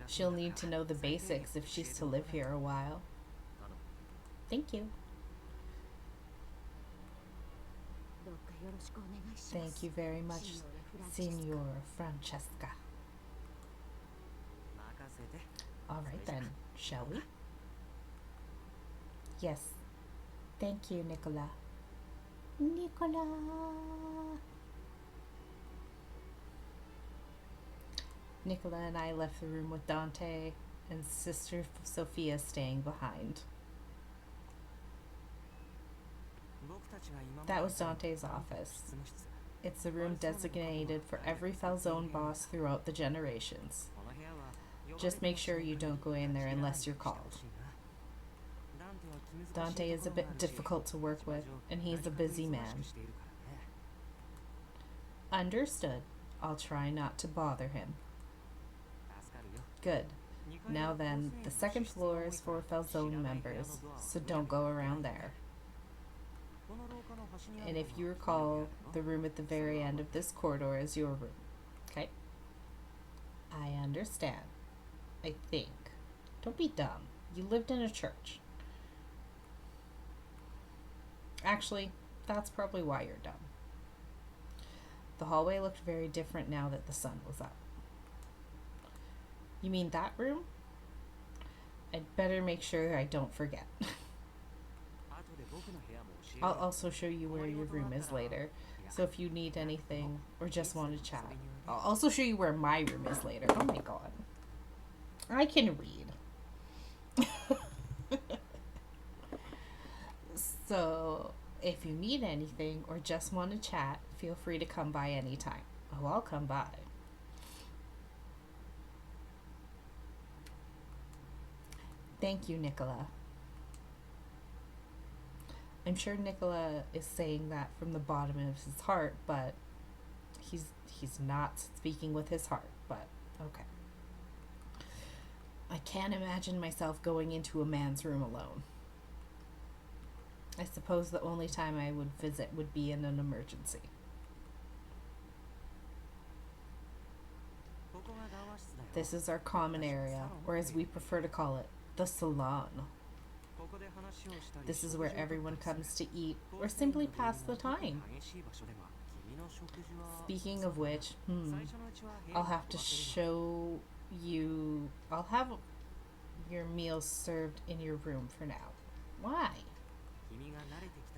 She'll need to know the basics if she's to live here a while. Thank you. Thank you very much, Signor Francesca. Alright then, shall we? Yes. Thank you, Nicola. Nicola! Nicola and I left the room with Dante and Sister Sophia staying behind. That was Dante's office. It's the room designated for every Falzone boss throughout the generations. Just make sure you don't go in there unless you're called. Dante is a bit difficult to work with, and he's a busy man. Understood. I'll try not to bother him. Good. Now then, the second floor is for Falzone members, so don't go around there. And if you recall, the room at the very end of this corridor is your room. Okay? I understand. I think. Don't be dumb. You lived in a church. Actually, that's probably why you're dumb. The hallway looked very different now that the sun was up. You mean that room? I'd better make sure I don't forget. I'll also show you where your room is later. So if you need anything or just want to chat. I'll also show you where my room is later. Oh my god. I can read. So if you need anything or just want to chat, feel free to come by anytime. Oh, I'll come by. Thank you, Nicola. I'm sure Nicola is saying that from the bottom of his heart, but he's not speaking with his heart, but okay. I can't imagine myself going into a man's room alone. I suppose the only time I would visit would be in an emergency. This is our common area, or as we prefer to call it, the salon. This is where everyone comes to eat or simply pass the time. Speaking of which, I'll have to show you. I'll have your meals served in your room for now. Why?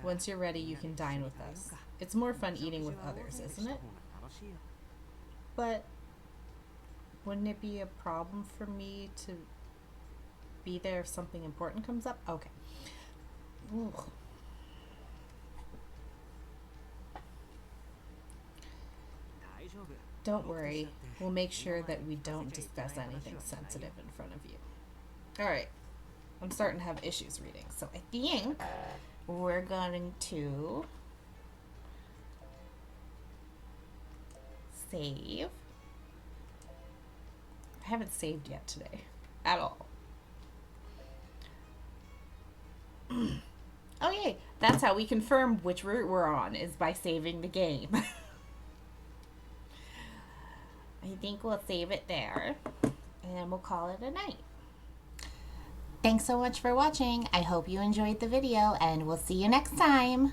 Once you're ready, you can dine with us. It's more fun eating with others, isn't it? But wouldn't it be a problem for me to be there if something important comes up? Okay. Ooh. Don't worry. We'll make sure that we don't discuss anything sensitive in front of you. Alright. I'm starting to have issues reading. So I think we're going to save. I haven't saved yet today. At all. Oh yay! That's how we confirm which route we're on, is by saving the game. I think we'll save it there, and then we'll call it a night. Thanks so much for watching. I hope you enjoyed the video, and we'll see you next time.